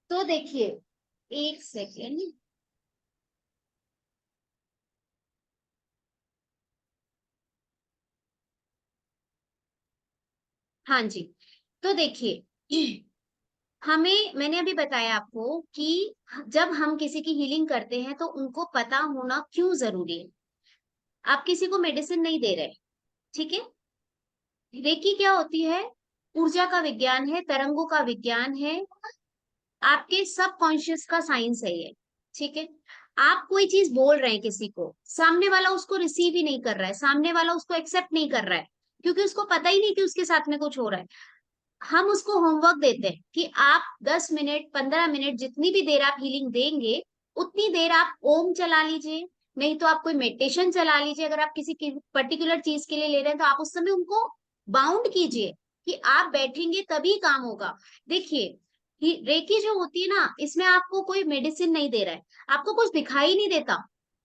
तो देखिए, एक सेकेंड। हाँ जी, तो देखिए, मैंने अभी बताया आपको कि जब हम किसी की हीलिंग करते हैं तो उनको पता होना क्यों जरूरी है। आप किसी को मेडिसिन नहीं दे रहे, ठीक है। रेकी क्या होती है? ऊर्जा का विज्ञान है, तरंगों का विज्ञान है, आपके सबकॉन्शियस का साइंस है ये, ठीक है। आप कोई चीज बोल रहे हैं किसी को, सामने वाला उसको रिसीव ही नहीं कर रहा है, सामने वाला उसको एक्सेप्ट नहीं कर रहा है, क्योंकि उसको पता ही नहीं कि उसके साथ में कुछ हो रहा है। हम उसको होमवर्क देते हैं कि आप 10 मिनट 15 मिनट जितनी भी देर आप हीलिंग देंगे, उतनी देर आप ओम चला लीजिए, नहीं तो आप कोई मेडिटेशन चला लीजिए। अगर आप किसी पर्टिकुलर चीज के लिए ले रहे हैं तो आप उस समय उनको बाउंड कीजिए कि आप बैठेंगे तभी काम होगा। देखिए, रेकी जो होती है ना, इसमें आपको कोई मेडिसिन नहीं दे रहा है, आपको कुछ दिखाई नहीं देता।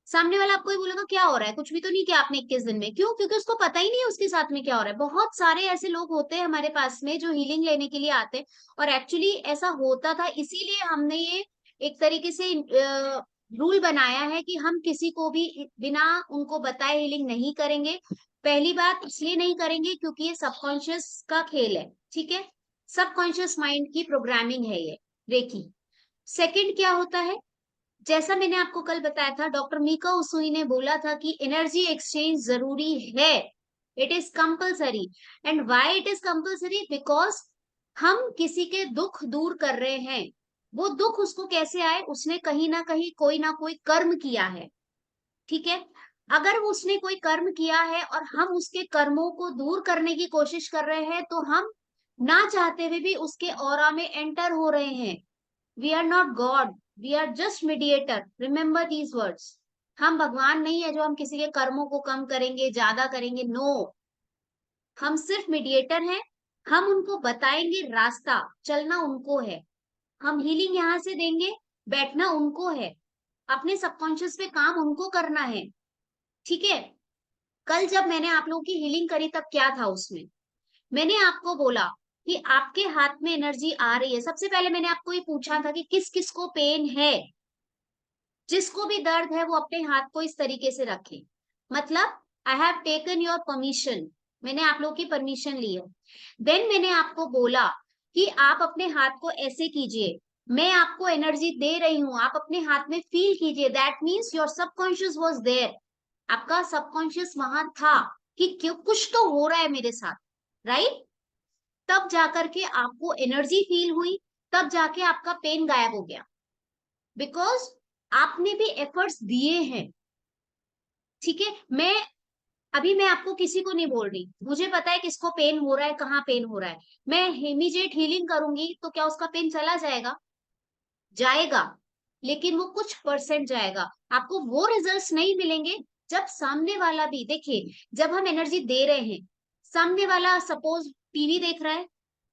सामने वाला आपको ही बोलेगा क्या हो रहा है, कुछ भी तो नहीं किया आपने 21 दिन में। क्यों? क्योंकि उसको पता ही नहीं है उसके साथ में क्या हो रहा है। बहुत सारे ऐसे लोग होते हैं हमारे पास में जो हीलिंग लेने के लिए आते हैं, और एक्चुअली ऐसा होता था, इसीलिए हमने ये एक तरीके से रूल बनाया है कि हम किसी को भी बिना उनको बताए हीलिंग नहीं करेंगे। पहली बात इसलिए नहीं करेंगे क्योंकि ये सबकॉन्शियस का खेल है, ठीक है। सबकॉन्शियस माइंड की प्रोग्रामिंग है ये, रेकी। सेकंड क्या होता है, जैसा मैंने आपको कल बताया था, डॉक्टर मीका उसूई ने बोला था कि एनर्जी एक्सचेंज जरूरी है, it is compulsory. And why it is compulsory? Because हम किसी के दुख दूर कर रहे हैं। वो दुख उसको कैसे आए? उसने कहीं ना कोई कर्म किया है, ठीक है। अगर वो उसने कोई कर्म किया है और हम उसके कर्मों को दूर करने की कोशिश कर रहे हैं, तो हम ना चाहते हुए भी उसके ऑरा में एंटर हो रहे हैं। We are not god, we are just mediator, remember these words. हम भगवान नहीं है जो हम किसी के कर्मों को कम करेंगे, ज्यादा करेंगे, नो। हम सिर्फ मीडिएटर हैं। हम उनको बताएंगे रास्ता, चलना उनको है। हम हीलिंग यहाँ से देंगे, बैठना उनको है, अपने सबकॉन्शियस पे काम उनको करना है, ठीक है। कल जब मैंने आप लोगों की हीलिंग करी तब क्या था उसमें? मैंने आपको बोला कि आपके हाथ में एनर्जी आ रही है। सबसे पहले मैंने आपको ये पूछा था कि किस किस को पेन है। जिसको भी दर्द है वो अपने हाथ को इस तरीके से रखे, मतलब I have taken your permission, मैंने आप लोग की परमिशन ली है। देन मैंने आपको बोला कि आप अपने हाथ को ऐसे कीजिए, मैं आपको एनर्जी दे रही हूं, आप अपने हाथ में फील कीजिए। That means your subconscious was there, आपका सबकॉन्शियस वहां था कि क्यों कुछ तो हो रहा है मेरे साथ, राइट। तब जाकर के आपको एनर्जी फील हुई, तब जाके आपका पेन गायब हो गया, बिकॉज आपने भी एफर्ट्स दिए हैं, ठीक है। मैं आपको किसी को नहीं बोल रही, मुझे पता है किसको पेन हो रहा है, कहाँ पेन हो रहा है। मैं इमीडिएट हीलिंग करूंगी तो क्या उसका पेन चला जाएगा? जाएगा, लेकिन वो कुछ परसेंट जाएगा। आपको वो रिजल्ट्स नहीं मिलेंगे जब सामने वाला भी देखिए। जब हम एनर्जी दे रहे हैं, सामने वाला सपोज टीवी देख रहा है,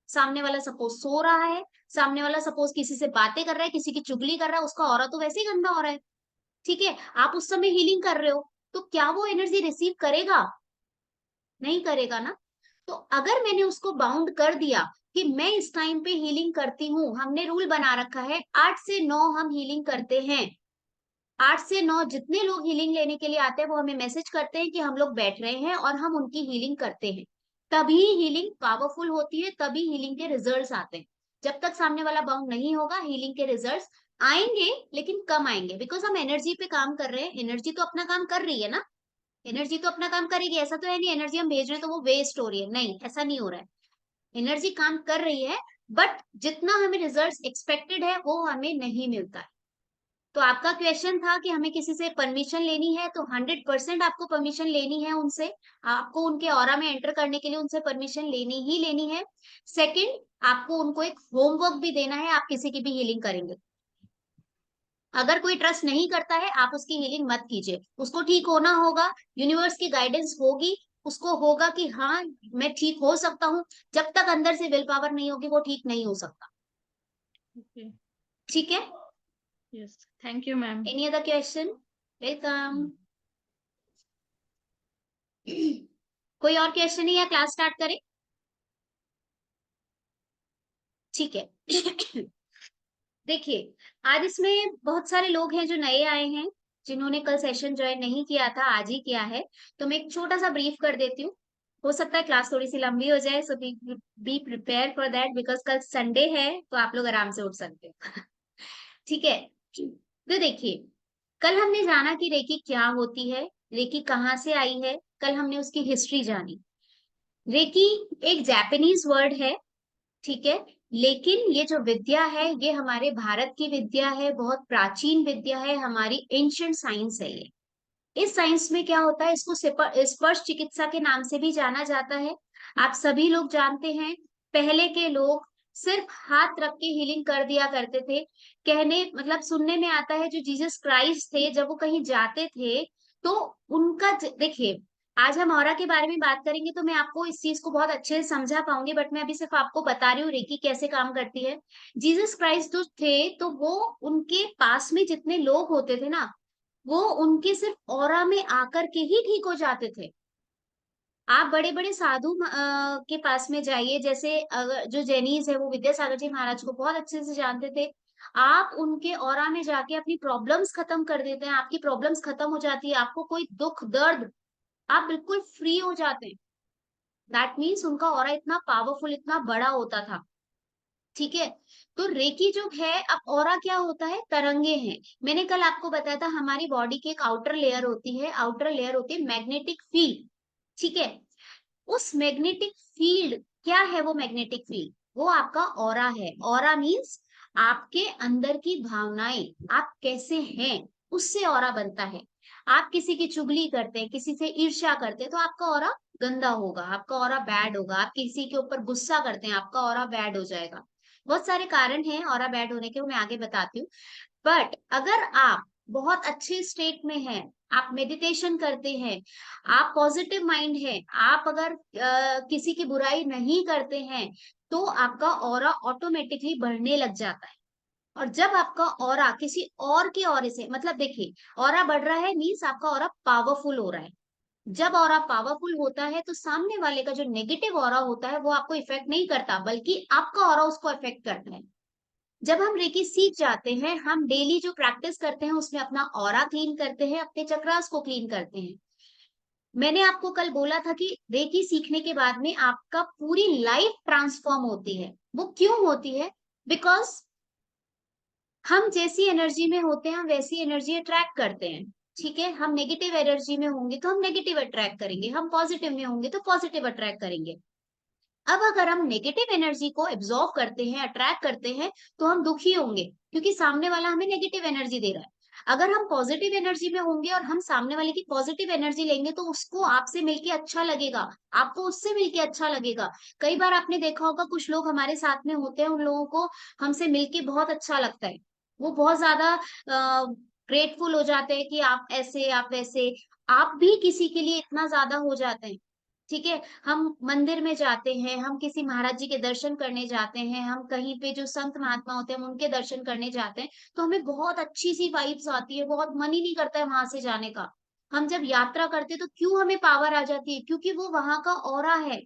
सामने वाला सपोज सो रहा है, सामने वाला सपोज किसी से बातें कर रहा है, किसी की चुगली कर रहा है, उसका ऑरा तो वैसे ही गंदा हो रहा है, ठीक है। आप उस समय हीलिंग कर रहे हो, तो क्या वो एनर्जी रिसीव करेगा? नहीं करेगा ना। तो अगर मैंने उसको बाउंड कर दिया कि मैं इस टाइम पे हीलिंग करती हूँ, हमने रूल बना रखा है 8 से 9 हम हीलिंग करते हैं। 8 से 9 जितने लोग हीलिंग लेने के लिए आते हैं वो हमें मैसेज करते हैं कि हम लोग बैठ रहे हैं और हम उनकी हीलिंग करते हैं। तभी हीलिंग पावरफुल होती है, तभी हीलिंग के रिजल्ट्स आते हैं। जब तक सामने वाला बाउंड नहीं होगा, हीलिंग के रिजल्ट्स आएंगे लेकिन कम आएंगे, बिकॉज हम एनर्जी पे काम कर रहे हैं। एनर्जी तो अपना काम कर रही है ना, एनर्जी तो अपना काम करेगी। ऐसा तो है नहीं एनर्जी हम भेज रहे हैं तो वो वेस्ट हो रही है, नहीं, ऐसा नहीं हो रहा है। एनर्जी काम कर रही है, बट जितना हमें रिजल्ट्स एक्सपेक्टेड है वो हमें नहीं मिलता है। तो आपका क्वेश्चन था कि हमें किसी से परमिशन लेनी है, तो 100% आपको परमिशन लेनी है उनसे। आपको उनके ऑरा में एंटर करने के लिए उनसे परमिशन लेनी ही लेनी है। सेकंड, आपको उनको एक होमवर्क भी देना है, आप किसी की भी हीलिंग करेंगे। अगर कोई ट्रस्ट नहीं करता है, आप उसकी हीलिंग मत कीजिए। उसको ठीक होना होगा, यूनिवर्स की गाइडेंस होगी, उसको होगा कि हाँ मैं ठीक हो सकता हूँ। जब तक अंदर से विल पावर नहीं होगी वो ठीक नहीं हो सकता, ओके। ठीक है। Yes, thank you ma'am. Any other question? Welcome. कोई और क्वेश्चन है या क्लास स्टार्ट करें? ठीक है। देखिए, आज इसमें बहुत सारे लोग हैं जो नए आए हैं, जिन्होंने कल सेशन ज्वाइन नहीं किया था, आज ही किया है। तो मैं एक छोटा सा ब्रीफ कर देती हूँ। हो सकता है क्लास थोड़ी सी लंबी हो जाए, so be prepare for that, because कल संडे है तो आप लोग आराम से उठ सकते हो। ठीक है। तो देखिए, कल हमने जाना कि रेकी क्या होती है, रेकी कहाँ से आई है, कल हमने उसकी हिस्ट्री जानी। रेकी एक जापानीज वर्ड है, ठीक है। लेकिन ये जो विद्या है, ये हमारे भारत की विद्या है, बहुत प्राचीन विद्या है, हमारी एंशियंट साइंस है ये। इस साइंस में क्या होता है, इसको स्पर्श चिकित्सा के नाम से भी जाना जाता है। आप सभी लोग जानते हैं, पहले के लोग सिर्फ हाथ रख के हीलिंग कर दिया करते थे। कहने मतलब सुनने में आता है, जो जीसस क्राइस्ट थे जब वो कहीं जाते थे तो उनका देखिए, आज हम ऑरा के बारे में बात करेंगे तो मैं आपको इस चीज को बहुत अच्छे से समझा पाऊंगी, बट मैं अभी सिर्फ आपको बता रही हूँ रेकी कैसे काम करती है। जीसस क्राइस्ट जो थे, तो वो उनके पास में जितने लोग होते थे ना, वो उनके सिर्फ ऑरा में आकर के ही ठीक हो जाते थे। आप बड़े बड़े साधु के पास में जाइए, जैसे अगर जो जैनीज है वो विद्यासागर जी महाराज को बहुत अच्छे से जानते थे। आप उनके ऑरा में जाके अपनी प्रॉब्लम्स खत्म कर देते हैं, आपकी प्रॉब्लम्स खत्म हो जाती है, आपको कोई दुख दर्द, आप बिल्कुल फ्री हो जाते हैं। दैट मीन्स उनका ऑरा इतना पावरफुल, इतना बड़ा होता था। ठीक है। तो रेकी जो है, अब ऑरा क्या होता है, तरंगे हैं। मैंने कल आपको बताया था, हमारी बॉडी की एक आउटर लेयर होती है, आउटर लेयर होती है मैग्नेटिक फील्ड। ठीक है। उस मैग्नेटिक फील्ड, क्या है वो मैग्नेटिक फील्ड, वो आपका ऑरा है। ऑरा मीन्स आपके अंदर की भावनाएं, आप कैसे हैं, उससे ऑरा बनता है। आप किसी की चुगली करते हैं, किसी से ईर्ष्या करते हैं, तो आपका ऑरा गंदा होगा, आपका ऑरा बैड होगा। आप किसी के ऊपर गुस्सा करते हैं, आपका ऑरा बैड हो जाएगा। बहुत सारे कारण हैं ऑरा बैड होने के, वो मैं आगे बताती हूँ। बट अगर आप बहुत अच्छे स्टेट में हैं, आप मेडिटेशन करते हैं, आप पॉजिटिव माइंड है, आप अगर किसी की बुराई नहीं करते हैं, तो आपका ऑरा ऑटोमेटिकली बढ़ने लग जाता है। और जब आपका ऑरा किसी और के ऑरे से, मतलब देखिए, ऑरा बढ़ रहा है मीन्स आपका ऑरा पावरफुल हो रहा है। जब ऑरा पावरफुल होता है तो सामने वाले का जो नेगेटिव ऑरा होता है वो आपको इफेक्ट नहीं करता, बल्कि आपका ऑरा उसको इफेक्ट करता है। जब हम रेकी सीख जाते हैं, हम डेली जो प्रैक्टिस करते हैं उसमें अपना ऑरा क्लीन करते हैं, अपने चक्रास को क्लीन करते हैं। मैंने आपको कल बोला था कि रेकी सीखने के बाद में आपका पूरी लाइफ ट्रांसफॉर्म होती है। वो क्यों होती है? बिकॉज हम जैसी एनर्जी में होते हैं, हम वैसी एनर्जी अट्रैक्ट करते हैं। ठीक है। हम नेगेटिव एनर्जी में होंगे तो हम नेगेटिव अट्रैक्ट करेंगे, हम पॉजिटिव में होंगे तो पॉजिटिव अट्रैक्ट करेंगे। अब अगर हम नेगेटिव एनर्जी को एब्जॉर्ब करते हैं, अट्रैक्ट करते हैं, तो हम दुखी होंगे, क्योंकि सामने वाला हमें नेगेटिव एनर्जी दे रहा है। अगर हम पॉजिटिव एनर्जी में होंगे और हम सामने वाले की पॉजिटिव एनर्जी लेंगे, तो उसको आपसे मिलके अच्छा लगेगा, आपको उससे मिलके अच्छा लगेगा। कई बार आपने देखा होगा, कुछ लोग हमारे साथ में होते हैं, उन लोगों को हमसे मिलके बहुत अच्छा लगता है। वो बहुत ज्यादा ग्रेटफुल हो जाते हैं कि आप ऐसे, आप वैसे, आप भी किसी के लिए इतना ज्यादा हो जाते हैं। ठीक है। हम मंदिर में जाते हैं, हम किसी महाराज जी के दर्शन करने जाते हैं, हम कहीं पे जो संत महात्मा होते हैं हम उनके दर्शन करने जाते हैं, तो हमें बहुत अच्छी सी वाइब्स आती है, बहुत मन ही नहीं करता है वहां से जाने का। हम जब यात्रा करते हैं तो क्यों हमें पावर आ जाती है? क्योंकि वो वहां का ऑरा है।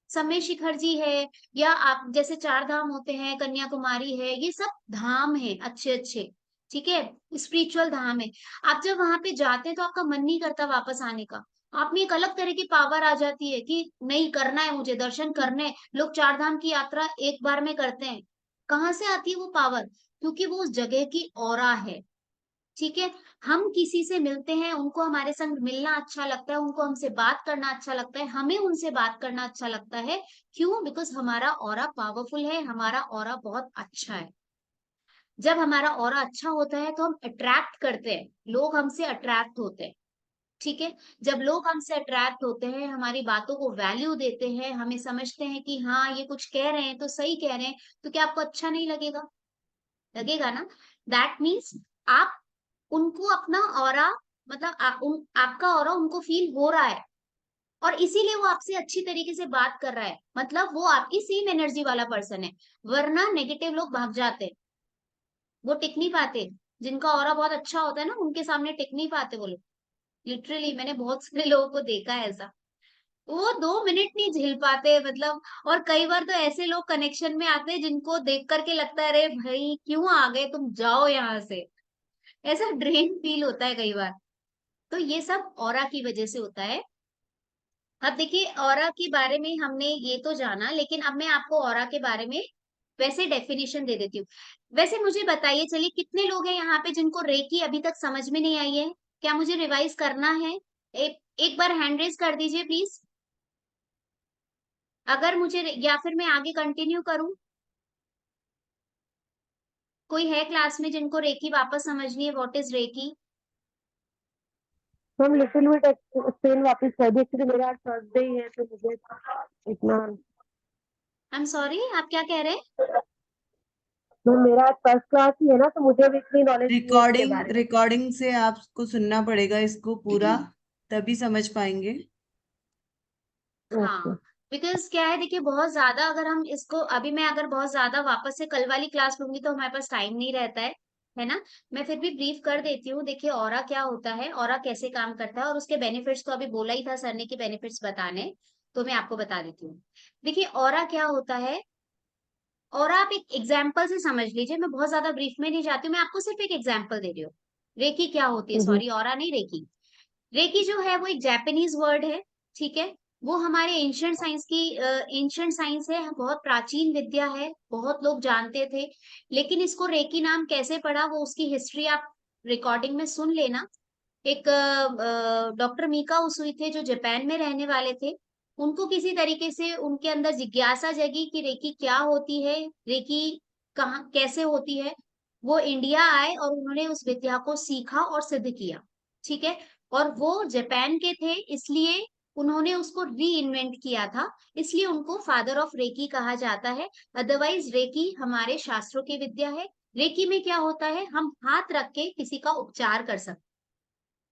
समय शिखर जी है, या आप जैसे चार धाम होते हैं, कन्याकुमारी है, ये सब धाम है अच्छे अच्छे। ठीक है। स्पिरिचुअल धाम है। आप जब वहां पे जाते हैं तो आपका मन नहीं करता वापस आने का। आप में एक अलग तरह की पावर आ जाती है कि नहीं, करना है मुझे, दर्शन करने हैं। लोग चार धाम की यात्रा एक बार में करते हैं। कहाँ से आती है वो पावर? क्योंकि वो उस जगह की ऑरा है। ठीक है। हम किसी से मिलते हैं, उनको हमारे संग मिलना अच्छा लगता है, उनको हमसे बात करना अच्छा लगता है, हमें उनसे बात करना अच्छा लगता है। क्यों? बिकॉज हमारा ऑरा पावरफुल है, हमारा ऑरा बहुत अच्छा है। जब हमारा ऑरा अच्छा होता है तो हम अट्रैक्ट करते हैं, लोग हमसे अट्रैक्ट होते हैं। ठीक है। जब लोग हमसे अट्रैक्ट होते हैं, हमारी बातों को वैल्यू देते हैं, हमें समझते हैं कि हाँ ये कुछ कह रहे हैं तो सही कह रहे हैं, तो क्या आपको अच्छा नहीं लगेगा? लगेगा ना। दैट मीन्स आप उनको अपना ऑरा, मतलब आपका ऑरा उनको फील हो रहा है, और इसीलिए वो आपसे अच्छी तरीके से बात कर रहा है, मतलब वो आपकी सेम एनर्जी वाला पर्सन है। वरना नेगेटिव लोग भाग जाते हैं, वो टिक नहीं पाते। जिनका ऑरा बहुत अच्छा होता है ना, उनके सामने टिक नहीं पाते वो लोग। लिटरली मैंने बहुत सारे लोगों को देखा है ऐसा। वो 2 मिनट नहीं झेल पाते मतलब। और कई बार तो ऐसे लोग कनेक्शन में आते हैं जिनको देख करके लगता है अरे भाई क्यों आ गए, तुम जाओ यहाँ से। ऐसा ड्रेन फील होता है कई बार। तो ये सब ऑरा की वजह से होता है। अब देखिए ऑरा के बारे में हमने ये तो जाना, लेकिन अब मैं आपको ऑरा के बारे में वैसे डेफिनेशन दे देती हूँ। वैसे मुझे बताइए, चलिए कितने लोग हैं यहाँ पे जिनको रेकी अभी तक समझ में नहीं आई है? क्या मुझे रिवाइज करना है? एक बार हैंड रेज कर दीजिए प्लीज। अगर मुझे, या फिर मैं आगे कंटिन्यू करूं? कोई है क्लास में जिनको रेकी वापस समझनी है, what is reiki? Ma'am little bit explain वापस कर दी, एक्चुअली मेरा आज फर्स्ट डे ही है तो मुझे इतना। आई एम सॉरी, आप क्या कह रहे हैं? मैम मेरा आज फर्स्ट क्लास ही है ना, तो मुझे भी इतनी नॉलेज नहीं है इसके रिकॉर्डिंग बारे में। रिकॉर्डिंग से आपको सुनना पड़ेगा इसको पूरा, तभी समझ पाएंगे। ओके। हाँ, बिकॉज क्या है देखिए, बहुत ज्यादा अगर हम इसको अभी, मैं अगर बहुत ज्यादा वापस से कल वाली क्लास लूंगी तो हमारे पास टाइम नहीं रहता है ना। मैं फिर भी ब्रीफ कर देती हूँ। देखिए ऑरा क्या होता है, ऑरा कैसे काम करता है, और उसके बेनिफिट्स तो अभी बोला ही था सर ने कि बेनिफिट्स बताने, तो मैं आपको बता देती हूँ। देखिए ऑरा क्या होता है, और आप एक एग्जाम्पल से समझ लीजिए, मैं बहुत ज्यादा ब्रीफ में नहीं जाती हूँ, मैं आपको सिर्फ एक एग्जाम्पल दे रही हूँ। रेकी क्या होती है, हम्म। सॉरी ऑरा नहीं, रेकी। रेकी जो है वो एक जापानीज वर्ड है, ठीक है। वो हमारे एंशियंट साइंस है, बहुत प्राचीन विद्या है, बहुत लोग जानते थे। लेकिन इसको रेकी नाम कैसे पड़ा, वो उसकी हिस्ट्री आप रिकॉर्डिंग में सुन लेना। एक डॉक्टर मीका उसूई थे जो जापान में रहने वाले थे। उनको किसी तरीके से उनके अंदर जिज्ञासा जगी कि रेकी क्या होती है, रेकी कहाँ कैसे होती है। वो इंडिया आए और उन्होंने उस विद्या को सीखा और सिद्ध किया, ठीक है। और वो जापान के थे, इसलिए उन्होंने उसको री इन्वेंट किया था, इसलिए उनको फादर ऑफ रेकी कहा जाता है। अदरवाइज रेकी हमारे शास्त्रों की विद्या है। रेकी में क्या होता है, हम हाथ रख के किसी का उपचार कर सकते,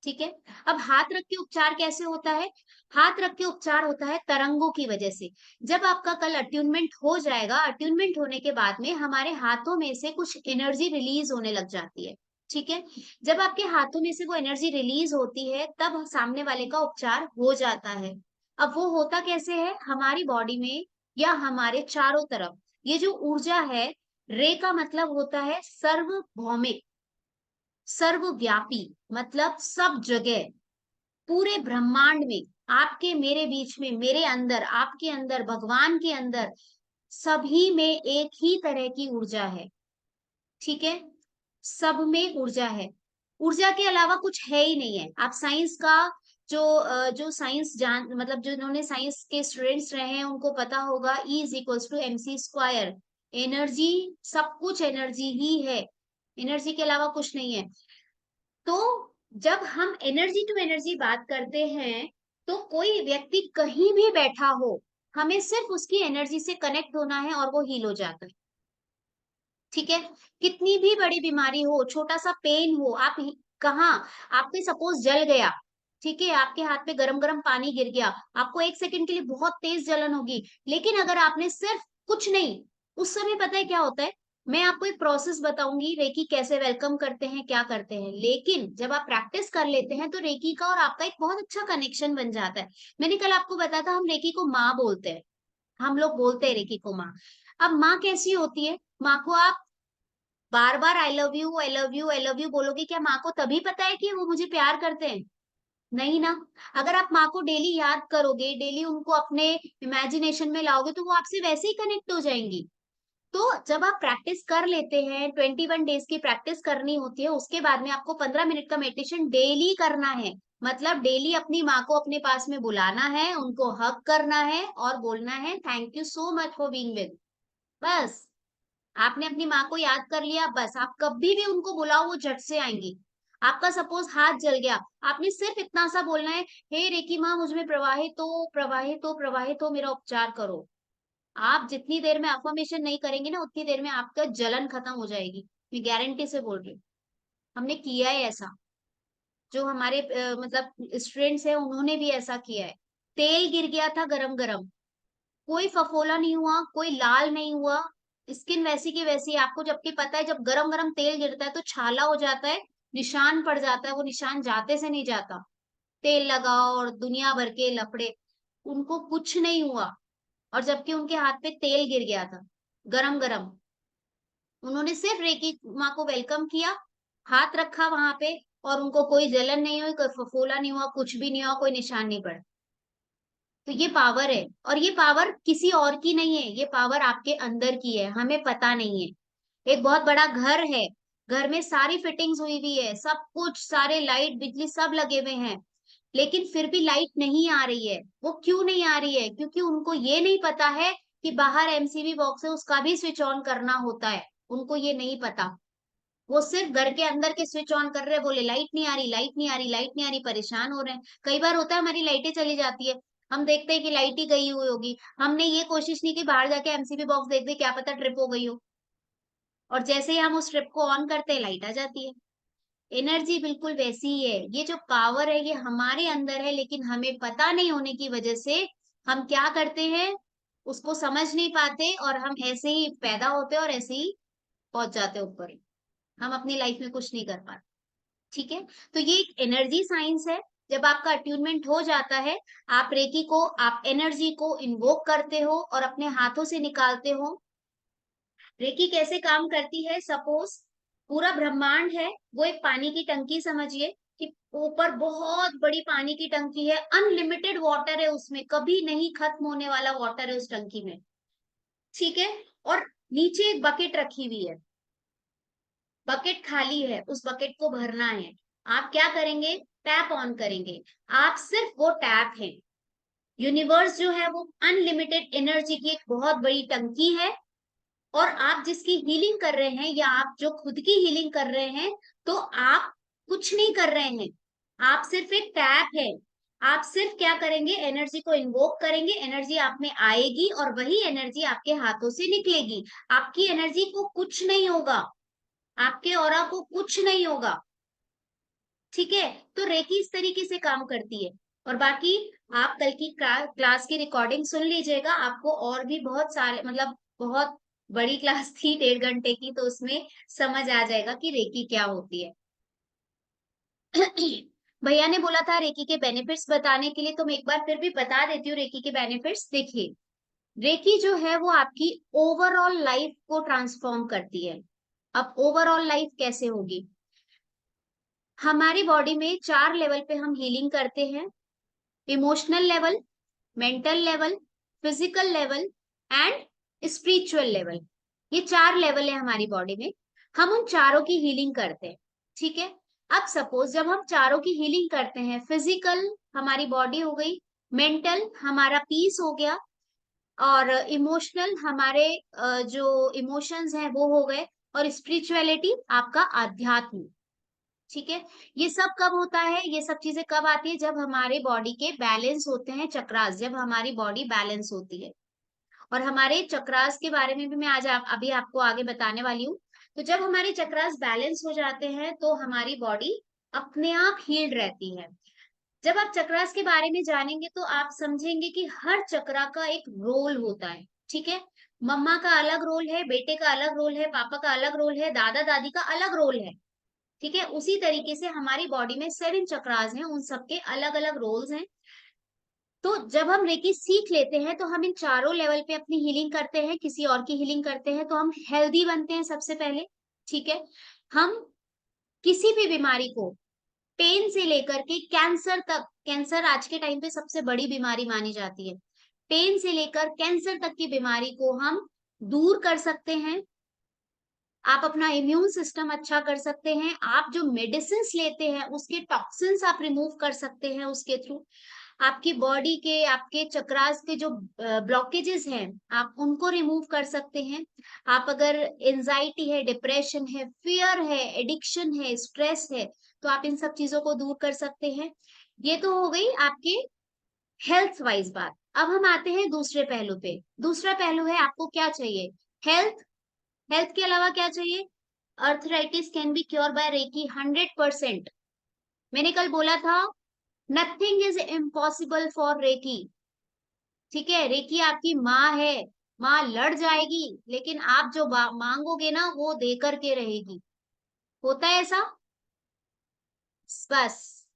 ठीक है। अब हाथ रख के उपचार कैसे होता है? हाथ रख के उपचार होता है तरंगों की वजह से। जब आपका कल अट्यूनमेंट हो जाएगा, अट्यूनमेंट होने के बाद में हमारे हाथों में से कुछ एनर्जी रिलीज होने लग जाती है, ठीक है। जब आपके हाथों में से वो एनर्जी रिलीज होती है तब सामने वाले का उपचार हो जाता है। अब वो होता कैसे है, हमारी बॉडी में या हमारे चारों तरफ ये जो ऊर्जा है, रे का मतलब होता है सर्वभौमिक, सर्वव्यापी, मतलब सब जगह, पूरे ब्रह्मांड में, आपके मेरे बीच में, मेरे अंदर, आपके अंदर, भगवान के अंदर, सभी में एक ही तरह की ऊर्जा है, ठीक है। सब में ऊर्जा है। ऊर्जा के अलावा कुछ है ही नहीं है। आप साइंस का जो साइंस जान, मतलब जो इन्होंने साइंस के स्टूडेंट्स रहे हैं उनको पता होगा, E is equals to MC²। Energy, सब कुछ एनर्जी ही है, एनर्जी के अलावा कुछ नहीं है। तो जब हम एनर्जी टू एनर्जी बात करते हैं, तो कोई व्यक्ति कहीं भी बैठा हो, हमें सिर्फ उसकी एनर्जी से कनेक्ट होना है और वो हील हो जाता है, ठीक है। कितनी भी बड़ी बीमारी हो, छोटा सा पेन हो, आप कहाँ, आपके सपोज जल गया, ठीक है, आपके हाथ पे गरम गरम पानी गिर गया, आपको 1 सेकंड के लिए बहुत तेज जलन होगी। लेकिन अगर आपने सिर्फ कुछ नहीं, उस समय पता है क्या होता है, मैं आपको एक प्रोसेस बताऊंगी रेकी कैसे वेलकम करते हैं, क्या करते हैं। लेकिन जब आप प्रैक्टिस कर लेते हैं तो रेकी का और आपका एक बहुत अच्छा कनेक्शन बन जाता है। मैंने कल आपको बताया था, हम रेकी को माँ बोलते हैं, हम लोग बोलते हैं रेकी को माँ। अब माँ कैसी होती है, माँ को आप बार बार I love you, I love you, I love you बोलोगे, क्या माँ को तभी पता है कि वो मुझे प्यार करते हैं? नहीं ना। अगर आप माँ को डेली याद करोगे, डेली उनको अपने इमेजिनेशन में लाओगे, तो वो आपसे वैसे ही कनेक्ट हो जाएंगी। तो जब आप प्रैक्टिस कर लेते हैं, 21 डेज की प्रैक्टिस करनी होती है, उसके बाद में आपको 15 मिनट का मेडिटेशन डेली करना है। मतलब डेली अपनी माँ को अपने पास में बुलाना है, उनको हक करना है और बोलना है thank you so much for being with. बस, आपने अपनी माँ को याद कर लिया, बस आप कभी भी उनको बुलाओ वो झट से आएंगी। आपका सपोज हाथ जल गया, आपने सिर्फ इतना सा बोलना है, हे रेकी माँ मुझ में प्रवाहित हो, प्रवाहित हो, प्रवाहित हो, मेरा उपचार करो। आप जितनी देर में अफर्मेशन नहीं करेंगे ना, उतनी देर में आपका जलन खत्म हो जाएगी। मैं गारंटी से बोल रही हूँ, हमने किया है ऐसा। जो हमारे मतलब स्टूडेंट्स हैं उन्होंने भी ऐसा किया है। तेल गिर गया था गरम गरम, कोई फफोला नहीं हुआ, कोई लाल नहीं हुआ, स्किन वैसी की वैसी। आपको जबकि पता है जब गरम गरम तेल गिरता है तो छाला हो जाता है, निशान पड़ जाता है, वो निशान जाते से नहीं जाता। तेल लगाओ और दुनिया भर के लफड़े। उनको कुछ नहीं हुआ, और जबकि उनके हाथ पे तेल गिर गया था, गरम गरम। उन्होंने सिर्फ रेकी माँ को वेलकम किया, हाथ रखा वहां पे, और उनको कोई जलन नहीं हुई, कोई फफोला नहीं हुआ, कुछ भी नहीं हुआ, कोई निशान नहीं पड़ा। तो ये पावर है, और ये पावर किसी और की नहीं है, ये पावर आपके अंदर की है, हमें पता नहीं है। एक बहुत बड़ा घर है, घर में सारी फिटिंग्स हुई हुई है, सब कुछ, सारे लाइट बिजली सब लगे हुए हैं, लेकिन फिर भी लाइट नहीं आ रही है। वो क्यों नहीं आ रही है? क्योंकि उनको ये नहीं पता है कि बाहर एमसीबी बॉक्स है, उसका भी स्विच ऑन करना होता है। उनको ये नहीं पता। वो सिर्फ घर के अंदर के स्विच ऑन कर रहे हैं, बोले लाइट नहीं आ रही, लाइट नहीं आ रही, लाइट नहीं आ रही, परेशान हो रहे हैं। कई बार होता है हमारी लाइटें चली जाती है, हम देखते हैं कि लाइट ही गई हुई होगी, हमने ये कोशिश नहीं की बाहर जाके एमसीबी बॉक्स देख दे, क्या पता ट्रिप हो गई हो, और जैसे ही हम उस ट्रिप को ऑन करते हैं लाइट आ जाती है। एनर्जी बिल्कुल वैसी ही है, ये जो पावर है ये हमारे अंदर है, लेकिन हमें पता नहीं होने की वजह से हम क्या करते हैं, उसको समझ नहीं पाते, और हम ऐसे ही पैदा होते हैं और ऐसे ही पहुंच जाते हैं ऊपर। हम अपनी लाइफ में कुछ नहीं कर पाते। ठीक है, तो ये एक एनर्जी साइंस है। जब आपका अट्यूनमेंट हो जाता है, आप रेकी को, आप एनर्जी को इन्वोक करते हो और अपने हाथों से निकालते हो। रेकी कैसे काम करती है? सपोज पूरा ब्रह्मांड है, वो एक पानी की टंकी समझिए, कि ऊपर बहुत बड़ी पानी की टंकी है, अनलिमिटेड वाटर है उसमें, कभी नहीं खत्म होने वाला वाटर है उस टंकी में। ठीक है, और नीचे एक बकेट रखी हुई है, बकेट खाली है, उस बकेट को भरना है। आप क्या करेंगे? टैप ऑन करेंगे। आप सिर्फ वो टैप है। यूनिवर्स जो है वो अनलिमिटेड एनर्जी की एक बहुत बड़ी टंकी है, और आप जिसकी हीलिंग कर रहे हैं, या आप जो खुद की हीलिंग कर रहे हैं, तो आप कुछ नहीं कर रहे हैं, आप सिर्फ एक टैप है। आप सिर्फ क्या करेंगे? एनर्जी को इन्वोक करेंगे, एनर्जी आप में आएगी, और वही एनर्जी आपके हाथों से निकलेगी। आपकी एनर्जी को कुछ नहीं होगा, आपके ऑरा को कुछ नहीं होगा। ठीक है, तो रेकी इस तरीके से काम करती है। और बाकी आप कल की क्लास की रिकॉर्डिंग सुन लीजिएगा, आपको और भी बहुत सारे, मतलब बहुत बड़ी क्लास थी, 1.5 घंटे की, तो उसमें समझ आ जाएगा कि रेकी क्या होती है। भैया ने बोला था रेकी के बेनिफिट्स बताने के लिए, तो मैं एक बार फिर भी बता देती हूँ रेकी के बेनिफिट्स। देखिए, रेकी जो है वो आपकी ओवरऑल लाइफ को ट्रांसफॉर्म करती है। अब ओवरऑल लाइफ कैसे होगी? हमारी बॉडी में 4 लेवल पे हम हीलिंग करते हैं: emotional level, mental level, physical level and spiritual level. ये 4 लेवल है हमारी बॉडी में, हम उन चारों की हीलिंग करते हैं। ठीक है, अब सपोज जब हम चारों की हीलिंग करते हैं, फिजिकल हमारी बॉडी हो गई, मेंटल हमारा पीस हो गया, और इमोशनल हमारे जो इमोशंस हैं वो हो गए, और स्पिरिचुअलिटी आपका आध्यात्म। ठीक है, ये सब कब होता है? ये सब चीजें कब आती है? जब हमारे बॉडी के बैलेंस होते हैं चक्रास, जब हमारी बॉडी बैलेंस होती है। और हमारे चक्रास के बारे में भी मैं आज अभी आपको आगे बताने वाली हूँ। तो जब हमारे चक्रास बैलेंस हो जाते हैं, तो हमारी बॉडी अपने आप हील्ड रहती है। जब आप चक्रास के बारे में जानेंगे, तो आप समझेंगे कि हर चक्रा का एक रोल होता है। ठीक है, मम्मा का अलग रोल है, बेटे का अलग रोल है, पापा का अलग रोल है, दादा दादी का अलग रोल है। ठीक है, उसी तरीके से हमारी बॉडी में 7 चक्रास हैं, उन सबके अलग अलग रोल्स हैं। तो जब हम रेकी सीख लेते हैं, तो हम इन चारों लेवल पे अपनी हीलिंग करते हैं, किसी और की हीलिंग करते हैं, तो हम हेल्दी बनते हैं सबसे पहले। ठीक है, हम किसी भी बीमारी को, पेन से लेकर के कैंसर तक, कैंसर आज के टाइम पे सबसे बड़ी बीमारी मानी जाती है, पेन से लेकर कैंसर तक की बीमारी को हम दूर कर सकते हैं। आप अपना इम्यून सिस्टम अच्छा कर सकते हैं, आप जो मेडिसिन लेते हैं उसके टॉक्सिन्स आप रिमूव कर सकते हैं उसके थ्रू। आपकी बॉडी के, आपके चक्रास के जो ब्लॉकेजेस हैं, आप उनको रिमूव कर सकते हैं। आप अगर एंजाइटी है, डिप्रेशन है, फियर है, एडिक्शन है, स्ट्रेस है, तो आप इन सब चीजों को दूर कर सकते हैं। ये तो हो गई आपके हेल्थ वाइज बात। अब हम आते हैं दूसरे पहलू पे। दूसरा पहलू है आपको क्या चाहिए? हेल्थ। हेल्थ के अलावा क्या चाहिए? Arthritis can be cure by reiki 100%। मैंने कल बोला था, nothing is impossible for reiki. ठीक है, रेकी आपकी माँ है, माँ लड़ जाएगी, लेकिन आप जो मांगोगे ना वो दे करके रहेगी। होता है ऐसा? बस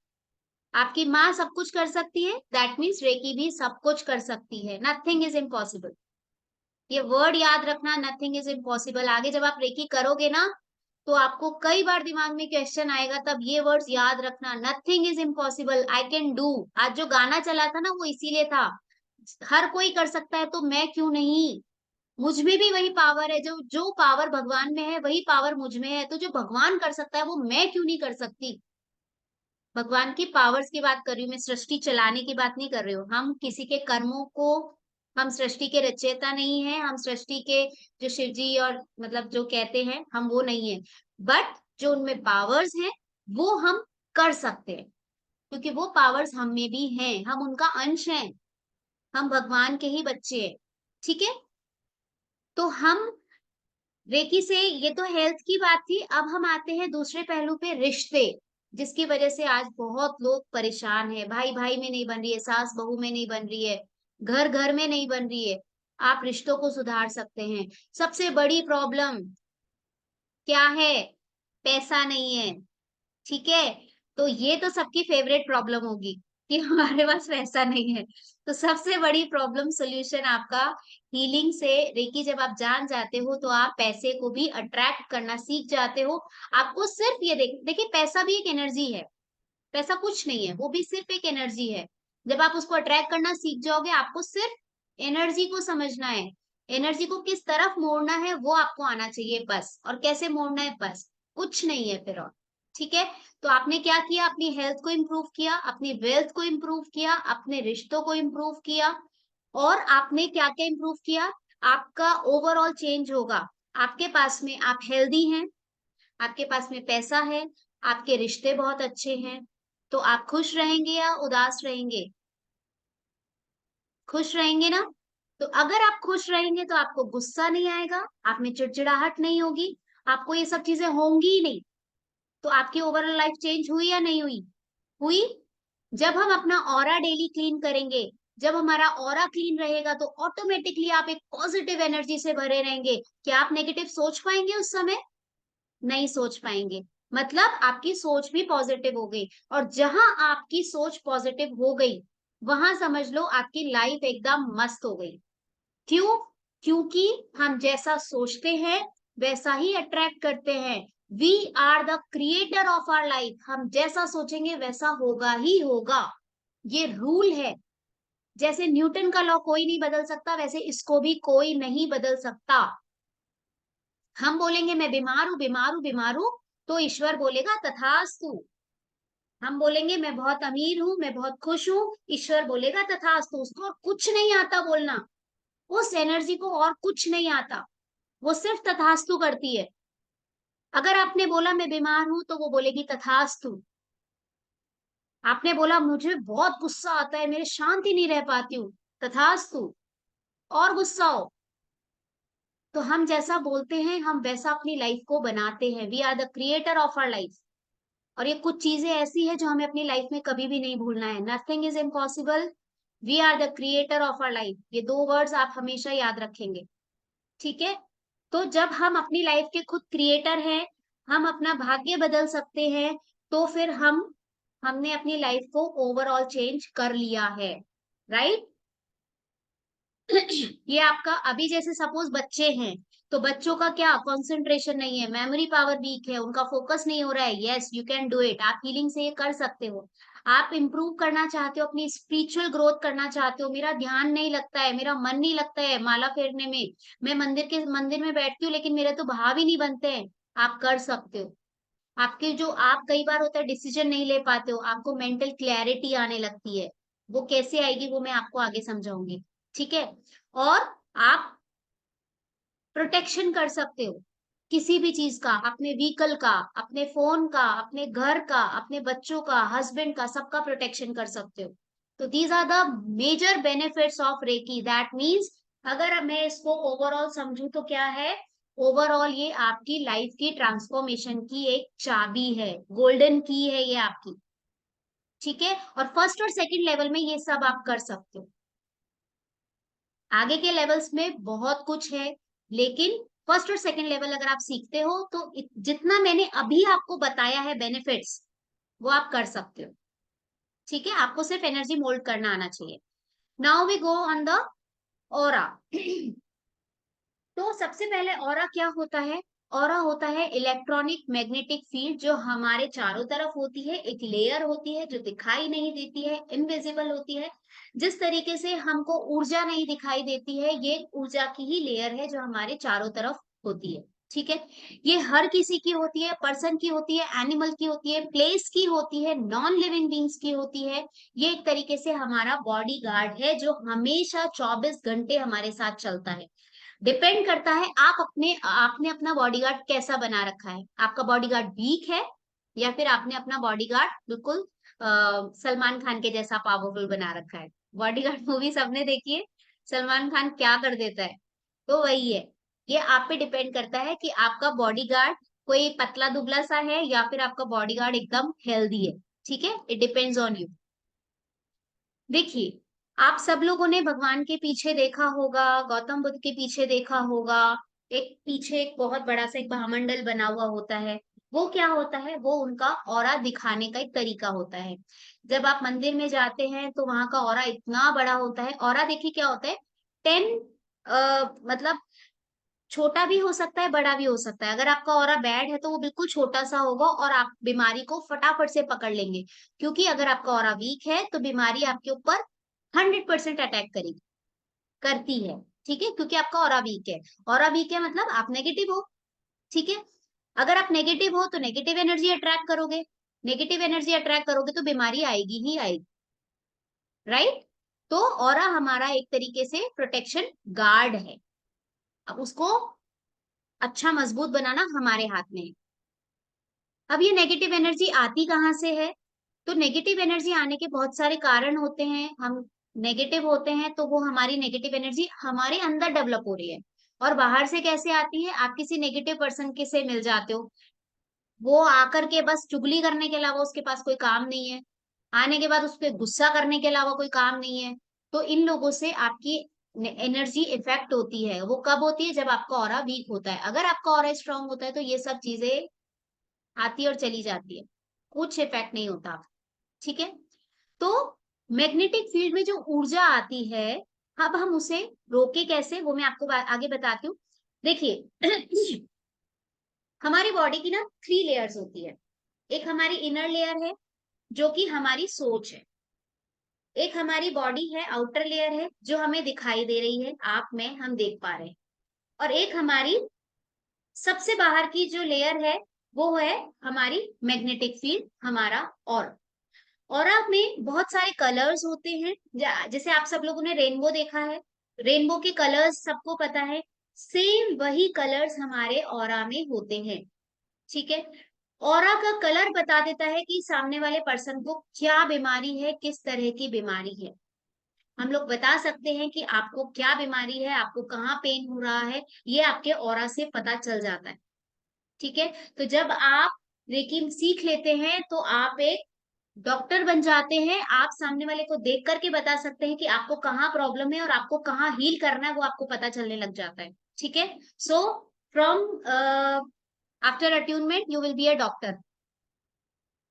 आपकी माँ सब कुछ कर सकती है, दैट मीन्स रेकी भी सब कुछ कर सकती है। Nothing is impossible. ये वर्ड याद रखना, नथिंग इज इम्पॉसिबल। आगे जब आप रेकी करोगे ना, तो आपको कई बार दिमाग में क्वेश्चन आएगा, तब ये वर्ड्स याद रखना, nothing is impossible, I can do. आज जो गाना चला था ना, वो इसीलिए था, हर कोई कर सकता है तो मैं क्यों नहीं। मुझ में भी वही पावर है, जो जो पावर भगवान में है वही पावर मुझ में है, तो जो भगवान कर सकता है वो मैं क्यों नहीं कर सकती। भगवान की पावर्स की बात कर रही हूँ मैं, सृष्टि चलाने की बात नहीं कर रही हूँ। हम किसी के कर्मों को, हम सृष्टि के रचयिता नहीं है, हम सृष्टि के जो शिव जी और मतलब जो कहते हैं, हम वो नहीं है। बट जो उनमें पावर्स हैं वो हम कर सकते हैं, क्योंकि वो पावर्स हम में भी हैं, हम उनका अंश हैं, हम भगवान के ही बच्चे हैं। ठीक है, तो हम रेकी से, ये तो हेल्थ की बात थी, अब हम आते हैं दूसरे पहलू पे, रिश्ते, जिसकी वजह से आज बहुत लोग परेशान है। भाई भाई में नहीं बन रही है, सास बहू में नहीं बन रही है, घर घर में नहीं बन रही है। आप रिश्तों को सुधार सकते हैं। सबसे बड़ी प्रॉब्लम क्या है? पैसा नहीं है। ठीक है, तो ये तो सबकी फेवरेट प्रॉब्लम होगी कि हमारे पास पैसा नहीं है। तो सबसे बड़ी प्रॉब्लम सोल्यूशन आपका, हीलिंग से रेकी जब आप जान जाते हो तो आप पैसे को भी अट्रैक्ट करना सीख जाते हो। आपको सिर्फ ये देखिए, पैसा भी एक एनर्जी है, पैसा कुछ नहीं है, वो भी सिर्फ एक एनर्जी है। जब आप उसको अट्रैक्ट करना सीख जाओगे, आपको सिर्फ एनर्जी को समझना है, एनर्जी को किस तरफ मोड़ना है वो आपको आना चाहिए बस, और कैसे मोड़ना है बस, कुछ नहीं है फिर और। ठीक है, तो आपने क्या किया? अपनी हेल्थ को इम्प्रूव किया, अपनी वेल्थ को इम्प्रूव किया, अपने रिश्तों को इम्प्रूव किया, और आपने क्या क्या इम्प्रूव किया? आपका ओवरऑल चेंज होगा। आपके पास में, आप हेल्दी हैं, आपके पास में पैसा है, आपके रिश्ते बहुत अच्छे हैं, तो आप खुश रहेंगे या उदास रहेंगे? खुश रहेंगे ना? तो अगर आप खुश रहेंगे तो आपको गुस्सा नहीं आएगा, आप में चिड़चिड़ाहट नहीं होगी, आपको ये सब चीजें होंगी ही नहीं। तो आपकी ओवरऑल लाइफ चेंज हुई या नहीं हुई? हुई। जब हम अपना ऑरा डेली क्लीन करेंगे, जब हमारा ऑरा क्लीन रहेगा, तो ऑटोमेटिकली आप एक पॉजिटिव एनर्जी से भरे रहेंगे। क्या आप नेगेटिव सोच पाएंगे उस समय? नहीं सोच पाएंगे। मतलब आपकी सोच भी पॉजिटिव हो गई, और जहां आपकी सोच पॉजिटिव हो गई, वहां समझ लो आपकी लाइफ एकदम मस्त हो गई। क्यों? क्योंकि हम जैसा सोचते हैं वैसा ही अट्रैक्ट करते हैं। We are the creator of our life. हम जैसा सोचेंगे वैसा होगा ही होगा, ये रूल है। जैसे न्यूटन का लॉ कोई नहीं बदल सकता, वैसे इसको भी कोई नहीं बदल सकता। हम बोलेंगे मैं बीमार हूं, बीमार हूं, बीमार हूं, तो ईश्वर बोलेगा तथास्तु। हम बोलेंगे मैं बहुत अमीर हूं, मैं बहुत खुश हूं, ईश्वर बोलेगा तथास्तु। उसको और कुछ नहीं आता बोलना, उस एनर्जी को और कुछ नहीं आता, वो सिर्फ तथास्तु करती है। अगर आपने बोला मैं बीमार हूं, तो वो बोलेगी तथास्तु। आपने बोला मुझे बहुत गुस्सा आता है, मेरे शांति नहीं रह पाती हूँ, तथास्तु। और गुस्सा हो। तो हम जैसा बोलते हैं हम वैसा अपनी लाइफ को बनाते हैं। We are the creator of our life. और ये कुछ चीजें ऐसी है जो हमें अपनी लाइफ में कभी भी नहीं भूलना है। Nothing is impossible, we are the creator of our life. ये दो वर्ड्स आप हमेशा याद रखेंगे। ठीक है, तो जब हम अपनी लाइफ के खुद क्रिएटर हैं, हम अपना भाग्य बदल सकते हैं, तो फिर हमने अपनी लाइफ को ओवरऑल चेंज कर लिया है। राइट? ये आपका, अभी जैसे सपोज बच्चे हैं, तो बच्चों का क्या, कंसंट्रेशन नहीं है, मेमोरी पावर वीक है, उनका फोकस नहीं हो रहा है। Yes, you can do it. आप हीलिंग से ये कर सकते हो। आप इंप्रूव करना चाहते हो, अपनी स्पिरिचुअल ग्रोथ करना चाहते हो, मेरा ध्यान नहीं लगता है, मेरा मन नहीं लगता है माला फेरने में, मैं मंदिर में बैठती हूँ लेकिन मेरे तो भाव ही नहीं बनते हैं। आप कर सकते हो। आपके जो, आप कई बार होता है डिसीजन नहीं ले पाते हो, आपको मेंटल क्लैरिटी आने लगती है। वो कैसे आएगी वो मैं आपको आगे समझाऊंगी। ठीक है, और आप प्रोटेक्शन कर सकते हो किसी भी चीज का, अपने व्हीकल का, अपने फोन का, अपने घर का, अपने बच्चों का, हस्बैंड का, सबका प्रोटेक्शन कर सकते हो। तो these are the major benefits of reiki. That means, अगर मैं इसको ओवरऑल समझू तो क्या है? ओवरऑल ये आपकी लाइफ की ट्रांसफॉर्मेशन की एक चाबी है, गोल्डन की है ये आपकी। ठीक है, और फर्स्ट और सेकंड लेवल में ये सब आप कर सकते हो। आगे के लेवल्स में बहुत कुछ है, लेकिन फर्स्ट और सेकंड लेवल अगर आप सीखते हो तो जितना मैंने अभी आपको बताया है बेनिफिट्स, वो आप कर सकते हो। ठीक है, आपको सिर्फ एनर्जी मोल्ड करना आना चाहिए। Now we go on the aura. तो सबसे पहले ऑरा क्या होता है? ऑरा होता है इलेक्ट्रॉनिक मैग्नेटिक फील्ड जो हमारे चारों तरफ होती है, एक लेयर होती है जो दिखाई नहीं देती है, इनविजिबल होती है। जिस तरीके से हमको ऊर्जा नहीं दिखाई देती है, ये ऊर्जा की ही लेयर है जो हमारे चारों तरफ होती है। ठीक है, ये हर किसी की होती है, पर्सन की होती है, एनिमल की होती है, प्लेस की होती है, नॉन लिविंग बींग्स की होती है। ये एक तरीके से हमारा बॉडी गार्ड है जो हमेशा 24 घंटे हमारे साथ चलता है। डिपेंड करता है आपने अपना बॉडीगार्ड कैसा बना रखा है। आपका बॉडीगार्ड वीक है या फिर आपने अपना बॉडीगार्ड बिल्कुल सलमान खान के जैसा पावरफुल बना रखा है। बॉडीगार्ड मूवी सबने देखी है, सलमान खान क्या कर देता है, तो वही है। ये आप पे डिपेंड करता है कि आपका बॉडीगार्ड कोई पतला दुबला सा है या फिर आपका बॉडीगार्ड एकदम हेल्दी है। ठीक है, इट डिपेंड्स ऑन यू। देखिए, आप सब लोगों ने भगवान के पीछे देखा होगा, गौतम बुद्ध के पीछे देखा होगा, एक पीछे एक बहुत बड़ा सा एक महामंडल बना हुआ होता है। वो क्या होता है? वो उनका ऑरा दिखाने का एक तरीका होता है। जब आप मंदिर में जाते हैं तो वहां का ऑरा इतना बड़ा होता है। ऑरा देखिए क्या होता है, 10 मतलब छोटा भी हो सकता है, बड़ा भी हो सकता है। अगर आपका ऑरा बैड है तो वो बिल्कुल छोटा सा होगा और आप बीमारी को फटाफट से पकड़ लेंगे। क्योंकि अगर आपका ऑरा वीक है तो बीमारी आपके ऊपर 100% अटैक करेगी, करती है। ठीक है, क्योंकि आपका ऑरा वीक है। ऑरा वीक है मतलब आप नेगेटिव हो। ठीक है, अगर आप नेगेटिव हो तो नेगेटिव एनर्जी अट्रैक्ट करोगे, नेगेटिव एनर्जी अट्रैक्ट करोगे तो बीमारी आएगी ही आएगी। राइट? तो ऑरा हमारा एक तरीके से प्रोटेक्शन गार्ड है। अब उसको अच्छा मजबूत बनाना हमारे हाथ में है। अब ये नेगेटिव एनर्जी आती कहाँ से है? तो नेगेटिव एनर्जी आने के बहुत सारे कारण होते हैं। हम नेगेटिव होते हैं तो वो हमारी नेगेटिव एनर्जी हमारे अंदर डेवलप हो रही है। और बाहर से कैसे आती है? आप किसी नेगेटिव पर्सन के से मिल जाते हो, वो आकर के बस चुगली करने के अलावा उसके पास कोई काम नहीं है, आने के बाद उस पर गुस्सा करने के अलावा कोई काम नहीं है। तो इन लोगों से आपकी एनर्जी इफेक्ट होती है। वो कब होती है? जब आपका ऑरा वीक होता है। अगर आपका ऑरा स्ट्रांग होता है तो ये सब चीजें आती और चली जाती है, कुछ इफेक्ट नहीं होता। ठीक है, तो मैग्नेटिक फील्ड में जो ऊर्जा आती है, अब हम उसे रोके कैसे, वो मैं आपको आगे बताती हूँ। देखिए हमारी बॉडी की ना 3 लेयर्स होती है। एक हमारी इनर लेयर है जो कि हमारी सोच है, एक हमारी बॉडी है, आउटर लेयर है जो हमें दिखाई दे रही है, आप में हम देख पा रहे हैं, और एक हमारी सबसे बाहर की जो लेयर है वो है हमारी मैग्नेटिक फील्ड, हमारा ऑरा में बहुत सारे कलर्स होते हैं। जैसे आप सब लोगों ने रेनबो देखा है, रेनबो के कलर्स सबको पता है। सेम वही कलर्स हमारे ऑरा में होते हैं। ठीक है, ऑरा का कलर बता देता है कि सामने वाले पर्सन को क्या बीमारी है, किस तरह की बीमारी है। हम लोग बता सकते हैं कि आपको क्या बीमारी है, आपको कहाँ पेन हो रहा है, ये आपके ऑरा से पता चल जाता है। ठीक है, तो जब आप रेकी सीख लेते हैं तो आप एक डॉक्टर बन जाते हैं। आप सामने वाले को देख करके बता सकते हैं कि आपको कहाँ प्रॉब्लम है और आपको कहाँ हील करना है, वो आपको पता चलने लग जाता है। ठीक है, so from after attunement you will be a doctor.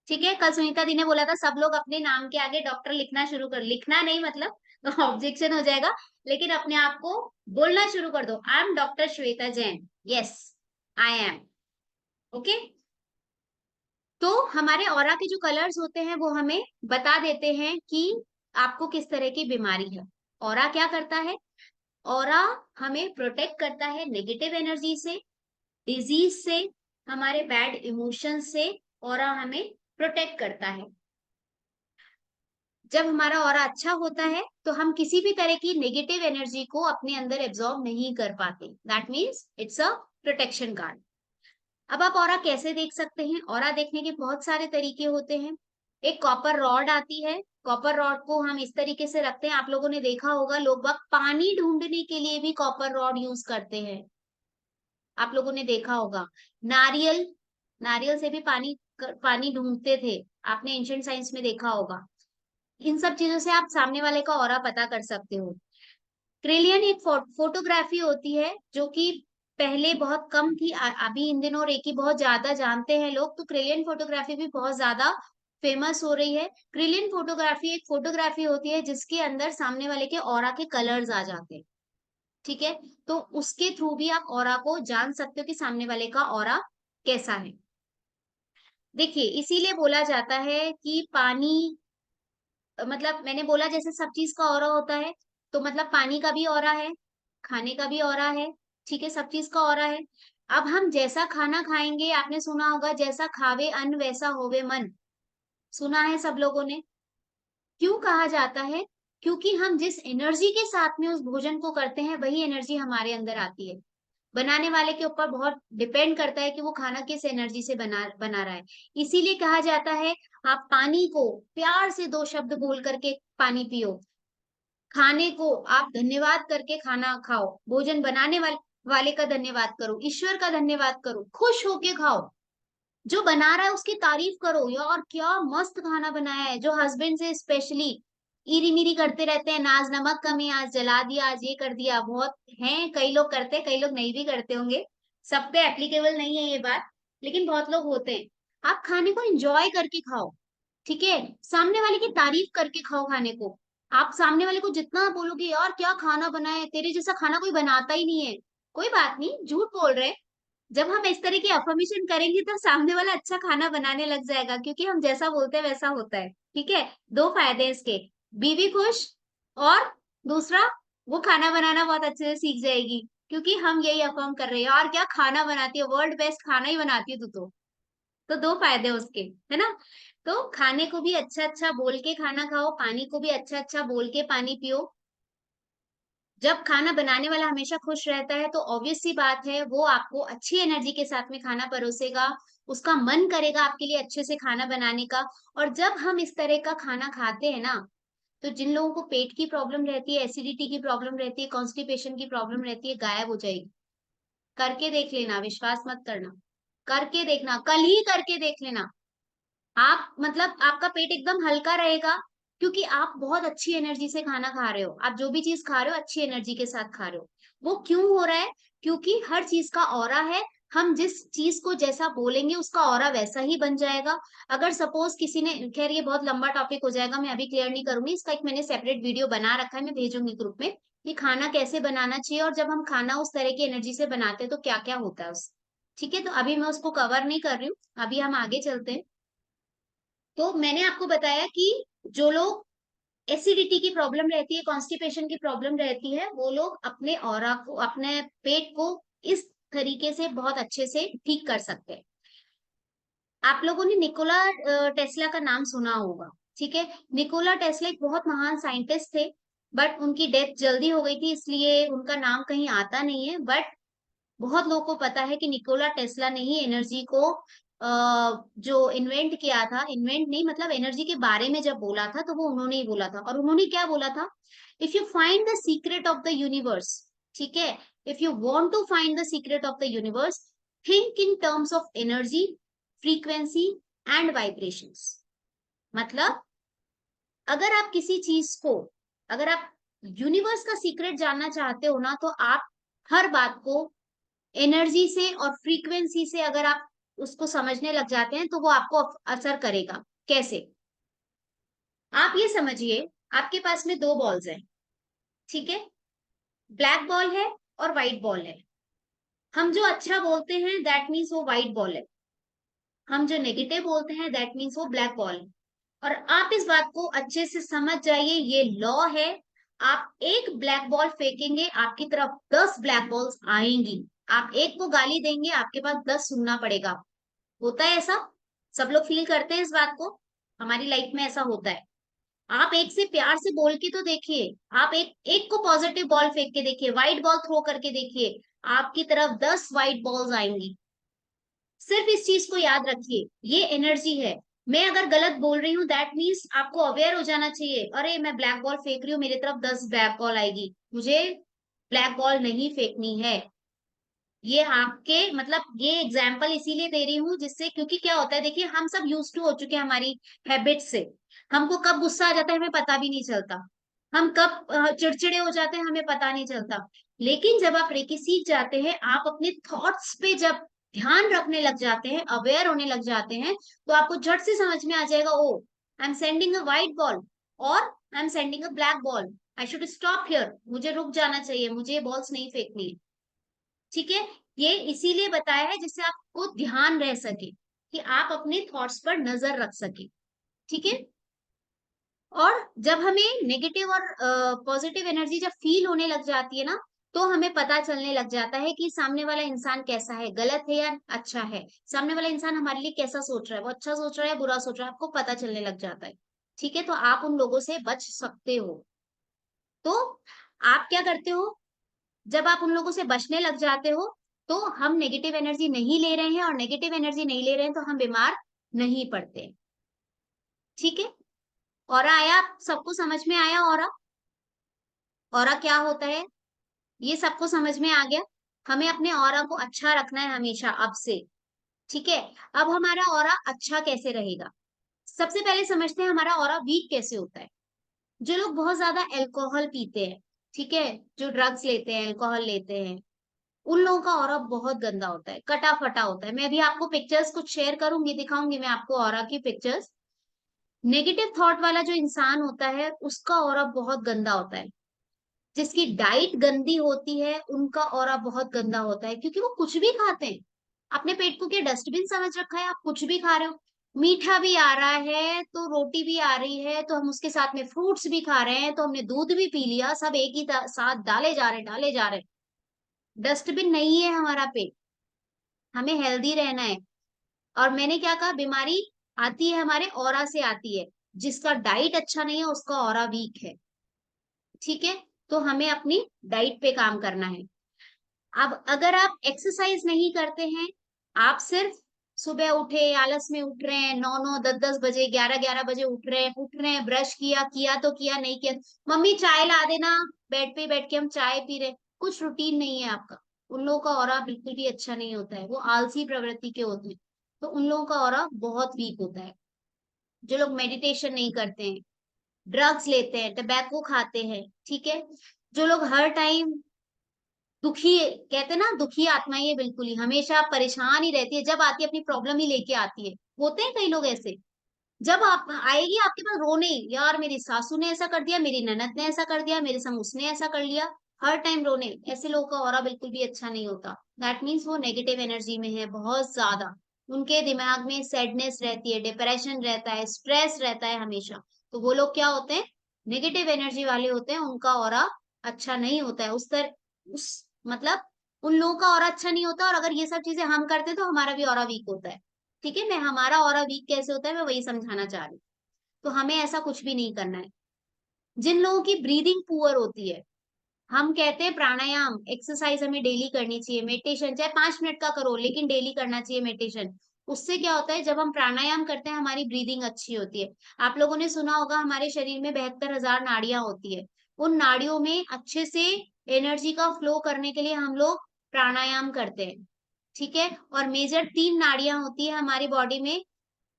ठीक है, कल सुनीता दी ने बोला था सब लोग अपने नाम के आगे डॉक्टर लिखना शुरू कर, लिखना नहीं मतलब ऑब्जेक्शन हो जाएगा, लेकिन अपने आप को बोलना शुरू कर दो, I am doctor Shweta Jain, yes I am. Okay, तो हमारे ऑरा के जो कलर्स होते हैं वो हमें बता देते हैं कि आपको किस तरह की बीमारी है। ऑरा क्या करता है? ऑरा हमें प्रोटेक्ट करता है नेगेटिव एनर्जी से, डिजीज से, हमारे बैड इमोशन से। ऑरा हमें प्रोटेक्ट करता है। जब हमारा ऑरा अच्छा होता है तो हम किसी भी तरह की नेगेटिव एनर्जी को अपने अंदर एब्जॉर्ब नहीं कर पाते। That means it's a protection guard. अब आप ऑरा कैसे देख सकते हैं? ऑरा देखने के बहुत सारे तरीके होते हैं। एक कॉपर रॉड आती है, कॉपर रॉड को हम इस तरीके से रखते हैं। आप लोगों ने देखा होगा लोग बाग पानी ढूंढने के लिए भी कॉपर रॉड यूज करते हैं। आप लोगों ने देखा होगा नारियल, नारियल से भी पानी ढूंढते थे, आपने एंशिएंट साइंस में देखा होगा। इन सब चीजों से आप सामने वाले का ऑरा पता कर सकते हो। क्रेलियन एक फोटोग्राफी होती है जो कि पहले बहुत कम थी, अभी इन दिनों रेकी बहुत ज्यादा जानते हैं लोग, तो क्रेलियन फोटोग्राफी भी बहुत ज्यादा फेमस हो रही है। क्रिलिन फोटोग्राफी एक फोटोग्राफी होती है जिसके अंदर सामने वाले के ऑरा के कलर्स आ जाते हैं, ठीक है। तो उसके थ्रू भी आप ऑरा को जान सकते हो कि सामने वाले का ऑरा कैसा है। देखिए, इसीलिए बोला जाता है कि पानी, मतलब मैंने बोला जैसे सब चीज का ऑरा होता है, तो मतलब पानी का भी ऑरा है, खाने का भी ऑरा है, ठीक है, सब चीज का ऑरा है। अब हम जैसा खाना खाएंगे, आपने सुना होगा जैसा खावे अन्न वैसा होवे मन, सुना है सब लोगों ने। क्यों कहा जाता है? क्योंकि हम जिस एनर्जी के साथ में उस भोजन को करते हैं वही एनर्जी हमारे अंदर आती है। बनाने वाले के ऊपर बहुत डिपेंड करता है कि वो खाना किस एनर्जी से बना बना रहा है। इसीलिए कहा जाता है आप पानी को प्यार से दो शब्द बोल करके पानी पियो, खाने को आप धन्यवाद करके खाना खाओ, भोजन बनाने वाले का धन्यवाद करो, ईश्वर का धन्यवाद करो, खुश होके खाओ। जो बना रहा है उसकी तारीफ करो, यार क्या मस्त खाना बनाया है। जो हस्बैंड से स्पेशली ईरी मीरी करते रहते हैं, नाज नमक कमी, आज जला दिया, आज ये कर दिया, बहुत हैं, कई लोग करते हैं, कई लोग नहीं भी करते होंगे, सब पे एप्लीकेबल नहीं है ये बात, लेकिन बहुत लोग होते हैं। आप खाने को एंजॉय करके खाओ, ठीक है, सामने वाले की तारीफ करके खाओ खाने को। आप सामने वाले को जितना बोलोगे यार क्या खाना बनाया है, तेरे जैसा खाना कोई बनाता ही नहीं है, कोई बात नहीं, झूठ बोल रहे हैं। जब हम इस तरह की अफर्मेशन करेंगे तो सामने वाला अच्छा खाना बनाने लग जाएगा, क्योंकि हम जैसा बोलते हैं वैसा होता है, ठीक है। दो फायदे हैं इसके, बीवी खुश, और दूसरा वो खाना बनाना बहुत अच्छे से सीख जाएगी, क्योंकि हम यही अफर्म कर रहे हैं, और क्या खाना बनाती है, वर्ल्ड बेस्ट खाना ही बनाती है तू तो दो फायदे उसके, है ना। तो खाने को भी अच्छा अच्छा बोल के खाना खाओ, पानी को भी अच्छा अच्छा बोल के पानी पियो। जब खाना बनाने वाला हमेशा खुश रहता है तो ऑब्वियस सी बात है वो आपको अच्छी एनर्जी के साथ में खाना परोसेगा, उसका मन करेगा आपके लिए अच्छे से खाना बनाने का। और जब हम इस तरह का खाना खाते हैं ना, तो जिन लोगों को पेट की प्रॉब्लम रहती है, एसिडिटी की प्रॉब्लम रहती है, कॉन्स्टिपेशन की प्रॉब्लम रहती है, गायब हो जाएगी। करके देख लेना, विश्वास मत करना, करके देखना, कल ही करके देख लेना। आप मतलब आपका पेट एकदम हल्का रहेगा, क्योंकि आप बहुत अच्छी एनर्जी से खाना खा रहे हो, आप जो भी चीज खा रहे हो अच्छी एनर्जी के साथ खा रहे हो। वो क्यों हो रहा है? क्योंकि हर चीज का ऑरा है, हम जिस चीज को जैसा बोलेंगे उसका ऑरा वैसा ही बन जाएगा। अगर सपोज किसी ने, खैर ये बहुत लंबा टॉपिक हो जाएगा, मैं अभी क्लियर नहीं करूंगी, इसका एक मैंने सेपरेट वीडियो बना रखा है, मैं भेजूंगी ग्रुप में, कि खाना कैसे बनाना चाहिए, और जब हम खाना उस तरह की एनर्जी से बनाते हैं तो क्या क्या होता है उस, ठीक है। तो अभी मैं उसको कवर नहीं कर रही हूँ, अभी हम आगे चलते हैं। तो मैंने आपको बताया कि जो लोग एसिडिटी की प्रॉब्लम रहती है, कॉन्स्टिपेशन की प्रॉब्लम रहती है, वो लोग अपने ऑरा को, अपने पेट को इस तरीके से बहुत अच्छे से ठीक कर सकते हैं। आप लोगों ने निकोला टेस्ला का नाम सुना होगा, ठीक है। निकोला टेस्ला एक बहुत महान साइंटिस्ट थे, बट उनकी डेथ जल्दी हो गई थी, इसलिए उनका नाम कहीं आता नहीं है। बट बहुत लोगों को पता है कि निकोला टेस्ला ने ही एनर्जी को जो इन्वेंट किया था, इन्वेंट नहीं मतलब एनर्जी के बारे में जब बोला था तो वो उन्होंने ही बोला था। और उन्होंने क्या बोला था? If you find the secret of the universe, ठीक है, if you want to find the secret of the universe, think in terms of energy, frequency and vibrations. मतलब अगर आप किसी चीज को, अगर आप यूनिवर्स का सीक्रेट जानना चाहते हो ना, तो आप हर बात को एनर्जी से और फ्रीक्वेंसी से अगर आप उसको समझने लग जाते हैं तो वो आपको असर करेगा। कैसे? आप ये समझिए, आपके पास में दो बॉल्स हैं, ठीक है, ब्लैक बॉल है और व्हाइट बॉल है। हम जो अच्छा बोलते हैं दैट मीन्स वो व्हाइट बॉल है, हम जो नेगेटिव बोलते हैं दैट मीन्स वो ब्लैक बॉल है। और आप इस बात को अच्छे से समझ जाइए, ये लॉ है। आप एक ब्लैक बॉल फेंकेंगे, आपकी तरफ 10 ब्लैक बॉल्स आएंगी। आप एक को गाली देंगे, आपके पास 10 सुनना पड़ेगा। होता है ऐसा, सब लोग फील करते हैं इस बात को, हमारी लाइफ में ऐसा होता है। आप एक से प्यार से बोल के तो देखिए, आप एक एक को पॉजिटिव बॉल फेंक के देखिए, व्हाइट बॉल थ्रो करके देखिए, आपकी तरफ 10 व्हाइट बॉल्स आएंगी। सिर्फ इस चीज को याद रखिए, ये एनर्जी है। मैं अगर गलत बोल रही हूँ दैट मीन्स आपको अवेयर हो जाना चाहिए, अरे मैं ब्लैक बॉल फेंक रही हूँ, मेरी तरफ 10 ब्लैक बॉल आएगी, मुझे ब्लैक बॉल नहीं फेंकनी है। ये आपके मतलब ये एग्जाम्पल इसीलिए दे रही हूँ जिससे, क्योंकि क्या होता है देखिए, हम सब यूज टू हो चुके हैं हमारी हैबिट से, हमको कब गुस्सा आ जाता है हमें पता भी नहीं चलता, हम कब चिड़चिड़े हो जाते हैं हमें पता नहीं चलता। लेकिन जब आप रेकी सीख जाते हैं, आप अपने थॉट्स पे जब ध्यान रखने लग जाते हैं, अवेयर होने लग जाते हैं, तो आपको झट से समझ में आ जाएगा, oh I am sending a white ball और I am sending a black ball, I should stop here, मुझे रुक जाना चाहिए, मुझे ये बॉल्स नहीं फेंकनी है। ठीक है, ये इसीलिए बताया है जिससे आपको ध्यान रह सके, कि आप अपने थॉट्स पर नजर रख सके। ठीक है, और जब हमें नेगेटिव और पॉजिटिव एनर्जी जब फील होने लग जाती है ना, तो हमें पता चलने लग जाता है कि सामने वाला इंसान कैसा है, गलत है या अच्छा है, सामने वाला इंसान हमारे लिए कैसा सोच रहा है, वो अच्छा सोच रहा है या बुरा सोच रहा है, आपको पता चलने लग जाता है। ठीक है, तो आप उन लोगों से बच सकते हो। तो आप क्या करते हो, जब आप उन लोगों से बचने लग जाते हो, तो हम नेगेटिव एनर्जी नहीं ले रहे हैं, और नेगेटिव एनर्जी नहीं ले रहे हैं तो हम बीमार नहीं पड़ते। ठीक है, और आया, सबको समझ में आया? और क्या होता है, ये सबको समझ में आ गया? हमें अपने ऑरा को अच्छा रखना है हमेशा अब से। ठीक है, अब हमारा ऑरा अच्छा कैसे रहेगा, सबसे पहले समझते हैं हमारा ऑरा वीक कैसे होता है। जो लोग बहुत ज्यादा अल्कोहल पीते हैं, ठीक है, जो ड्रग्स लेते हैं, अल्कोहल लेते हैं, उन लोगों का ऑरा बहुत गंदा होता है, कटा फटा होता है। मैं अभी आपको पिक्चर्स कुछ शेयर करूंगी, दिखाऊंगी मैं आपको ऑरा की पिक्चर्स। नेगेटिव थॉट वाला जो इंसान होता है उसका ऑरा बहुत गंदा होता है। जिसकी डाइट गंदी होती है उनका ऑरा बहुत गंदा होता है, क्योंकि वो कुछ भी खाते हैं। अपने पेट को क्या डस्टबिन समझ रखा है, आप कुछ भी खा रहे हो। मीठा भी आ रहा है तो रोटी भी आ रही है, तो हम उसके साथ में फ्रूट्स भी खा रहे हैं, तो हमने दूध भी पी लिया, सब एक ही साथ डाले जा रहे डाले जा रहे। डस्टबिन नहीं है हमारा पेट, हमें हेल्दी रहना है। और मैंने क्या कहा, बीमारी आती है हमारे ऑरा से आती है। जिसका डाइट अच्छा नहीं है उसका ऑरा वीक है। ठीक है, तो हमें अपनी डाइट पे काम करना है। अब अगर आप एक्सरसाइज नहीं करते हैं, आप सिर्फ सुबह उठे, आलस में उठ रहे हैं, 9 9 10 10 बजे, 11 11 बजे उठ रहे हैं, ब्रश किया किया तो किया, नहीं किया, मम्मी चाय ला देना, बेड पे बैठ के हम चाय पी रहे, कुछ रूटीन नहीं है आपका। उन लोगों का ऑरा बिल्कुल भी अच्छा नहीं होता है, वो आलसी प्रवृत्ति के होते हैं, तो उन लोगों का ऑरा बहुत वीक होता है। जो लोग मेडिटेशन नहीं करते हैं, ड्रग्स लेते हैं, टबैको खाते हैं, ठीक है, जो लोग हर टाइम दुखी, कहते हैं ना दुखी आत्मा, ये बिल्कुल ही हमेशा परेशान ही रहती है, जब आती है अपनी प्रॉब्लम ही लेके आती है। होते हैं कई लोग ऐसे, जब आप आएगी आपके पास रोने, यार मेरी सासू ने ऐसा कर दिया, मेरी ननद ने ऐसा कर दिया, मेरे संग उसने ऐसा कर लिया, हर टाइम रोने, ऐसे लोगों का ऑरा बिल्कुल भी अच्छा नहीं होता। दैट मीन्स वो नेगेटिव एनर्जी में है बहुत ज्यादा। उनके दिमाग में सैडनेस रहती है, डिप्रेशन रहता है, स्ट्रेस रहता है हमेशा। तो वो लोग क्या होते हैं, नेगेटिव एनर्जी वाले होते हैं, उनका ऑरा अच्छा नहीं होता है उस तरह, उस मतलब उन लोगों का ऑरा अच्छा नहीं होता। और अगर ये सब चीजें हम करते हैं तो हमारा भी ऑरा वीक होता है। ठीक है, मैं हमारा ऑरा वीक कैसे होता है मैं वही समझाना चाह रही हूँ। तो हमें ऐसा कुछ भी नहीं करना है। जिन लोगों की ब्रीदिंग पुअर होती है, हम कहते हैं प्राणायाम एक्सरसाइज हमें डेली करनी चाहिए, मेडिटेशन चाहे 5 मिनट का करो लेकिन डेली करना चाहिए मेडिटेशन। उससे क्या होता है, जब हम प्राणायाम करते हैं हमारी ब्रीदिंग अच्छी होती है। आप लोगों ने सुना होगा हमारे शरीर में 72,000 नाड़ियां होती है। उन नाड़ियों में अच्छे से एनर्जी का फ्लो करने के लिए हम लोग प्राणायाम करते हैं। ठीक है, और मेजर 3 नाड़ियां होती है हमारी बॉडी में,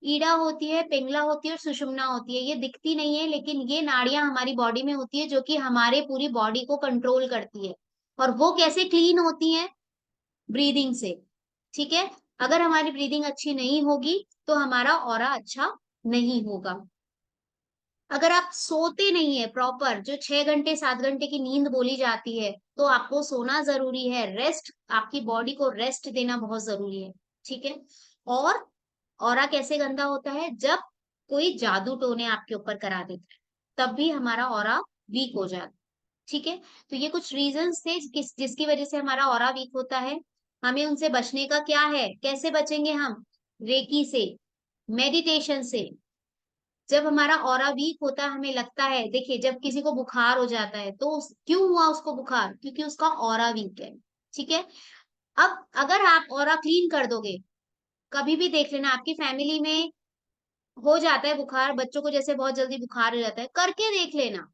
ईड़ा होती है, पिंगला होती है और सुषुम्ना होती है। ये दिखती नहीं है लेकिन ये नाड़ियां हमारी बॉडी में होती है, जो कि हमारे पूरी बॉडी को कंट्रोल करती है। और वो कैसे क्लीन होती है, ब्रीदिंग से। ठीक है, अगर हमारी ब्रीदिंग अच्छी नहीं होगी तो हमारा ऑरा अच्छा नहीं होगा। अगर आप सोते नहीं है प्रॉपर, जो 6 घंटे 7 घंटे की नींद बोली जाती है, तो आपको सोना जरूरी है, रेस्ट, आपकी बॉडी को रेस्ट देना बहुत जरूरी है। ठीक है, और ऑरा कैसे गंदा होता है, जब कोई जादू टोने आपके ऊपर करा देता है, तब भी हमारा ऑरा वीक हो जाता है। ठीक है, तो ये कुछ रीजंस थे जिसकी वजह से हमारा ऑरा वीक होता है। हमें उनसे बचने का क्या है, कैसे बचेंगे हम, रेकी से, मेडिटेशन से। जब हमारा ऑरा वीक होता है, हमें लगता है, देखिए जब किसी को बुखार हो जाता है तो क्यों हुआ उसको बुखार, क्योंकि उसका ऑरा वीक है। ठीक है, अब अगर आप ऑरा क्लीन कर दोगे, कभी भी देख लेना आपकी फैमिली में हो जाता है बुखार, बच्चों को जैसे बहुत जल्दी बुखार हो जाता है, करके देख लेना,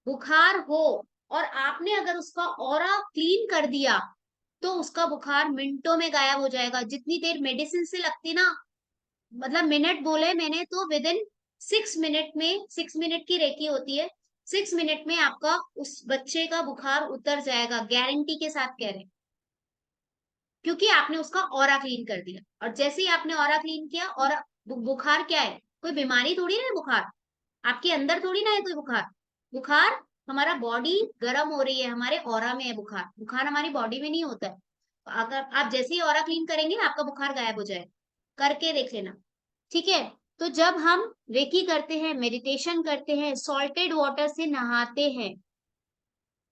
बुखार हो और आपने अगर उसका ऑरा क्लीन कर दिया, तो उसका बुखार मिनटों में गायब हो जाएगा। जितनी देर मेडिसिन से लगती ना, मतलब मिनट बोले मैंने, तो विद इन 6 मिनट में, 6 मिनट की रेकी होती है, 6 मिनट में आपका उस बच्चे का बुखार उतर जाएगा, गारंटी के साथ कह रहे हैं। क्योंकि आपने उसका ऑरा क्लीन कर दिया। और जैसे ही आपने ऑरा क्लीन किया, और बुखार क्या है, कोई बीमारी थोड़ी ना है बुखार, आपके अंदर थोड़ी ना है कोई बुखार। बुखार हमारा बॉडी गर्म हो रही है, हमारे ऑरा में है बुखार, बुखार हमारी बॉडी में नहीं होता है। तो अगर आप जैसे ही ऑरा क्लीन करेंगे ना, आपका बुखार गायब हो जाए, करके देख लेना, ठीक है। तो जब हम रेकी करते हैं, मेडिटेशन करते हैं, सॉल्टेड वाटर से नहाते हैं,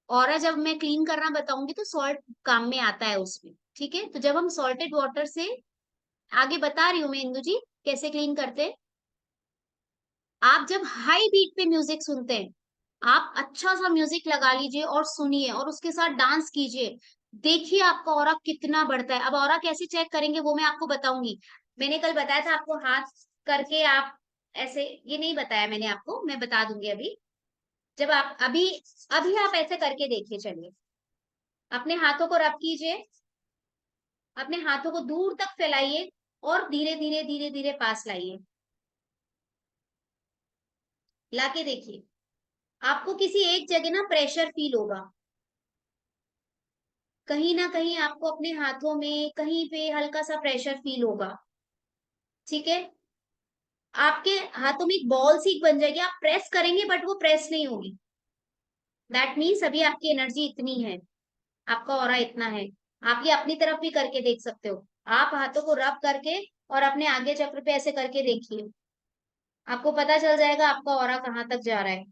ऑरा जब मैं क्लीन करना बताऊंगी तो सॉल्ट काम में आता है उसमें, ठीक है। तो जब हम सॉल्टेड वाटर से, आगे बता रही हूँ मैं इंदु जी कैसे क्लीन करते हैं। आप जब हाई बीट पे म्यूजिक सुनते हैं, आप अच्छा सा म्यूजिक लगा लीजिए और सुनिए और उसके साथ डांस कीजिए, देखिए आपका ऑरा कितना बढ़ता है। अब ऑरा कैसे चेक करेंगे वो मैं आपको बताऊंगी। मैंने कल बताया था आपको, हाथ करके आप ऐसे, ये नहीं बताया मैंने आपको, मैं बता दूंगी अभी। जब आप अभी अभी आप ऐसे करके देखिए, चलिए अपने हाथों को रब कीजिए, अपने हाथों को दूर तक फैलाइए और धीरे धीरे धीरे धीरे पास लाइए, लाके देखिए। आपको किसी एक जगह ना प्रेशर फील होगा, कहीं ना कहीं आपको अपने हाथों में कहीं पे हल्का सा प्रेशर फील होगा, ठीक है। आपके हाथों में एक बॉल सी बन जाएगी, आप प्रेस करेंगे बट वो प्रेस नहीं होगी। दैट मीन्स अभी आपकी एनर्जी इतनी है, आपका ऑरा इतना है। आप ये अपनी तरफ भी करके देख सकते हो। आप हाथों को रब करके और अपने आगे चक्र पे ऐसे करके देखिए, आपको पता चल जाएगा आपका ऑरा कहाँ तक जा रहा है।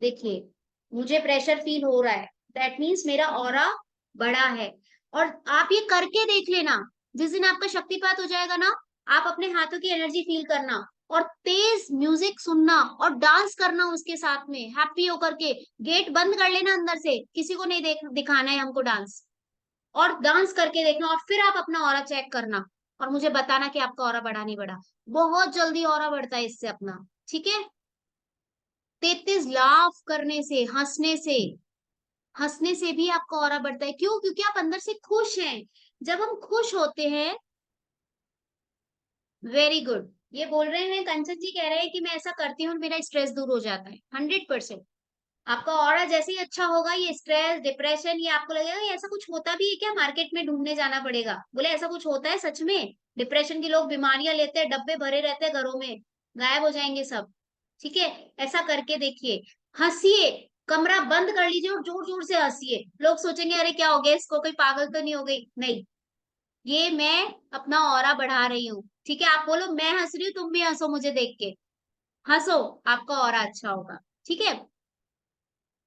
देखिए, मुझे प्रेशर फील हो रहा है, दैट मीन्स मेरा ऑरा बड़ा है। और आप ये करके देख लेना, जिस दिन आपका शक्तिपात हो जाएगा ना, आप अपने हाथों की एनर्जी फील करना और तेज म्यूजिक सुनना और डांस करना उसके साथ में, हैप्पी होकर के। गेट बंद कर लेना अंदर से, किसी को नहीं दिखाना है हमको डांस, और डांस करके देखना और फिर आप अपना ऑरा चेक करना और मुझे बताना कि आपका ऑरा बढ़ा नहीं बढ़ा। बहुत जल्दी ऑरा बढ़ता है इससे अपना, ठीक है। 33 लाफ करने से, हंसने से भी आपका ऑरा बढ़ता है। क्यों? क्योंकि आप अंदर से खुश हैं। जब हम खुश होते हैं, वेरी गुड, ये बोल रहे हैं कंचन जी, कह रहे हैं कि मैं ऐसा करती हूँ मेरा स्ट्रेस दूर हो जाता है। 100%। आपका ऑरा जैसे ही अच्छा होगा, ये स्ट्रेस डिप्रेशन, ये आपको लगेगा ये ऐसा कुछ होता भी है क्या, मार्केट में ढूंढने जाना पड़ेगा। बोले ऐसा कुछ होता है सच में? डिप्रेशन के लोग बीमारियां लेते हैं, डब्बे भरे रहते हैं घरों में, गायब हो जाएंगे सब, ठीक है। ऐसा करके देखिए, हंसिए, कमरा बंद कर लीजिए और जोर जोर से हंसिए। लोग सोचेंगे अरे क्या हो गया इसको, कोई पागल तो नहीं हो गई, नहीं, ये मैं अपना ऑरा बढ़ा रही हूँ, ठीक है। आप बोलो मैं हंस रही हूँ, तुम भी हंसो मुझे देख के, हंसो, आपका ऑरा अच्छा होगा, ठीक है।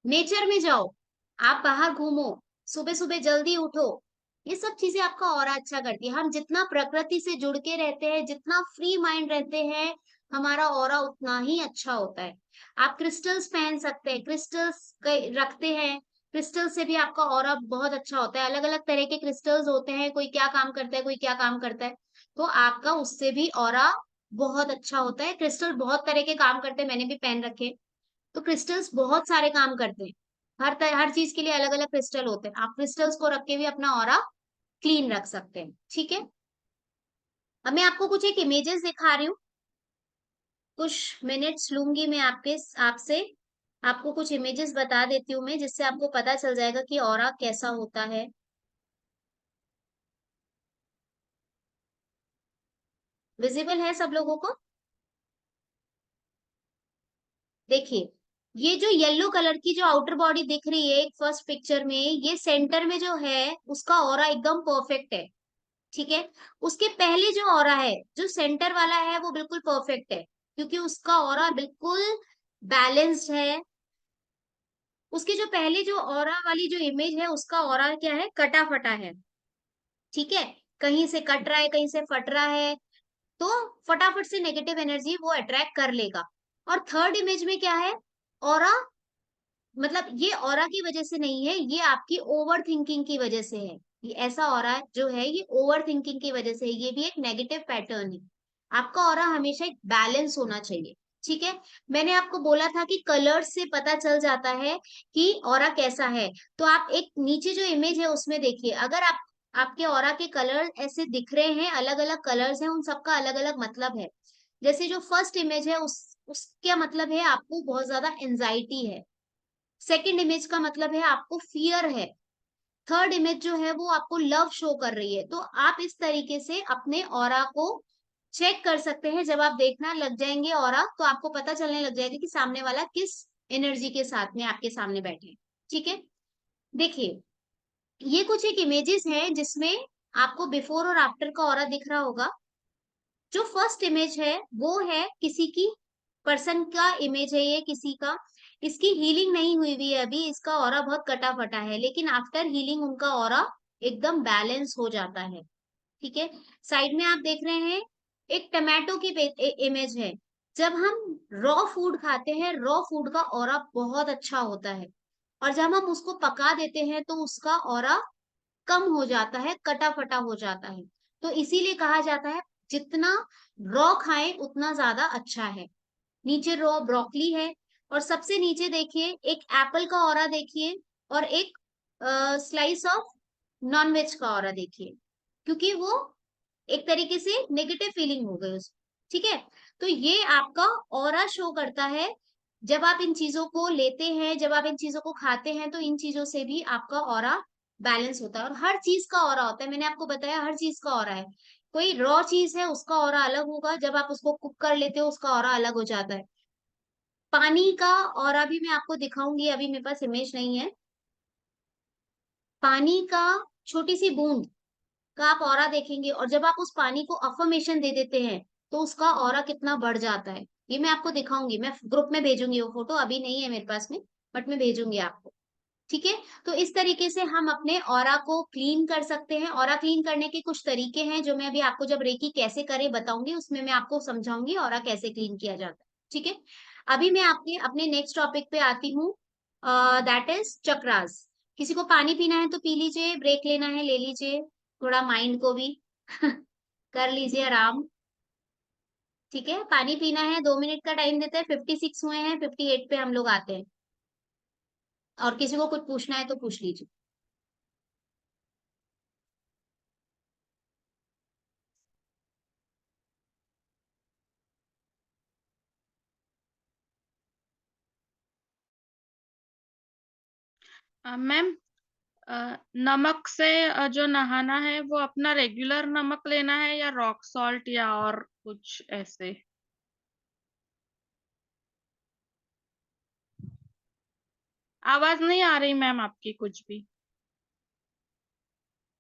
नेचर में जाओ, आप बाहर घूमो, सुबह सुबह जल्दी उठो, ये सब चीजें आपका ऑरा अच्छा करती है। हम जितना प्रकृति से जुड़ के रहते हैं, जितना फ्री माइंड रहते हैं, हमारा ऑरा उतना ही अच्छा होता है। आप क्रिस्टल्स पहन सकते हैं, क्रिस्टल्स रखते हैं, क्रिस्टल से भी आपका ऑरा बहुत अच्छा होता है। अलग अलग तरह के क्रिस्टल्स होते हैं, कोई क्या काम करता है, कोई क्या काम करता है, तो आपका उससे भी ऑरा बहुत अच्छा होता है। क्रिस्टल बहुत तरह के काम करते हैं, मैंने भी पहन रखे। तो क्रिस्टल्स बहुत सारे काम करते हैं, हर चीज के लिए अलग अलग क्रिस्टल होते हैं। आप क्रिस्टल्स को रख के भी अपना ऑरा क्लीन रख सकते हैं, ठीक है। अब मैं आपको कुछ एक इमेजेस दिखा रही हूँ, कुछ मिनट्स लूंगी मैं आपके आपसे, आपको कुछ इमेजेस बता देती हूँ मैं, जिससे आपको पता चल जाएगा कि ऑरा कैसा होता है। विजिबल है सब लोगों को? देखिए, ये जो येलो कलर की जो आउटर बॉडी दिख रही है एक फर्स्ट पिक्चर में, ये सेंटर में जो है उसका ऑरा एकदम परफेक्ट है, ठीक है। उसके पहले जो ऑरा है, जो सेंटर वाला है, वो बिल्कुल परफेक्ट है, क्योंकि उसका ऑरा बिल्कुल बैलेंस्ड है। उसके जो पहले जो ऑरा वाली जो इमेज है, उसका ऑरा क्या है, कटा फटा है, ठीक है। कहीं से कट रहा है, कहीं से फट रहा है, तो फटाफट से नेगेटिव एनर्जी वो अट्रैक्ट कर लेगा। और थर्ड इमेज में क्या है, ऑरा, मतलब ये ऑरा की वजह से नहीं है, ये आपकी ओवर थिंकिंग की वजह से है। ये ऐसा ऑरा जो है, ये ओवर थिंकिंग की वजह से है, ये भी एक नेगेटिव पैटर्न है। आपका ऑरा हमेशा एक बैलेंस होना चाहिए, ठीक है। मैंने आपको बोला था कि कलर्स से पता चल जाता है कि ऑरा कैसा है। तो आप एक नीचे जो इमेज है उसमें देखिए, अगर आप, आपके ऑरा के कलर ऐसे दिख रहे हैं, अलग अलग कलर्स हैं, उन सबका अलग अलग मतलब है। जैसे जो फर्स्ट इमेज है उसका मतलब है आपको बहुत ज्यादा एंजाइटी है। सेकंड इमेज का मतलब है आपको फियर है। थर्ड इमेज जो है वो आपको लव शो कर रही है। तो आप इस तरीके से अपने ऑरा को चेक कर सकते हैं। जब आप देखना लग जाएंगे ऑरा, तो आपको पता चलने लग जाएगा कि सामने वाला किस एनर्जी के साथ में आपके सामने बैठे हैं। ठीक है, देखिए ये कुछ एक इमेजेस हैं जिसमें आपको बिफोर और आफ्टर का ऑरा दिख रहा होगा। जो फर्स्ट इमेज है वो है किसी की पर्सन का इमेज है, ये किसी का, इसकी हीलिंग नहीं हुई हुई है अभी, इसका ऑरा बहुत कटा फटा है, लेकिन आफ्टर हीलिंग उनका ऑरा एकदम बैलेंस हो जाता है। ठीक है, साइड में आप देख रहे हैं एक टमाटो की इमेज है। जब हम रॉ फूड खाते हैं, रॉ फूड का ऑरा बहुत अच्छा होता है, और जब हम उसको पका देते हैं तो उसका ऑरा कम हो जाता है, कटा फटा हो जाता है। तो इसीलिए कहा जाता है जितना रॉ खाएं उतना ज्यादा अच्छा है। नीचे रॉ ब्रोकली है, और सबसे नीचे देखिए एक एप्पल का ऑरा देखिए, और एक स्लाइस ऑफ नॉन वेज का ऑरा देखिए, क्योंकि वो एक तरीके से नेगेटिव फीलिंग हो गई उसको। ठीक है, तो ये आपका ऑरा शो करता है। जब आप इन चीजों को लेते हैं, जब आप इन चीजों को खाते हैं, तो इन चीजों से भी आपका ऑरा बैलेंस होता है। और हर चीज का ऑरा होता है, मैंने आपको बताया हर चीज का ऑरा है। कोई रॉ चीज है उसका ऑरा अलग होगा, जब आप उसको कुक कर लेते हो उसका ऑरा अलग हो जाता है। पानी का ऑरा भी मैं आपको दिखाऊंगी, अभी मेरे पास इमेज नहीं है। पानी का छोटी सी बूंद का आप ऑरा देखेंगे, और जब आप उस पानी को अफर्मेशन दे देते हैं तो उसका ऑरा कितना बढ़ जाता है। ये मैं आपको दिखाऊंगी, मैं ग्रुप में भेजूंगी वो फोटो, अभी नहीं है मेरे पास में, बट मैं भेजूंगी आपको। ठीक है, तो इस तरीके से हम अपने ऑरा को क्लीन कर सकते हैं। ऑरा क्लीन करने के कुछ तरीके हैं जो मैं अभी आपको जब रेकी कैसे करें बताऊंगी, उसमें मैं आपको समझाऊंगी ऑरा कैसे क्लीन किया जाता है। ठीक है, अभी मैं आपके अपने नेक्स्ट टॉपिक पे आती हूँ, दैट इज चक्रास। किसी को पानी पीना है तो पी लीजिए, ब्रेक लेना है ले लीजिए, थोड़ा माइंड को भी कर लीजिए आराम। ठीक है, पानी पीना है, 2 मिनट का टाइम देते हैं, 56 हुए हैं, 58 पे हम लोग आते हैं। और किसी को कुछ पूछना है तो पूछ लीजिए। मैम, नमक से जो नहाना है वो अपना रेगुलर नमक लेना है या रॉक सॉल्ट या और कुछ ऐसे? आवाज नहीं आ रही मैम आपकी कुछ भी।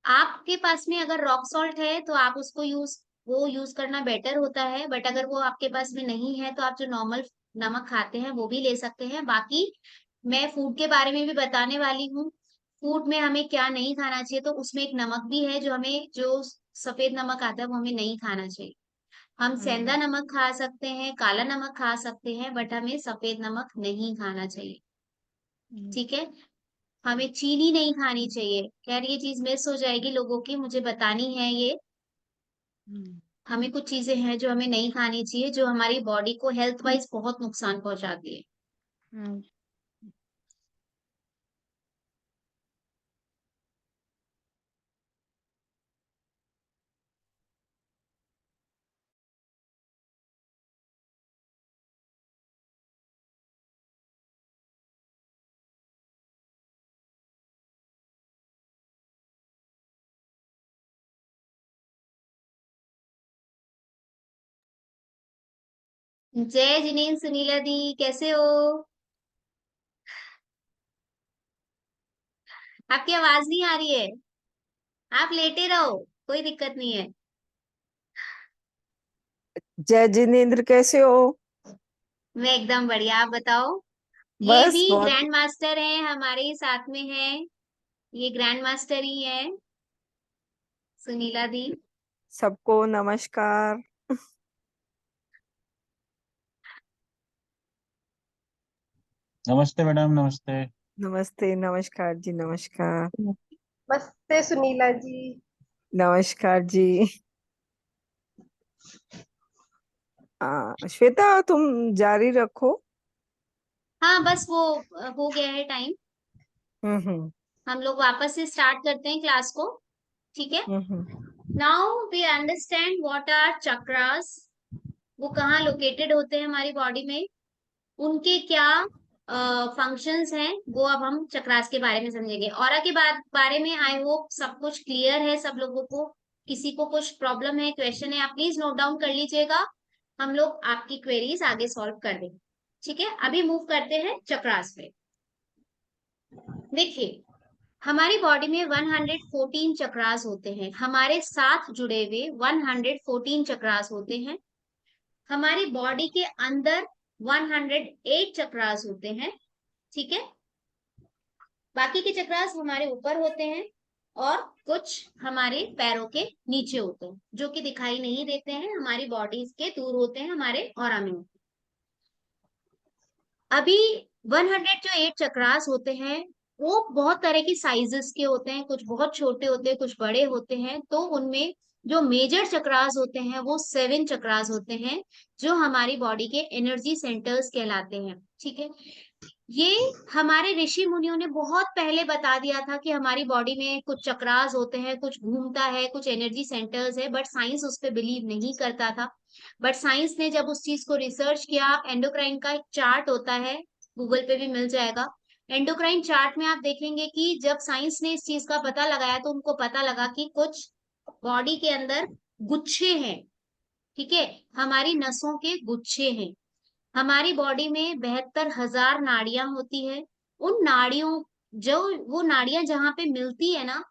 आपके पास में अगर रॉक सॉल्ट है तो आप उसको वो यूज करना बेटर होता है, बट अगर वो आपके पास में नहीं है तो आप जो नॉर्मल नमक खाते हैं वो भी ले सकते हैं। बाकी मैं फूड के बारे में भी बताने वाली हूँ, फूड में हमें क्या नहीं खाना चाहिए, तो उसमें एक नमक भी है जो हमें, जो सफेद नमक आता है वो हमें नहीं खाना चाहिए। हम सेंधा हम्म। नमक खा सकते हैं, काला नमक खा सकते हैं, बट हमें सफेद नमक नहीं खाना चाहिए। हम्म। ठीक है, हमें चीनी नहीं खानी चाहिए। यार ये चीज मिस हो जाएगी लोगों की, मुझे बतानी है ये। हम्म। हमें कुछ चीजें हैं जो हमें नहीं खानी चाहिए, जो हमारी बॉडी को हेल्थ वाइज बहुत नुकसान पहुंचाती है। हम्म। जय जिनेन्द्र सुनीला दी, कैसे हो? आपकी आवाज नहीं आ रही है, आप लेटे रहो, कोई दिक्कत नहीं है। जय जिनेन्द्र, कैसे हो? मैं एकदम बढ़िया, आप बताओ। ये बस भी बहुत। ग्रैंड मास्टर हैं, हमारे ही साथ में है, ये ग्रैंड मास्टर ही है, सुनीला दी। सबको नमस्कार। नमस्ते मैडम, नमस्ते। नमस्ते, नमस्कार जी, नमस्कार। नमस्ते सुनीला जी। नमस्कार जी। श्वेता, तुम जारी रखो। हाँ बस वो हो गया है टाइम, हम्म। हम लोग वापस से स्टार्ट करते हैं क्लास को। ठीक है, हम्म। Now we understand what are chakras. वो कहाँ लोकेटेड होते हैं हमारी बॉडी में, उनके क्या फंक्शंस हैं वो अब हम चक्रास के बारे में समझेंगे। ऑरा के बारे में आई होप सब कुछ क्लियर है सब लोगों को। किसी को कुछ प्रॉब्लम है, क्वेश्चन है, आप प्लीज नोट डाउन कर लीजिएगा, हम लोग आपकी क्वेरीज आगे सॉल्व कर देंगे। ठीक है, अभी मूव करते हैं चक्रास पे। देखिए, हमारी बॉडी में 114 चक्रास होते हैं, हमारे साथ जुड़े हुए 114 चक्रास होते हैं। हमारी बॉडी के अंदर 108 चक्रास होते हैं। ठीक है, बाकी के चक्रास हमारे ऊपर होते हैं और कुछ हमारे पैरों के नीचे होते हैं, जो कि दिखाई नहीं देते हैं, हमारी बॉडीज के दूर होते हैं, हमारे ऑरा में होते हैं। अभी 108 चक्रास होते हैं, वो बहुत तरह की साइजेस के होते हैं, कुछ बहुत छोटे होते हैं, कुछ बड़े होते हैं। तो उनमें जो मेजर चक्रास होते हैं वो 7 चक्रास होते हैं, जो हमारी बॉडी के एनर्जी सेंटर्स कहलाते हैं। ठीक है, ये हमारे ऋषि मुनियों ने बहुत पहले बता दिया था कि हमारी बॉडी में कुछ चक्रास होते हैं, कुछ घूमता है, कुछ एनर्जी सेंटर्स है, बट साइंस उस पर बिलीव नहीं करता था। बट साइंस ने जब उस चीज को रिसर्च किया, एंडोक्राइन का एक चार्ट होता है, गूगल पे भी मिल जाएगा। एंडोक्राइन चार्ट में आप देखेंगे कि जब साइंस ने इस चीज का पता लगाया तो उनको पता लगा कि कुछ बॉडी के अंदर गुच्छे हैं। ठीक है, हमारी नसों के गुच्छे हैं। हमारी बॉडी में 72,000 नाड़ियां होती है। उन नाड़ियों, जो वो नाड़ियां जहां पे मिलती है ना,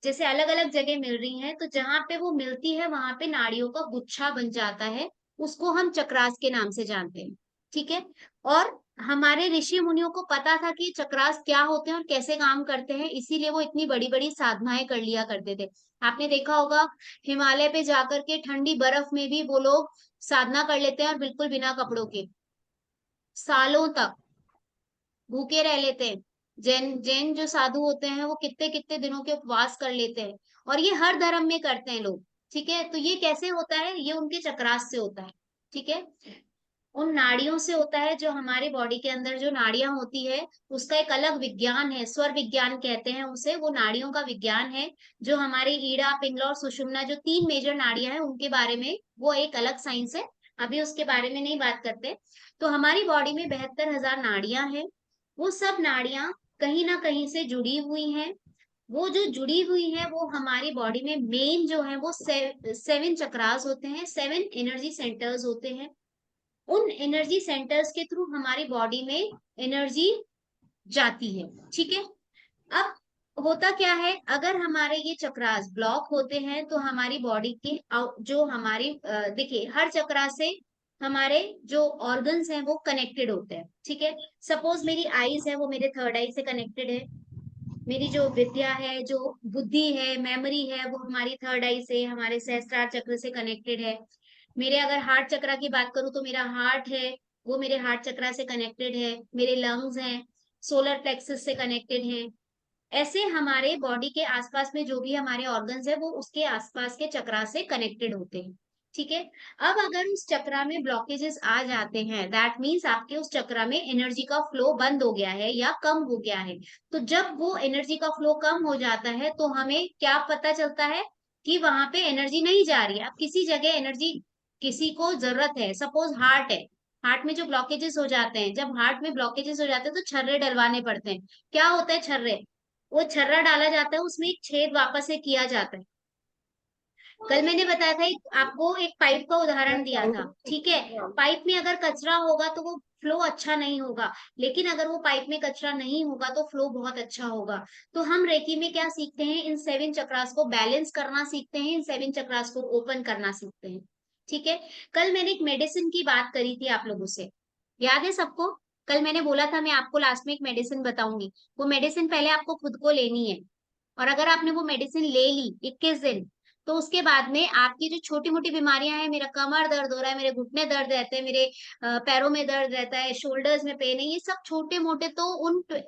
जैसे अलग अलग जगह मिल रही हैं, तो जहां पे वो मिलती है वहां पे नाड़ियों का गुच्छा बन जाता है, उसको हम चक्रास के नाम से जानते हैं। ठीक है, और हमारे ऋषि मुनियों को पता था कि चक्रास क्या होते हैं और कैसे काम करते हैं, इसीलिए वो इतनी बड़ी बड़ी साधनाएं कर लिया करते थे। आपने देखा होगा, हिमालय पे जाकर के ठंडी बर्फ में भी वो लोग साधना कर लेते हैं और बिल्कुल बिना कपड़ों के, सालों तक भूखे रह लेते हैं। जैन जैन जो साधु होते हैं वो कितने कितने दिनों के उपवास कर लेते हैं, और ये हर धर्म में करते हैं लोग। ठीक है, तो ये कैसे होता है, ये उनके चक्रास से होता है। ठीक है, उन नाड़ियों से होता है, जो हमारी बॉडी के अंदर जो नाड़ियां होती है उसका एक अलग विज्ञान है, स्वर विज्ञान कहते हैं उसे, वो नाड़ियों का विज्ञान है। जो हमारी ईड़ा, पिंगला और सुषुम्ना, जो 3 मेजर नाड़ियां हैं, उनके बारे में वो एक अलग साइंस है, अभी उसके बारे में नहीं बात करते। तो हमारी बॉडी में 72,000 नाड़ियां हैं। वो सब नाड़ियां कहीं ना कहीं से जुड़ी हुई हैं। वो जो जुड़ी हुई है वो हमारी बॉडी में मेन जो है वो 7 चक्रास होते हैं, 7 एनर्जी सेंटर्स होते हैं। उन एनर्जी सेंटर्स के थ्रू हमारी बॉडी में एनर्जी जाती है। ठीक है, अब होता क्या है, अगर हमारे ये चक्रास ब्लॉक होते हैं तो हमारी बॉडी के जो हमारी देखिए, हर चक्रा से हमारे जो ऑर्गन्स हैं वो कनेक्टेड होते हैं। ठीक है, सपोज मेरी आईज है वो मेरे थर्ड आई से कनेक्टेड है, मेरी जो विद्या है, जो बुद्धि है, मेमोरी है, वो हमारी थर्ड आई से, हमारे सहस्त्रार चक्र से कनेक्टेड है। मेरे अगर हार्ट चक्रा की बात करूं तो मेरा हार्ट है वो मेरे हार्ट चक्रा से कनेक्टेड है। मेरे लंग्स हैं, सोलर प्लेक्सस से कनेक्टेड हैं। ऐसे हमारे बॉडी के आसपास में जो भी हमारे ऑर्गन्स है वो उसके आसपास के चक्रा से कनेक्टेड होते हैं। ठीक है, अब अगर उस चक्रा में ब्लॉकेजेस आ जाते हैं, दैट मीन्स आपके उस चक्रा में एनर्जी का फ्लो बंद हो गया है या कम हो गया है। तो जब वो एनर्जी का फ्लो कम हो जाता है तो हमें क्या पता चलता है कि वहां पे एनर्जी नहीं जा रही है। अब किसी जगह एनर्जी किसी को जरूरत है, सपोज हार्ट है, हार्ट में जो ब्लॉकेजेस हो जाते हैं, जब हार्ट में ब्लॉकेजेस हो जाते हैं तो छर्रे डलवाने पड़ते हैं। क्या होता है छर्रे, वो छर्रा डाला जाता है, उसमें एक छेद वापस से किया जाता है। कल मैंने बताया था आपको एक पाइप का उदाहरण दिया था। ठीक है, पाइप में अगर कचरा होगा तो वो फ्लो अच्छा नहीं होगा, लेकिन अगर वो पाइप में कचरा नहीं होगा तो फ्लो बहुत अच्छा होगा। तो हम रेकी में क्या सीखते हैं, इन 7 चक्रास को बैलेंस करना सीखते हैं, इन 7 चक्रास को ओपन करना सीखते हैं। ठीक है, कल मैंने एक मेडिसिन की बात करी थी आप लोगों से, याद है सबको? कल मैंने बोला था मैं आपको लास्ट में एक मेडिसिन बताऊंगी, वो मेडिसिन पहले आपको खुद को लेनी है, और अगर आपने वो मेडिसिन ले ली 21 दिन, तो उसके बाद में आपकी जो छोटी मोटी बीमारियां हैं, मेरा कमर दर्द हो रहा है, मेरे घुटने दर्द रहते हैं, मेरे पैरों में दर्द रहता है, शोल्डर्स में पेन है, ये सब छोटे मोटे तो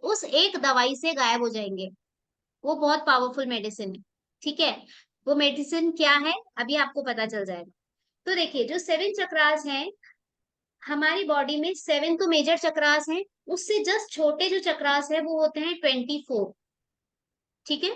उस एक दवाई से गायब हो जाएंगे। वो बहुत पावरफुल मेडिसिन है। ठीक है, वो मेडिसिन क्या है अभी आपको पता चल जाएगा। तो देखिए, जो 7 चक्रास हैं हमारी बॉडी में, 7 तो मेजर चक्रास हैं, उससे जस्ट छोटे जो चक्रास है वो होते हैं 24। ठीक है,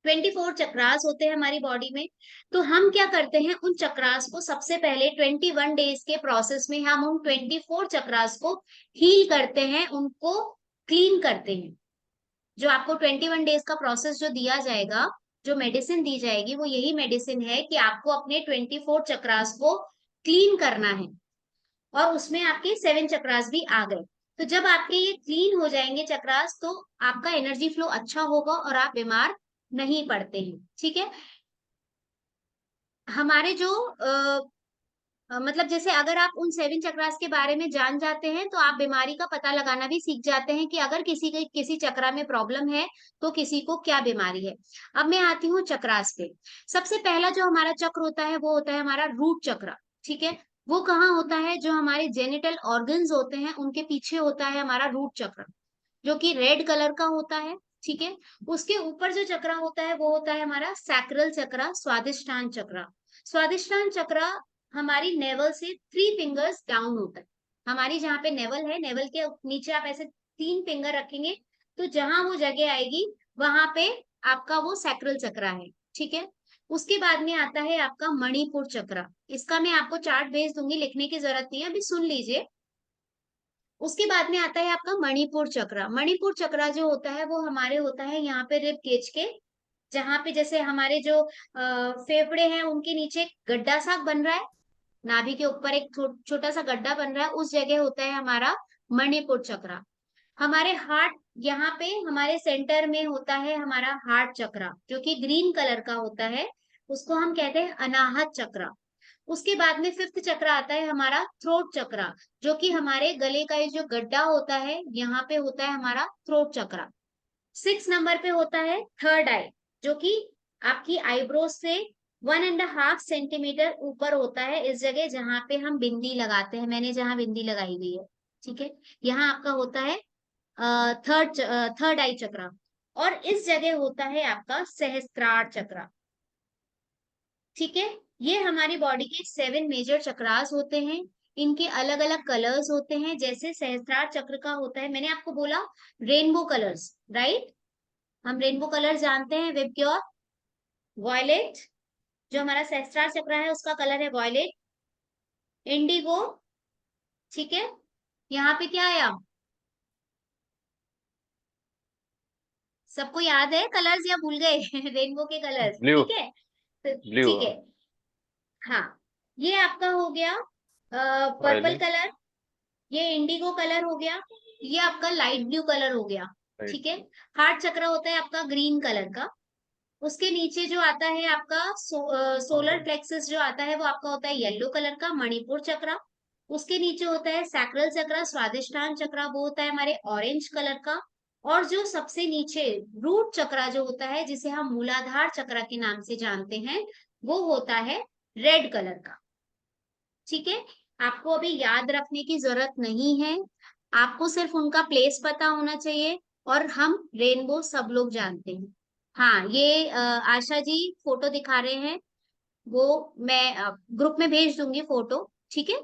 24 चक्रास होते हैं हमारी बॉडी में। तो हम क्या करते हैं, उन चक्रास को सबसे पहले 21 डेज के प्रोसेस में हम उन 24 चक्रास को हील करते हैं, उनको क्लीन करते हैं। जो आपको 21 डेज का प्रोसेस जो दिया जाएगा, जो मेडिसिन दी जाएगी, वो यही मेडिसिन है कि आपको अपने 24 चक्रास को क्लीन करना है। और उसमें आपके 7 चक्रास भी आ गए। तो जब आपके ये क्लीन हो जाएंगे चक्रास, तो आपका एनर्जी फ्लो अच्छा होगा और आप बीमार नहीं पड़ते हैं। ठीक है। हमारे जो मतलब जैसे अगर आप उन 7 चक्रास के बारे में जान जाते हैं, तो आप बीमारी का पता लगाना भी सीख जाते हैं कि अगर किसी के किसी चक्रा में प्रॉब्लम है तो किसी को क्या बीमारी है। अब मैं आती हूँ चक्रास पे। सबसे पहला जो हमारा चक्र होता है वो होता है हमारा रूट चक्र। ठीक है। वो कहाँ होता है, जो हमारे जेनिटल ऑर्गन्स होते हैं उनके पीछे होता है हमारा रूट चक्र, जो कि रेड कलर का होता है। ठीक है। उसके ऊपर जो चक्र होता है वो होता है हमारा सैक्रल चक्र, स्वादिष्टान चक्र। स्वादिष्टान चक्र हमारी नेवल से 3 फिंगर्स डाउन होता है। हमारी जहाँ पे नेवल है, नेवल के नीचे आप ऐसे 3 फिंगर रखेंगे, तो जहां वो जगह आएगी वहां पे आपका वो सैक्रल चक्र है। ठीक है। उसके बाद में आता है आपका मणिपुर चक्र। इसका मैं आपको चार्ट भेज दूंगी, लिखने की जरूरत नहीं है, अभी सुन लीजिए। उसके बाद में आता है आपका मणिपुर चक्र। मणिपुर चक्र जो होता है वो हमारे होता है यहाँ पे रिब केज के, जहाँ पे जैसे हमारे जो फेफड़े हैं उनके नीचे एक गड्ढा सा बन रहा है, नाभि के ऊपर एक छोटा सा गड्ढा बन रहा है, उस जगह होता है हमारा मणिपुर चक्र। हमारे हार्ट, यहाँ पे हमारे सेंटर में होता है हमारा हार्ट चक्र, जो कि ग्रीन कलर का होता है, उसको हम कहते हैं अनाहत चक्र। उसके बाद में 5th चक्र आता है हमारा थ्रोट चक्र, जो कि हमारे गले का ये जो गड्ढा होता है यहाँ पे होता है हमारा थ्रोट चक्र। 6 नंबर पे होता है थर्ड आई, जो कि आपकी आईब्रो से 1.5 सेंटीमीटर ऊपर होता है, इस जगह जहां पे हम बिंदी लगाते हैं, मैंने जहां बिंदी लगाई हुई है। ठीक है। यहाँ आपका होता है थर्ड आई चक्र। और इस जगह होता है आपका सहस्त्रार चक्र। ठीक है। ये हमारी बॉडी के 7 मेजर चक्रास होते हैं। इनके अलग अलग कलर्स होते हैं। जैसे सहस्त्रार चक्र का होता है, मैंने आपको बोला रेनबो कलर्स, राइट। हम रेनबो कलर जानते हैं, विबग्योर, वॉयलेट। जो हमारा सहस्त्रार चक्र है उसका कलर है वॉयलेट, इंडिगो। ठीक है। यहाँ पे क्या आया, सबको याद है कलर्स या भूल गए? रेनबो के कलर्स। ब्लू। ठीक है। तो ब्लू। ठीक है। हाँ, ये आपका हो गया पर्पल वायलेट। कलर, ये इंडिगो कलर हो गया, ये आपका लाइट ब्लू कलर हो गया। राइट। ठीक है। हार्ट चक्र होता है आपका ग्रीन कलर का। उसके नीचे जो आता है आपका सोलर प्लेक्सस जो आता है वो आपका होता है येलो कलर का, मणिपुर चक्र। उसके नीचे होता है सैक्रल चक्र, स्वादिष्टान चक्र, वो होता है हमारे ऑरेंज कलर का। और जो सबसे नीचे रूट चक्र जो होता है, जिसे हम मूलाधार चक्र के नाम से जानते हैं, वो होता है रेड कलर का। ठीक है। आपको अभी याद रखने की जरूरत नहीं है, आपको सिर्फ उनका प्लेस पता होना चाहिए। और हम रेनबो सब लोग जानते हैं। हाँ, ये आशा जी फोटो दिखा रहे हैं, वो मैं ग्रुप में भेज दूंगी फोटो। ठीक है।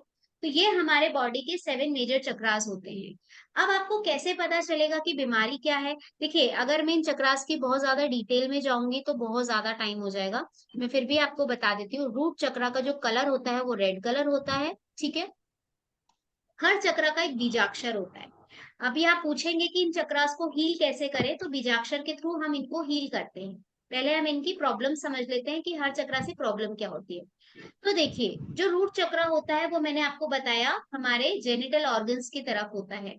तो ये हमारे बॉडी के 7 मेजर चक्रास होते हैं। अब आपको कैसे पता चलेगा कि बीमारी क्या है? देखिए, अगर मैं इन चक्रास की बहुत ज्यादा डिटेल में जाऊंगी तो बहुत ज्यादा टाइम हो जाएगा। मैं फिर भी आपको बता देती हूँ। रूट चक्र का जो कलर होता है वो रेड कलर होता है। ठीक है। हर चक्र का एक बीजाक्षर होता है। अभी आप पूछेंगे कि इन चक्रास को हील कैसे करें, तो बीजाक्षर के थ्रू हम इनको हील करते हैं। पहले हम इनकी प्रॉब्लम समझ लेते हैं कि हर चक्र से प्रॉब्लम क्या होती है। तो देखिए, जो रूट चक्र होता है वो मैंने आपको बताया हमारे जेनिटल ऑर्गन्स की तरफ होता है।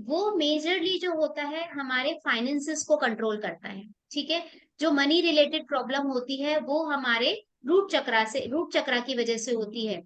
वो मेजरली जो होता है हमारे फाइनेंसेस को कंट्रोल करता है। ठीक है। जो मनी रिलेटेड प्रॉब्लम होती है वो हमारे रूट चक्र की वजह से होती है।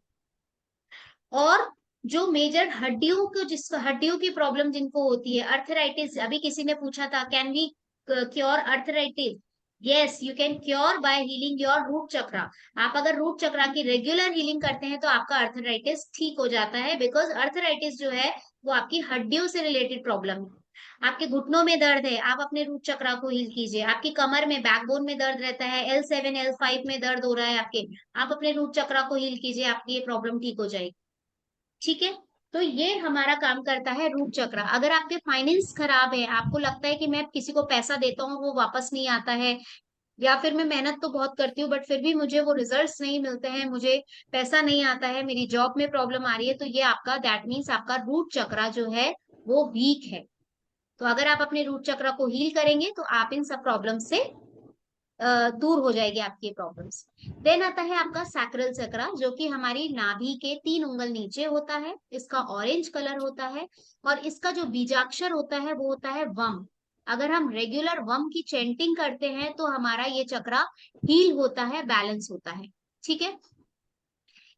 और जो मेजर हड्डियों की प्रॉब्लम जिनको होती है, अर्थराइटिस, अभी किसी ने पूछा था can we cure arthritis? Yes, you can cure by healing your root chakra. आप अगर रूट चक्र की रेगुलर हीलिंग करते हैं तो आपका अर्थराइटिस ठीक हो जाता है, बिकॉज अर्थराइटिस जो है वो आपकी हड्डियों से रिलेटेड प्रॉब्लम है। आपके घुटनों में दर्द है, आप अपने रूट चक्र को हील कीजिए। आपकी कमर में, बैकबोन में दर्द रहता है, L7 L5 में दर्द हो रहा है आपके, आप अपने रूट चक्र को हील कीजिए, आपकी ये प्रॉब्लम ठीक हो जाएगी। ठीक है। तो ये हमारा काम करता है रूट चक्र। अगर आपके फाइनेंस खराब है, आपको लगता है कि मैं किसी को पैसा देता हूँ वो वापस नहीं आता है, या फिर मैं मेहनत तो बहुत करती हूँ बट फिर भी मुझे वो रिजल्ट्स नहीं मिलते हैं, मुझे पैसा नहीं आता है, मेरी जॉब में प्रॉब्लम आ रही है, तो ये आपका दैट मीन्स आपका रूट चक्रा जो है वो वीक है। तो अगर आप अपने रूट चक्रा को हील करेंगे तो आप इन सब प्रॉब्लम से दूर हो जाएगी आपकी प्रॉब्लम्स। देन आता है आपका सैक्रल चक्रा, जो कि हमारी नाभि के 3 उंगल नीचे होता है, इसका ऑरेंज कलर होता है और इसका जो बीजाक्षर होता है वो होता है वम। अगर हम रेगुलर वम की चैंटिंग करते हैं तो हमारा ये चक्रा हील होता है, बैलेंस होता है। ठीक है,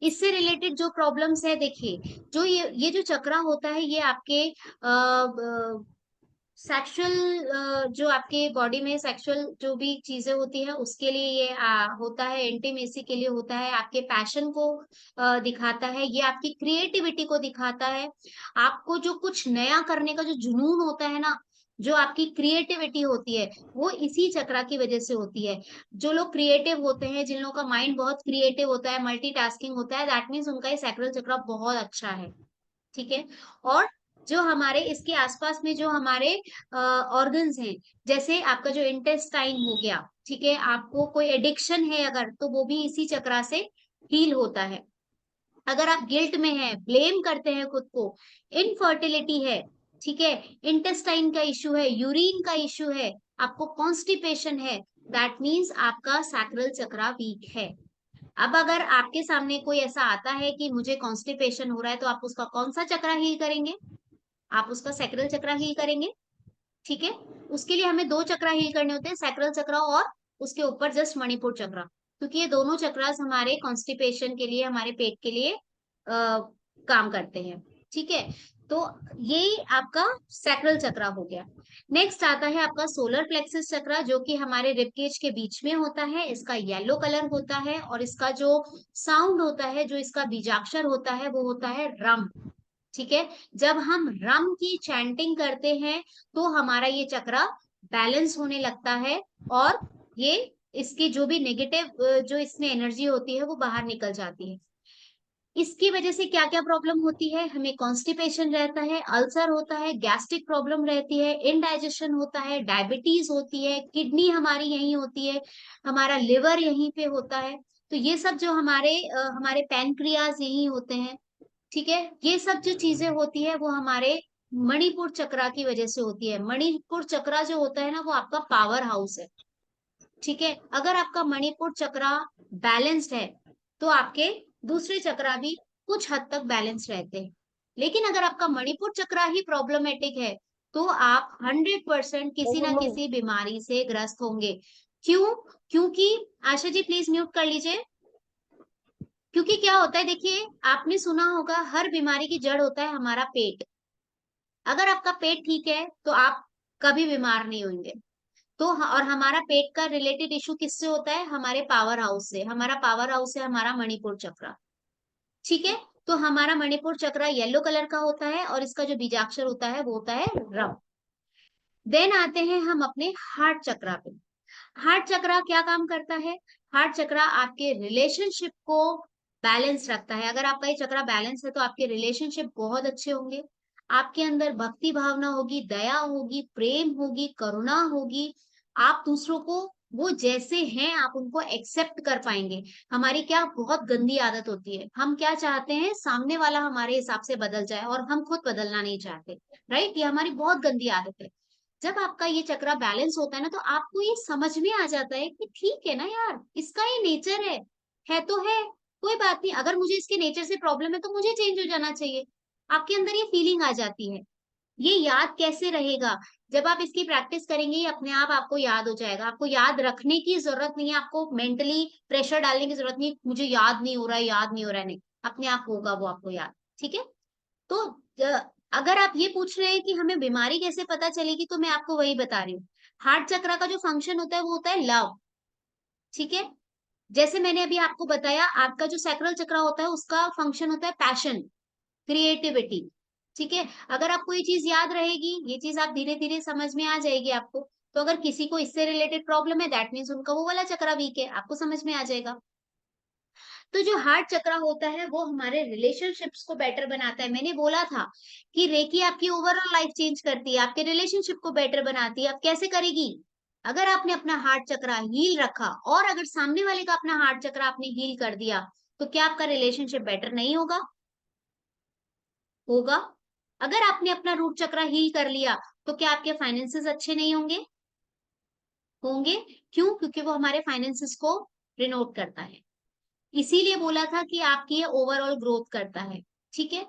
इससे रिलेटेड जो प्रॉब्लम्स है, देखिए जो ये जो चक्रा होता है ये आपके सेक्सुअल जो आपके बॉडी में सेक्सुअल जो भी चीजें होती है उसके लिए ये होता है, इंटीमेसी के लिए होता है, आपके पैशन को दिखाता है, ये आपकी क्रिएटिविटी को दिखाता है, आपको जो कुछ नया करने का जो जुनून होता है ना, जो आपकी क्रिएटिविटी होती है वो इसी चक्रा की वजह से होती है। जो लोग क्रिएटिव होते हैं, जिन लोगों का माइंड बहुत क्रिएटिव होता है, मल्टीटास्किंग होता है, दैट मीन्स उनका ये सैक्रल चक्रा बहुत अच्छा है। ठीक है, और जो हमारे इसके आसपास में जो हमारे ऑर्गन्स हैं, जैसे आपका जो इंटेस्टाइन हो गया, ठीक है, आपको कोई एडिक्शन है अगर, तो वो भी इसी चक्रा से हील होता है। अगर आप गिल्ट में हैं, ब्लेम करते हैं खुद को, इनफर्टिलिटी है, ठीक है, इंटेस्टाइन का इश्यू है, यूरिन का इश्यू है, आपको कॉन्स्टिपेशन है, दैट मीन्स आपका सैक्रल चक्रा वीक है। अब अगर आपके सामने कोई ऐसा आता है कि मुझे कॉन्स्टिपेशन हो रहा है, तो आप उसका कौन सा चक्रा हील करेंगे? आप उसका सैक्रल चक्रा हील करेंगे। ठीक है, उसके लिए हमें 2 चक्रा हील करने होते हैं, सैक्रल चक्रा और उसके ऊपर जस्ट मणिपुर चक्रा, क्योंकि ये दोनों चक्रास हमारे कॉन्स्टिपेशन के लिए, हमारे पेट के लिए काम करते हैं। ठीक है, तो ये आपका सैक्रल चक्रा हो गया। नेक्स्ट आता है आपका सोलर प्लेक्सस चक्रा, जो कि हमारे रिबकेज के बीच में होता है, इसका येलो कलर होता है और इसका जो साउंड होता है, जो इसका बीजाक्षर होता है वो होता है रम। ठीक है, जब हम रम की चैंटिंग करते हैं तो हमारा ये चक्रा बैलेंस होने लगता है और ये इसकी जो भी नेगेटिव जो इसमें एनर्जी होती है वो बाहर निकल जाती है। इसकी वजह से क्या क्या प्रॉब्लम होती है, हमें कॉन्स्टिपेशन रहता है, अल्सर होता है, गैस्ट्रिक प्रॉब्लम रहती है, इनडाइजेशन होता है, डायबिटीज होती है, किडनी हमारी यहीं होती है, हमारा लिवर यहीं पे होता है, तो ये सब जो हमारे पैनक्रियाज यहीं होते हैं। ठीक है, ये सब जो चीजें होती है वो हमारे मणिपुर चक्रा की वजह से होती है। मणिपुर चक्रा जो होता है ना वो आपका पावर हाउस है। ठीक है, अगर आपका मणिपुर चक्रा बैलेंस्ड है तो आपके दूसरे चक्रा भी कुछ हद तक बैलेंस रहते हैं, लेकिन अगर आपका मणिपुर चक्रा ही प्रॉब्लमेटिक है तो आप 100% किसी ना किसी बीमारी से ग्रस्त होंगे। क्यों? क्योंकि आशा जी प्लीज म्यूट कर लीजिए। क्योंकि क्या होता है, देखिए आपने सुना होगा हर बीमारी की जड़ होता है हमारा पेट। अगर आपका पेट ठीक है तो आप कभी बीमार नहीं होंगे। तो और हमारा पेट का रिलेटेड इशू किससे होता है? हमारे पावर हाउस से। हमारा पावर हाउस है हमारा मणिपुर चक्रा। ठीक है, तो हमारा मणिपुर चक्रा येलो कलर का होता है और इसका जो बीजाक्षर होता है वो होता है रम। देन आते हैं हम अपने हार्ट चक्रा पे। हार्ट चक्रा क्या काम करता है? हार्ट चक्रा आपके रिलेशनशिप को बैलेंस रखता है। अगर आपका ये चक्रा बैलेंस है तो आपके रिलेशनशिप बहुत अच्छे होंगे, आपके अंदर भक्ति भावना होगी, दया होगी, प्रेम होगी, करुणा होगी, आप दूसरों को वो जैसे हैं आप उनको एक्सेप्ट कर पाएंगे। हमारी क्या बहुत गंदी आदत होती है, हम क्या चाहते हैं, सामने वाला हमारे हिसाब से बदल जाए और हम खुद बदलना नहीं चाहते। राइट, ये हमारी बहुत गंदी आदत है। जब आपका ये चक्रा बैलेंस होता है ना तो आपको ये समझ में आ जाता है कि ठीक है ना यार, इसका ये नेचर है तो है, कोई बात नहीं, अगर मुझे इसके नेचर से प्रॉब्लम है तो मुझे चेंज हो जाना चाहिए। आपके अंदर ये फीलिंग आ जाती है। ये याद कैसे रहेगा? जब आप इसकी प्रैक्टिस करेंगे ये अपने आप आपको याद हो जाएगा। आपको याद रखने की जरूरत नहीं है, आपको मेंटली प्रेशर डालने की जरूरत नहीं, मुझे याद नहीं हो रहा है, याद नहीं हो रहा है, नहीं, अपने आप होगा वो आपको याद। ठीक है, तो अगर आप ये पूछ रहे हैं कि हमें बीमारी कैसे पता चलेगी, तो मैं आपको वही बता रही हूँ। हार्ट चक्र का जो फंक्शन होता है वो होता है लव। ठीक है, जैसे मैंने अभी आपको बताया, आपका जो सैक्रल चक्र होता है उसका फंक्शन होता है पैशन, क्रिएटिविटी। ठीक है, अगर आपको ये चीज याद रहेगी, ये चीज आप धीरे धीरे समझ में आ जाएगी आपको। तो अगर किसी को इससे रिलेटेड प्रॉब्लम है दैट मीन्स उनका वो वाला चक्र वीक है, आपको समझ में आ जाएगा। तो जो हार्ट चक्र होता है वो हमारे रिलेशनशिप्स को बेटर बनाता है। मैंने बोला था कि रेकी आपकी ओवरऑल लाइफ चेंज करती है, आपके रिलेशनशिप को बेटर बनाती है। अब कैसे करेगी? अगर आपने अपना हार्ट चक्रा हील रखा और अगर सामने वाले का अपना हार्ट चक्रा आपने हील कर दिया, तो क्या आपका रिलेशनशिप बेटर नहीं होगा? होगा। अगर आपने अपना रूट चक्रा हील कर लिया, तो क्या आपके फाइनेंसेस अच्छे नहीं होंगे? होंगे। क्यों? क्योंकि वो हमारे फाइनेंसेस को डिनोट करता है। इसीलिए बोला था कि आपकी ये ओवरऑल ग्रोथ करता है। ठीक है।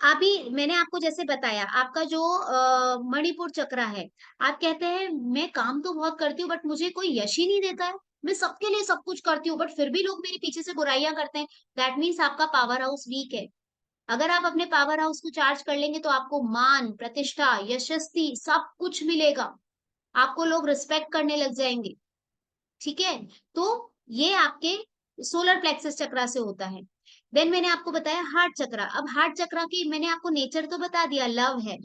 अभी मैंने आपको जैसे बताया, आपका जो मणिपुर चक्रा है, आप कहते हैं मैं काम तो बहुत करती हूँ बट मुझे कोई यश ही नहीं देता है, मैं सबके लिए सब कुछ करती हूँ बट फिर भी लोग मेरे पीछे से बुराइयां करते हैं। दैट मीन्स आपका पावर हाउस वीक है। अगर आप अपने पावर हाउस को चार्ज कर लेंगे तो आपको मान, प्रतिष्ठा, यशस्वी सब कुछ मिलेगा। आपको लोग रिस्पेक्ट करने लग जाएंगे। ठीक है। तो ये आपके सोलर प्लेक्सस चक्रा से होता है। देन मैंने आपको बताया हार्ट चक्रा। अब हार्ट चक्रा की मैंने आपको नेचर तो बता दिया, लव है।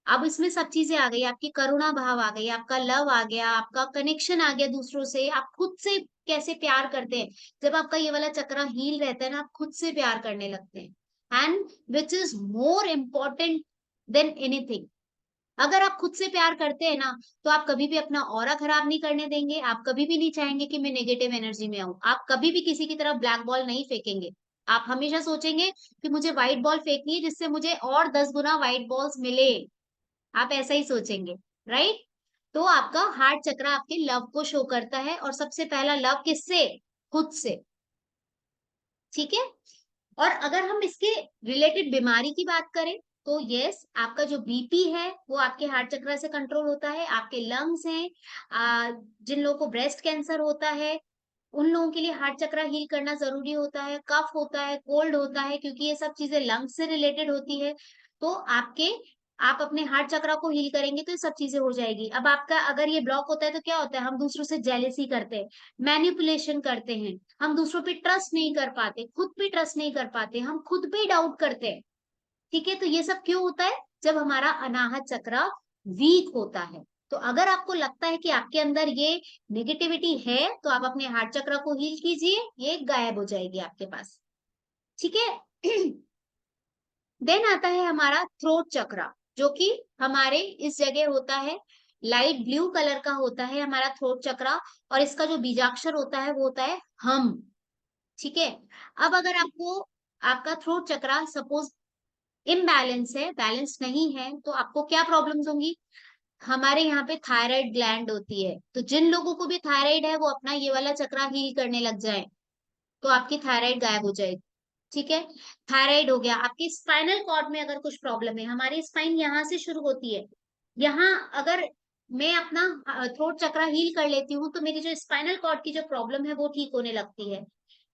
अब इसमें सब चीजें आ गई, आपकी करुणा भाव आ गई, आपका लव आ गया, आपका कनेक्शन आ गया दूसरों से, आप खुद से कैसे प्यार करते हैं। जब आपका ये वाला चक्रा हील रहता है ना, आप खुद से प्यार करने लगते हैं। And which is more important than anything, अगर आप खुद से प्यार करते हैं ना, तो आप कभी भी अपना ऑरा खराब नहीं करने देंगे। आप कभी भी नहीं चाहेंगे कि मैं नेगेटिव एनर्जी में आऊं। आप कभी भी किसी की तरफ ब्लैक बॉल नहीं फेंकेंगे। आप हमेशा सोचेंगे कि मुझे व्हाइट बॉल फेंकनी है जिससे मुझे और 10 गुना व्हाइट बॉल्स मिले। आप ऐसा ही सोचेंगे, राइट? तो आपका हार्ट चक्र आपके लव को शो करता है, और सबसे पहला लव किससे? खुद से। ठीक है। और अगर हम इसके रिलेटेड बीमारी की बात करें, तो यस, आपका जो बीपी है वो आपके हार्ट चक्र से कंट्रोल होता है। आपके लंग्स हैं, जिन लोगों को ब्रेस्ट कैंसर होता है उन लोगों के लिए हार्ट चक्र हील करना जरूरी होता है। कफ होता है, कोल्ड होता है, क्योंकि ये सब चीजें लंग्स से रिलेटेड होती है। तो आप अपने हार्ट चक्र को हील करेंगे तो ये सब चीजें हो जाएगी। अब आपका अगर ये ब्लॉक होता है तो क्या होता है? हम दूसरों से जेलेसी करते हैं, मैनिपुलेशन करते हैं, हम दूसरों पे ट्रस्ट नहीं कर पाते, खुद पे ट्रस्ट नहीं कर पाते, हम खुद पे डाउट करते हैं। ठीक है। तो ये सब क्यों होता है? जब हमारा अनाहत चक्र वीक होता है। तो अगर आपको लगता है कि आपके अंदर ये नेगेटिविटी है, तो आप अपने हार्ट चक्र को हील कीजिए, ये गायब हो जाएगी आपके पास। ठीक है। देन आता है हमारा थ्रोट चक्र, जो कि हमारे इस जगह होता है, लाइट ब्लू कलर का होता है हमारा थ्रोट चक्र। और इसका जो बीजाक्षर होता है वो होता है हम। ठीक है। अब अगर आपको आपका थ्रोट चक्र सपोज इम्बैलेंस है, बैलेंस नहीं है, तो आपको क्या प्रॉब्लम्स होंगी? हमारे यहाँ पे थायराइड ग्लैंड होती है, तो जिन लोगों को भी थायराइड है वो अपना ये वाला चक्र हील करने लग जाए तो आपकी थायराइड गायब हो जाएगी। ठीक है। थायराइड हो गया। आपकी स्पाइनल कॉर्ड में अगर कुछ प्रॉब्लम है, हमारी स्पाइन यहाँ से शुरू होती है, यहाँ अगर मैं अपना थ्रोट चक्र हील कर लेती हूँ तो मेरी जो स्पाइनल कॉर्ड की जो प्रॉब्लम है वो ठीक होने लगती है।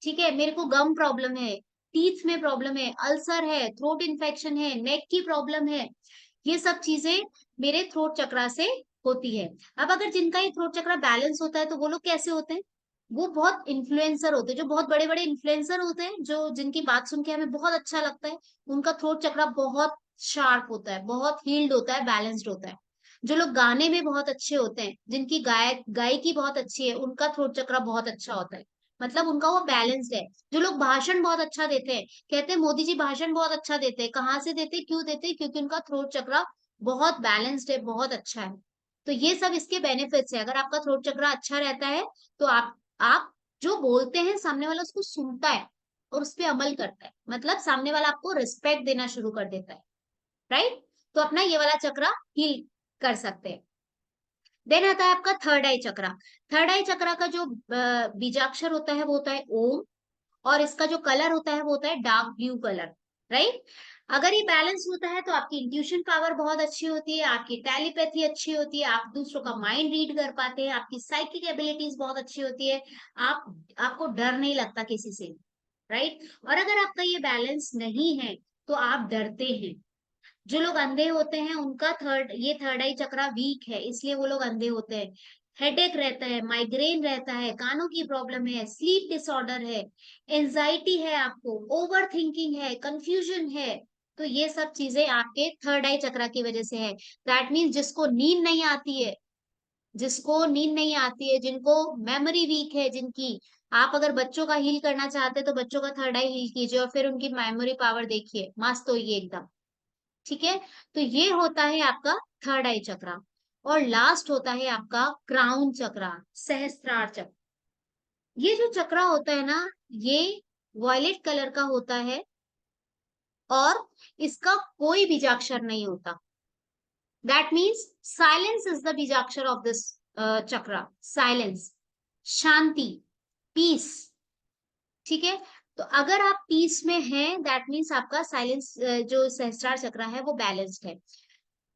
ठीक है। मेरे को गम प्रॉब्लम है, टीथ में प्रॉब्लम है, अल्सर है, थ्रोट इन्फेक्शन है, नेक की प्रॉब्लम है, ये सब चीजें मेरे थ्रोट चक्र से होती है। अब अगर जिनका ये थ्रोट चक्र बैलेंस होता है तो वो लोग कैसे होते हैं? वो बहुत इन्फ्लुएंसर होते हैं, जो बहुत बड़े बड़े इन्फ्लुएंसर होते हैं, जो जिनकी बात सुन के हमें बहुत अच्छा लगता है, उनका थ्रोट चक्र बहुत शार्प होता है, बहुत हील्ड होता है, बैलेंस्ड होता है। जो लोग गाने में बहुत अच्छे होते हैं, जिनकी गायकी बहुत अच्छी है, उनका थ्रोट चक्र बहुत अच्छा होता है, मतलब उनका वो बैलेंस्ड है। जो लोग भाषण बहुत अच्छा देते हैं, कहते हैं मोदी जी भाषण बहुत अच्छा देते हैं, कहाँ से देते हैं, क्यों देते हैं? क्योंकि उनका थ्रोट चक्र बहुत बैलेंस्ड है, बहुत अच्छा है। तो ये सब इसके बेनिफिट्स है। अगर आपका थ्रोट चक्र अच्छा रहता है तो आप जो बोलते हैं सामने वाला उसको सुनता है और उस पर अमल करता है, मतलब सामने वाला आपको रिस्पेक्ट देना शुरू कर देता है। राइट? तो अपना ये वाला चक्र हील कर सकते हैं। देन आता है आपका थर्ड आई चक्र। थर्ड आई चक्र का जो बीजाक्षर होता है वो होता है ओम, और इसका जो कलर होता है वो होता है डार्क ब्लू कलर। राइट? अगर ये बैलेंस होता है तो आपकी इंट्यूशन पावर बहुत अच्छी होती है, आपकी टेलीपैथी अच्छी होती है, आप दूसरों का माइंड रीड कर पाते हैं, आपकी साइकिक एबिलिटीज बहुत अच्छी होती है, आपको डर नहीं लगता किसी से। राइट? और अगर आपका ये बैलेंस नहीं है तो आप डरते हैं। जो लोग अंधे होते हैं उनका थर्ड आई चक्र वीक है, इसलिए वो लोग अंधे होते हैं। हेडेक रहता है, माइग्रेन रहता है, कानों की प्रॉब्लम है, स्लीप डिसऑर्डर है, एंजाइटी है, आपको ओवर थिंकिंग है, कंफ्यूजन है, तो ये सब चीजें आपके थर्ड आई चक्र की वजह से है। दैट मीन्स जिसको नींद नहीं आती है, जिनको मेमोरी वीक है, जिनकी, आप अगर बच्चों का हील करना चाहते हैं तो बच्चों का थर्ड आई हील कीजिए और फिर उनकी मेमोरी पावर देखिए, मस्त होगी एकदम। ठीक है। तो ये होता है आपका थर्ड आई चक्र। और लास्ट होता है आपका क्राउन चक्रा, सहस्त्रार चक्र। ये जो चक्रा होता है ना, ये वॉयलेट कलर का होता है और इसका कोई बीजाक्षर नहीं होता। That means silence is the beejakshar of this chakra. Silence, शांति, पीस। ठीक है, तो अगर आप पीस में हैं, दैट मीन्स आपका साइलेंस जो सहस्त्रार चक्र है वो बैलेंस्ड है।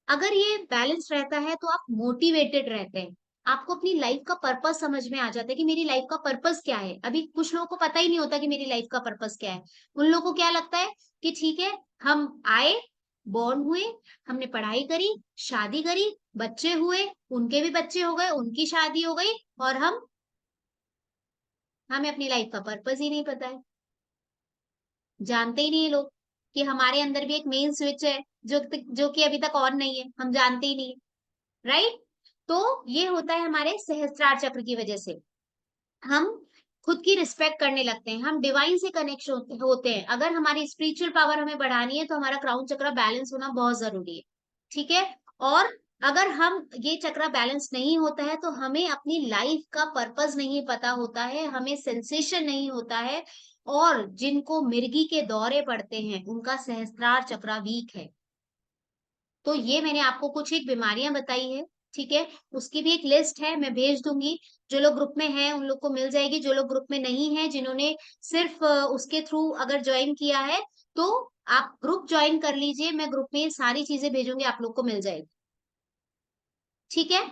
अगर ये बैलेंस रहता है तो आप मोटिवेटेड रहते हैं, आपको अपनी लाइफ का पर्पस समझ में आ जाता है कि मेरी लाइफ का पर्पस क्या है। अभी कुछ लोगों को पता ही नहीं होता कि मेरी लाइफ का पर्पस क्या है। उन लोगों को क्या लगता है कि ठीक है, हम आए, बॉर्न हुए, हमने पढ़ाई करी, शादी करी, बच्चे हुए, उनके भी बच्चे हो गए, उनकी शादी हो गई, और हमें अपनी लाइफ का पर्पस ही नहीं पता है। जानते ही नहीं है लोग कि हमारे अंदर भी एक मेन स्विच है जो कि अभी तक ऑन नहीं है, हम जानते ही नहीं है, राइट। तो ये होता है हमारे सहस्त्रार चक्र की वजह से। हम खुद की रिस्पेक्ट करने लगते हैं, हम डिवाइन से कनेक्शन होते हैं। अगर हमारी स्पिरिचुअल पावर हमें बढ़ानी है तो हमारा क्राउन चक्र बैलेंस होना बहुत जरूरी है। ठीक है, और अगर हम ये चक्र बैलेंस नहीं होता है तो हमें अपनी लाइफ का पर्पस नहीं पता होता है, हमें सेंसेशन नहीं होता है। और जिनको मिर्गी के दौरे पड़ते हैं उनका सहस्त्रार चक्र वीक है। तो ये मैंने आपको कुछ एक बीमारियां बताई है, ठीक है। उसकी भी एक लिस्ट है, मैं भेज दूंगी। जो लोग ग्रुप में हैं उन लोग को मिल जाएगी, जो लोग ग्रुप में नहीं है, जिन्होंने सिर्फ उसके थ्रू अगर ज्वाइन किया है तो आप ग्रुप ज्वाइन कर लीजिए। मैं ग्रुप में ये सारी चीजें भेजूंगी, आप लोग को मिल जाएगी। ठीक है,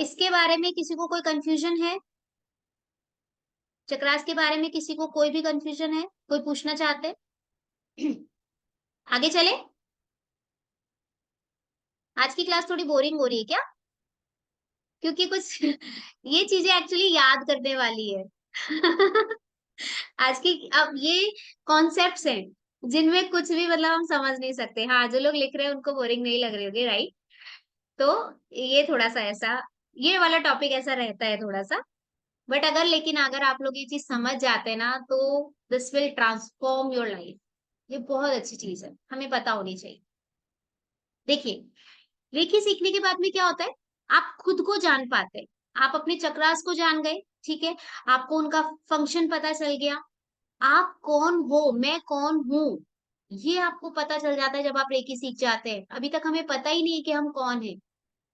इसके बारे में किसी को कोई कंफ्यूजन है? चक्रास के बारे में किसी को कोई भी कंफ्यूजन है, कोई पूछना चाहते? आगे चले। आज की क्लास थोड़ी बोरिंग हो रही है क्या? क्योंकि कुछ ये चीजें एक्चुअली याद करने वाली है। आज की अब ये कॉन्सेप्ट्स हैं जिनमें कुछ भी मतलब हम समझ नहीं सकते। हाँ, जो लोग लिख रहे हैं उनको बोरिंग नहीं लग रही होगी, राइट। तो ये थोड़ा सा ऐसा, ये वाला टॉपिक ऐसा रहता है थोड़ा सा। बट अगर लेकिन अगर आप लोग ये चीज समझ जाते हैं ना तो this will transform your life. ये बहुत अच्छी चीज है, हमें पता होनी चाहिए। देखिए, रेकी सीखने के बाद में क्या होता है, आप खुद को जान पाते हैं। आप अपने चक्रास को जान गए, ठीक है। आपको उनका फंक्शन पता चल गया। आप कौन हो, मैं कौन हूँ, ये आपको पता चल जाता है जब आप रेकी सीख जाते हैं। अभी तक हमें पता ही नहीं है कि हम कौन है।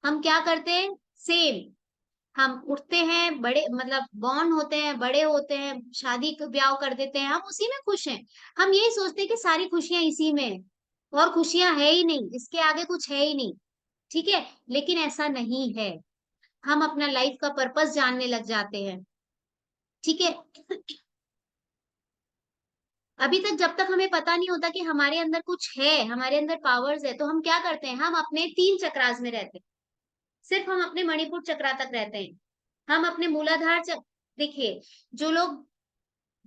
हम क्या करते हैं, सेम। हम उठते हैं, बड़े मतलब बॉर्न होते हैं, बड़े होते हैं, शादी ब्याह कर देते हैं, हम उसी में खुश हैं। हम यही सोचते हैं कि सारी खुशियां इसी में है, और खुशियां है ही नहीं, इसके आगे कुछ है ही नहीं। ठीक है, लेकिन ऐसा नहीं है। हम अपना लाइफ का पर्पस जानने लग जाते हैं। ठीक है, अभी तक जब तक हमें पता नहीं होता कि हमारे अंदर कुछ है, हमारे अंदर पावर्स है, तो हम क्या करते हैं, हम अपने 3 चक्रास में रहते हैं। सिर्फ हम अपने मणिपुर चक्रा तक रहते हैं। हम अपने मूलाधार चक्र, देखिए, जो लोग,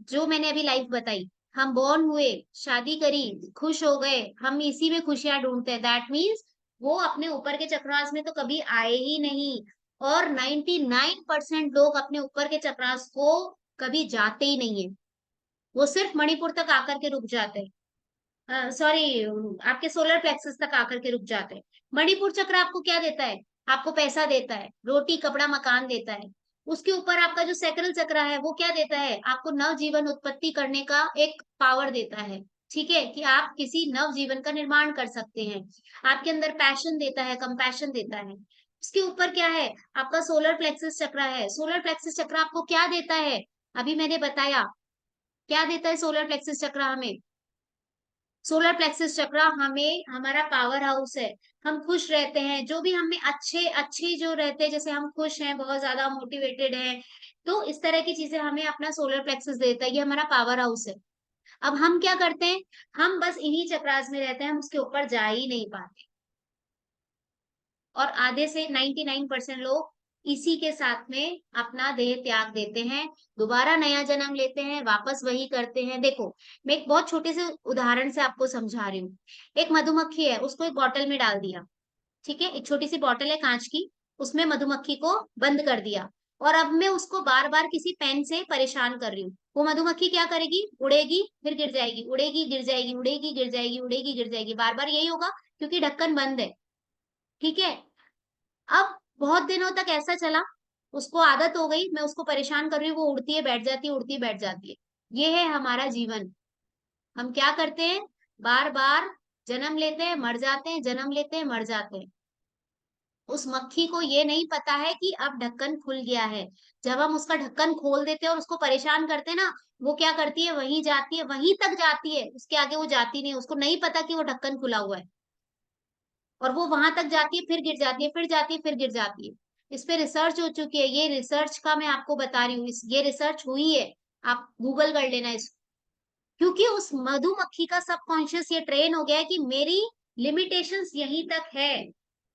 जो मैंने अभी लाइफ बताई, हम बॉर्न हुए, शादी करी, खुश हो गए, हम इसी में खुशियां ढूंढते हैं। दैट मीन्स वो अपने ऊपर के चक्रास में तो कभी आए ही नहीं। और 99% लोग अपने ऊपर के चक्रास को कभी जाते ही नहीं है, वो सिर्फ मणिपुर तक आकर के रुक जाते हैं। सॉरी, आपके सोलर प्लेक्सस तक आकर के रुक जाते हैं। मणिपुर चक्र आपको क्या देता है, आपको पैसा देता है, रोटी कपड़ा मकान देता है। उसके ऊपर आपका जो सैक्रल चक्र है वो क्या देता है, आपको नव जीवन उत्पत्ति करने का एक पावर देता है। ठीक है, कि आप किसी नव जीवन का निर्माण कर सकते हैं। आपके अंदर पैशन देता है, कंपैशन देता है। उसके ऊपर क्या है, आपका सोलर प्लेक्सस चक्र है। सोलर प्लेक्सस चक्र आपको क्या देता है, अभी मैंने बताया। क्या देता है सोलर प्लेक्सस चक्र हमें, सोलर प्लेक्सस चक्र हमें हमारा पावर हाउस है। हम खुश रहते हैं, जो भी हमें अच्छे अच्छे जो रहते हैं, जैसे हम खुश हैं, बहुत ज्यादा मोटिवेटेड हैं, तो इस तरह की चीजें हमें अपना सोलर प्लेक्सस देता है। ये हमारा पावर हाउस है। अब हम क्या करते हैं, हम बस इन्हीं चक्रास में रहते हैं, हम उसके ऊपर जा ही नहीं पाते। और आधे से 99% लोग इसी के साथ में अपना देह त्याग देते हैं, दोबारा नया जन्म लेते हैं, वापस वही करते हैं। देखो, मैं एक बहुत छोटे से उदाहरण से आपको समझा रही हूँ। एक मधुमक्खी है, उसको एक बॉटल में डाल दिया, ठीक है। एक छोटी सी बॉटल है कांच की, उसमें मधुमक्खी को बंद कर दिया, और अब मैं उसको बार बार किसी पेन से परेशान कर रही हूँ। वो मधुमक्खी क्या करेगी, उड़ेगी, फिर गिर जाएगी, उड़ेगी गिर जाएगी, उड़ेगी गिर जाएगी, उड़ेगी गिर जाएगी, बार बार यही होगा क्योंकि ढक्कन बंद है। ठीक है। अब बहुत दिनों तक ऐसा चला, उसको आदत हो गई, मैं उसको परेशान कर रही हूँ, वो उड़ती है बैठ जाती है, उड़ती है बैठ जाती है। ये है हमारा जीवन। हम क्या करते हैं, बार बार जन्म लेते हैं, मर जाते हैं, जन्म लेते हैं, मर जाते हैं। उस मक्खी को ये नहीं पता है कि अब ढक्कन खुल गया है। जब हम उसका ढक्कन खोल देते हैं और उसको परेशान करते हैं ना, वो क्या करती है, वहीं जाती है, वहीं तक जाती है, उसके आगे वो जाती नहीं, उसको नहीं पता कि वो ढक्कन खुला हुआ है। और वो वहां तक जाती है, फिर गिर जाती है, फिर जाती है, फिर गिर जाती है। इस पे रिसर्च हो चुकी है, ये रिसर्च का मैं आपको बता रही हूँ, ये रिसर्च हुई है। आप गूगल कर लेना इसको। क्योंकि उस मधुमक्खी का सबकॉन्शियस ये ट्रेन हो गया है कि मेरी लिमिटेशंस यहीं तक है,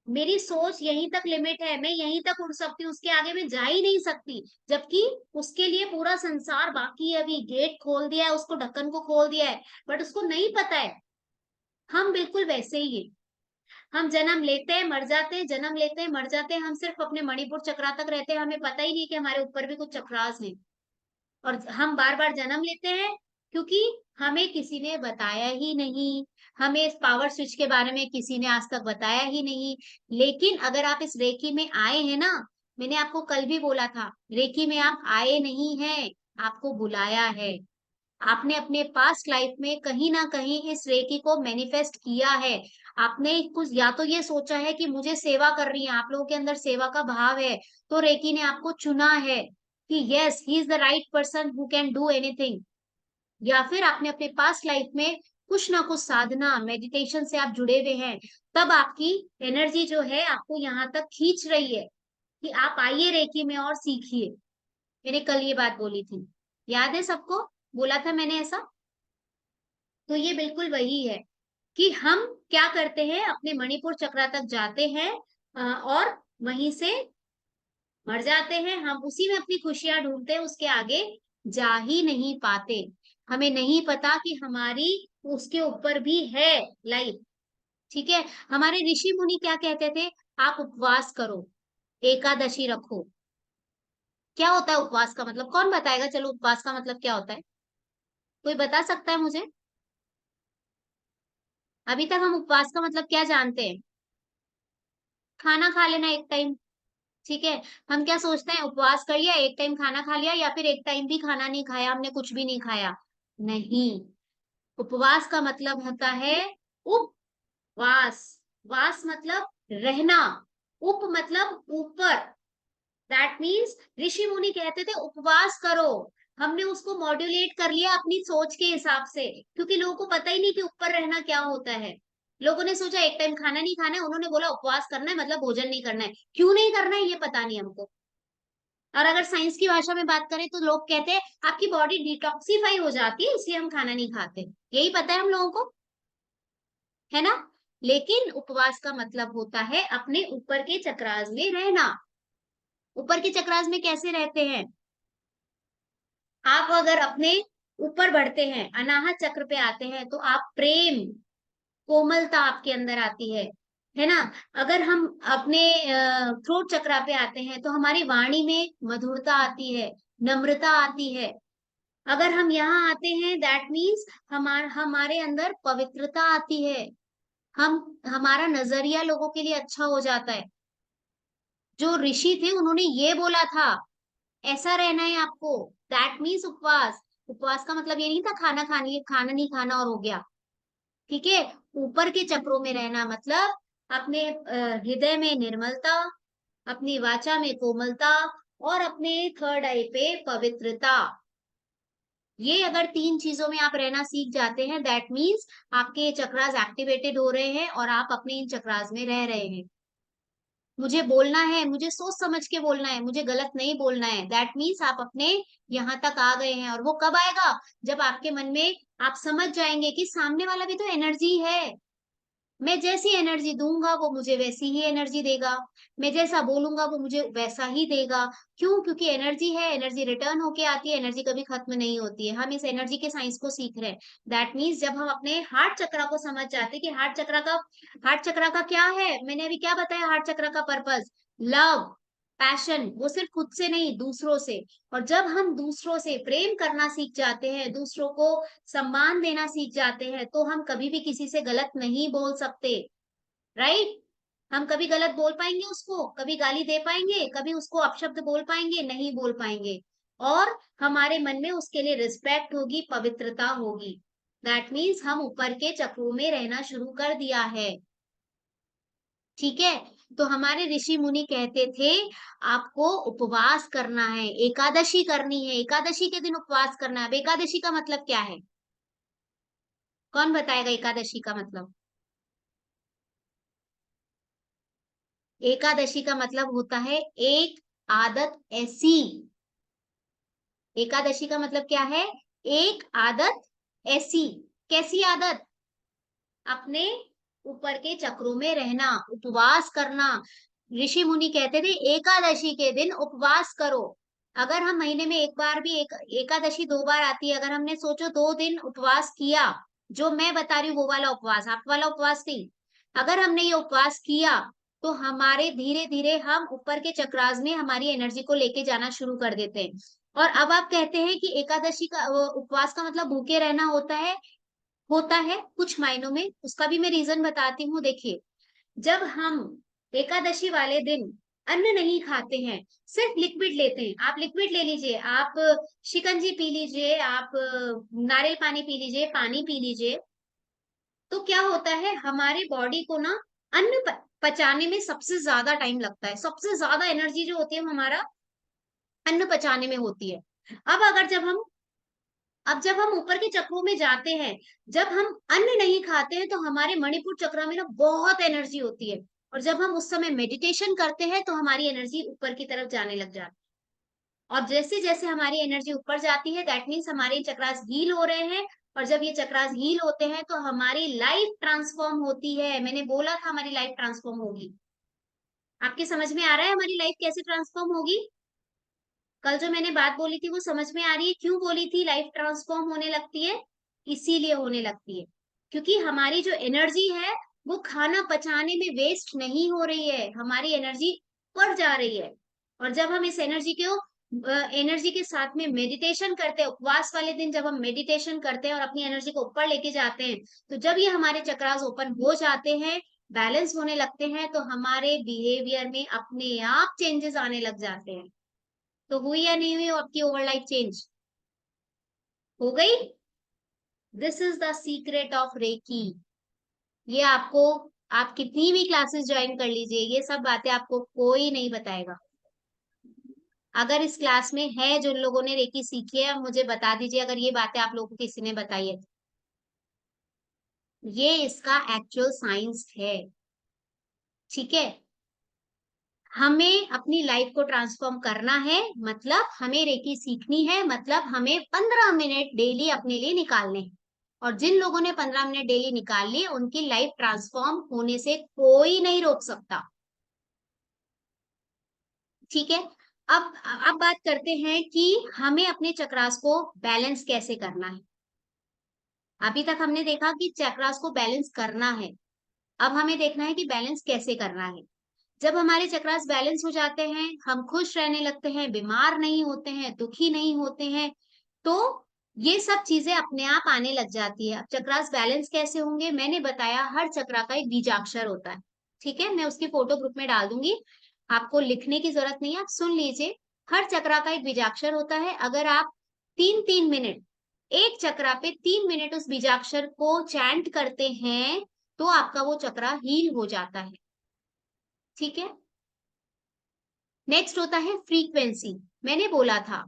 मेरी सोच यहीं तक लिमिट है, मैं यहीं तक उड़ सकती हूँ, उसके आगे मैं जा ही नहीं सकती। जबकि उसके लिए पूरा संसार बाकी है, अभी गेट खोल दिया है, उसको ढक्कन को खोल दिया है, बट उसको नहीं पता है। हम बिल्कुल वैसे ही है। हम जन्म लेते हैं, मर जाते हैं, जन्म लेते हैं, मर जाते हैं, हम सिर्फ अपने मणिपुर चक्रा तक रहते हैं, हमें पता ही नहीं कि हमारे ऊपर भी कुछ चक्रास है। और हम बार बार जन्म लेते हैं क्योंकि हमें किसी ने बताया ही नहीं, हमें इस पावर स्विच के बारे में किसी ने आज तक बताया ही नहीं। लेकिन अगर आप इस रेकी में आए हैं ना, मैंने आपको कल भी बोला था, रेकी में आप आए नहीं हैं, आपको बुलाया है। आपने अपने पास्ट लाइफ में कहीं ना कहीं इस रेकी को मैनिफेस्ट किया है। आपने कुछ या तो ये सोचा है कि मुझे सेवा कर रही है, आप लोगों के अंदर सेवा का भाव है, तो रेकी ने आपको चुना है कि yes he is the right person who can do anything. या फिर आपने अपने पास्ट लाइफ में कुछ ना कुछ साधना मेडिटेशन से आप जुड़े हुए हैं, तब आपकी एनर्जी जो है आपको यहाँ तक खींच रही है कि आप आइए रेकी में और सीखिए। मैंने कल ये बात बोली थी, याद है सबको, बोला था मैंने ऐसा। तो ये बिल्कुल वही है कि हम क्या करते हैं, अपने मणिपुर चक्रा तक जाते हैं और वहीं से मर जाते हैं। हम उसी में अपनी खुशियां ढूंढते हैं, उसके आगे जा ही नहीं पाते। हमें नहीं पता कि हमारी उसके ऊपर भी है लाइफ। ठीक है। हमारे ऋषि मुनि क्या कहते थे, आप उपवास करो, एकादशी रखो। क्या होता है उपवास का मतलब, कौन बताएगा, चलो उपवास का मतलब क्या होता है, कोई बता सकता है मुझे। अभी तक हम उपवास का मतलब क्या जानते हैं, खाना खा लेना एक टाइम। ठीक है। हम क्या सोचते हैं, उपवास कर लिया, एक टाइम खाना खा लिया, या फिर एक टाइम भी खाना नहीं खाया, हमने कुछ भी नहीं खाया। नहीं, उपवास का मतलब होता है उपवास। वास मतलब रहना, उप मतलब ऊपर। दैट मीन्स ऋषि मुनि कहते थे उपवास करो। हमने उसको मॉड्यूलेट कर लिया अपनी सोच के हिसाब से, क्योंकि लोगों को पता ही नहीं कि ऊपर रहना क्या होता है। लोगों ने सोचा एक टाइम खाना नहीं खाना है, उन्होंने बोला उपवास करना है मतलब भोजन नहीं करना है। क्यों नहीं करना है ये पता नहीं हमको। और अगर साइंस की भाषा में बात करें तो लोग कहते हैं आपकी बॉडी डिटॉक्सिफाई हो जाती है इसलिए हम खाना नहीं खाते, यही पता है हम लोगों को, है ना। लेकिन उपवास का मतलब होता है अपने ऊपर के चक्रास में रहना। ऊपर के चक्रास में कैसे रहते हैं, आप अगर अपने ऊपर बढ़ते हैं, अनाहत चक्र पे आते हैं, तो आप प्रेम, कोमलता आपके अंदर आती है ना। अगर हम अपने थ्रोट चक्रा पे आते हैं तो हमारी वाणी में मधुरता आती है, नम्रता आती है। अगर हम यहाँ आते हैं दैट मीन्स हमारे अंदर पवित्रता आती है। हम हमारा नजरिया लोगों के लिए अच्छा हो जाता है। जो ऋषि थे उन्होंने ये बोला था, ऐसा रहना है आपको। दैट मीन्स उपवास। उपवास का मतलब ये नहीं था खाना नहीं खाना और हो गया। ठीक है। ऊपर के चक्रों में रहना मतलब अपने हृदय में निर्मलता, अपनी वाचा में कोमलता, और अपने थर्ड आई पे पवित्रता। ये अगर तीन चीजों में आप रहना सीख जाते हैं दैट मीन्स आपके चक्रास एक्टिवेटेड हो रहे हैं और आप अपने इन चक्रास में रह रहे हैं। मुझे बोलना है, मुझे सोच समझ के बोलना है, मुझे गलत नहीं बोलना है, दैट मीन्स आप अपने यहाँ तक आ गए हैं। और वो कब आएगा, जब आपके मन में आप समझ जाएंगे कि सामने वाला भी तो एनर्जी है। मैं जैसी एनर्जी दूंगा वो मुझे वैसी ही एनर्जी देगा, मैं जैसा बोलूंगा वो मुझे वैसा ही देगा। क्यों, क्योंकि एनर्जी है, एनर्जी रिटर्न होके आती है, एनर्जी कभी खत्म नहीं होती है। हम इस एनर्जी के साइंस को सीख रहे हैं। दैट मीन्स जब हम अपने हार्ट चक्रा को समझ जाते हैं कि हार्ट चक्रा का क्या है, मैंने अभी क्या बताया, हार्ट चक्रा का पर्पस लव, पैशन, वो सिर्फ खुद से नहीं दूसरों से। और जब हम दूसरों से प्रेम करना सीख जाते हैं, दूसरों को सम्मान देना सीख जाते हैं, तो हम कभी भी किसी से गलत नहीं बोल सकते। राइट। हम कभी गलत बोल पाएंगे उसको, कभी गाली दे पाएंगे, कभी उसको अपशब्द बोल पाएंगे? नहीं बोल पाएंगे। और हमारे मन में उसके लिए रिस्पेक्ट होगी, पवित्रता होगी। दैट मीन्स हम ऊपर के चक्रों में रहना शुरू कर दिया है। ठीक है, तो हमारे ऋषि मुनि कहते थे आपको उपवास करना है, एकादशी करनी है, एकादशी के दिन उपवास करना है। अब एकादशी का मतलब क्या है? कौन बताएगा एकादशी का मतलब? एकादशी का मतलब होता है एक आदत ऐसी। एकादशी का मतलब क्या है? एक आदत ऐसी। कैसी आदत? अपने ऊपर के चक्रों में रहना, उपवास करना। ऋषि मुनि कहते थे एकादशी के दिन उपवास करो। अगर हम महीने में एक बार भी एकादशी 2 बार आती है, अगर हमने सोचो 2 दिन उपवास किया, जो मैं बता रही हूँ वो वाला उपवास, आप वाला उपवास नहीं, अगर हमने ये उपवास किया तो हमारे धीरे धीरे हम ऊपर के चक्रास में हमारी एनर्जी को लेके जाना शुरू कर देते हैं। और अब आप कहते हैं कि एकादशी का उपवास का मतलब भूखे रहना होता है कुछ मायनों में। उसका भी मैं रीजन बताती हूँ। देखिए, जब हम एकादशी वाले दिन अन्न नहीं खाते हैं, सिर्फ लिक्विड लेते हैं, आप लिक्विड ले लीजिए, आप शिकंजी पी लीजिए, आप नारियल पानी पी लीजिए, पानी पी लीजिए, तो क्या होता है हमारे बॉडी को ना अन्न पचाने में सबसे ज्यादा टाइम लगता है। सबसे ज्यादा एनर्जी जो होती है वो हमारा अन्न पचाने में होती है। अब जब हम ऊपर के चक्रों में जाते हैं, जब हम अन्न नहीं खाते हैं, तो हमारे मणिपुर चक्र में ना बहुत एनर्जी होती है। और जब हम उस समय मेडिटेशन करते हैं तो हमारी एनर्जी ऊपर की तरफ जाने लग जाती है। और जैसे जैसे हमारी एनर्जी ऊपर जाती है, दैट मीन्स हमारे चक्रास हील हो रहे हैं। और जब ये चक्रास हील होते हैं तो हमारी लाइफ ट्रांसफॉर्म होती है। मैंने बोला था हमारी लाइफ ट्रांसफॉर्म होगी। आपके समझ में आ रहा है हमारी लाइफ कैसे ट्रांसफॉर्म होगी? कल जो मैंने बात बोली थी वो समझ में आ रही है? क्यों बोली थी लाइफ ट्रांसफॉर्म होने लगती है? इसीलिए होने लगती है क्योंकि हमारी जो एनर्जी है वो खाना पचाने में वेस्ट नहीं हो रही है, हमारी एनर्जी ऊपर जा रही है। और जब हम इस एनर्जी के साथ में मेडिटेशन करते हैं, उपवास वाले दिन जब हम मेडिटेशन करते हैं और अपनी एनर्जी को ऊपर लेके जाते हैं, तो जब ये हमारे चक्रास ओपन हो जाते हैं, बैलेंस होने लगते हैं, तो हमारे बिहेवियर में अपने आप चेंजेस आने लग जाते हैं। तो हुई या नहीं हुई आपकी ओवर लाइफ चेंज? हो गई? This is the secret of reiki. ये आपको, आप कितनी भी क्लासेस ज्वाइन कर लीजिए, ये सब बातें आपको कोई नहीं बताएगा। अगर इस क्लास में है जो लोगों ने रेकी सीखी है, मुझे बता दीजिए अगर ये बातें आप लोगों को किसी ने बताई है। ये इसका एक्चुअल साइंस है। ठीक है, हमें अपनी लाइफ को ट्रांसफॉर्म करना है, मतलब हमें रेकी सीखनी है, मतलब हमें 15 मिनट डेली अपने लिए निकालने हैं। और जिन लोगों ने 15 मिनट डेली निकाल लिए, उनकी लाइफ ट्रांसफॉर्म होने से कोई नहीं रोक सकता। ठीक है, अब बात करते हैं कि हमें अपने चक्रास को बैलेंस कैसे करना है। अभी तक हमने देखा कि चक्रास को बैलेंस करना है, अब हमें देखना है कि बैलेंस कैसे करना है। जब हमारे चक्रास बैलेंस हो जाते हैं, हम खुश रहने लगते हैं, बीमार नहीं होते हैं, दुखी नहीं होते हैं, तो ये सब चीजें अपने आप आने लग जाती है। अब चक्रास बैलेंस कैसे होंगे? मैंने बताया हर चक्रा का एक बीजाक्षर होता है। ठीक है, मैं उसकी फोटो ग्रुप में डाल दूंगी, आपको लिखने की जरूरत नहीं है, आप सुन लीजिए। हर चक्रा का एक बीजाक्षर होता है। अगर आप 3-3 मिनट एक चक्रा पे 3 मिनट उस बीजाक्षर को चैंट करते हैं, तो आपका वो चक्रा हील हो जाता है। ठीक है, नेक्स्ट होता है फ्रीक्वेंसी। मैंने बोला था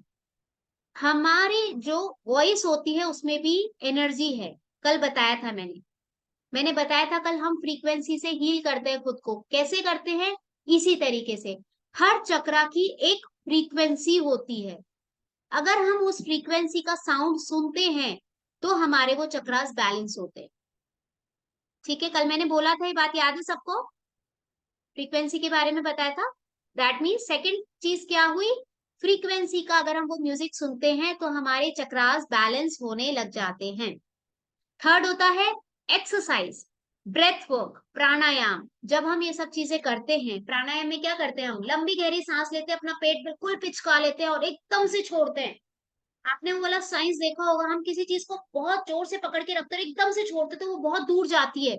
हमारी जो वॉइस होती है उसमें भी एनर्जी है, कल बताया था मैंने बताया था कल, हम फ्रीक्वेंसी से हील करते हैं खुद को। कैसे करते हैं? इसी तरीके से। हर चक्रा की एक फ्रीक्वेंसी होती है, अगर हम उस फ्रीक्वेंसी का साउंड सुनते हैं तो हमारे वो चक्रास बैलेंस होते हैं। ठीक है, कल मैंने बोला था, ये बात याद है सबको? फ्रीक्वेंसी के बारे में बताया था। दैट मीन्स सेकंड चीज क्या हुई? फ्रीक्वेंसी का अगर हम वो म्यूजिक सुनते हैं तो हमारे चक्रास बैलेंस होने लग जाते हैं। थर्ड होता है एक्सरसाइज, ब्रेथ वर्क, प्राणायाम। जब हम ये सब चीजें करते हैं, प्राणायाम में क्या करते हैं? हम लंबी गहरी सांस लेते हैं, अपना पेट बिल्कुल पिचका लेते हैं और एकदम से छोड़ते हैं। आपने वो वाला साइंस देखा होगा, हम किसी चीज को बहुत जोर से पकड़ के रखते हैं, एकदम से छोड़ते तो वो बहुत दूर जाती है,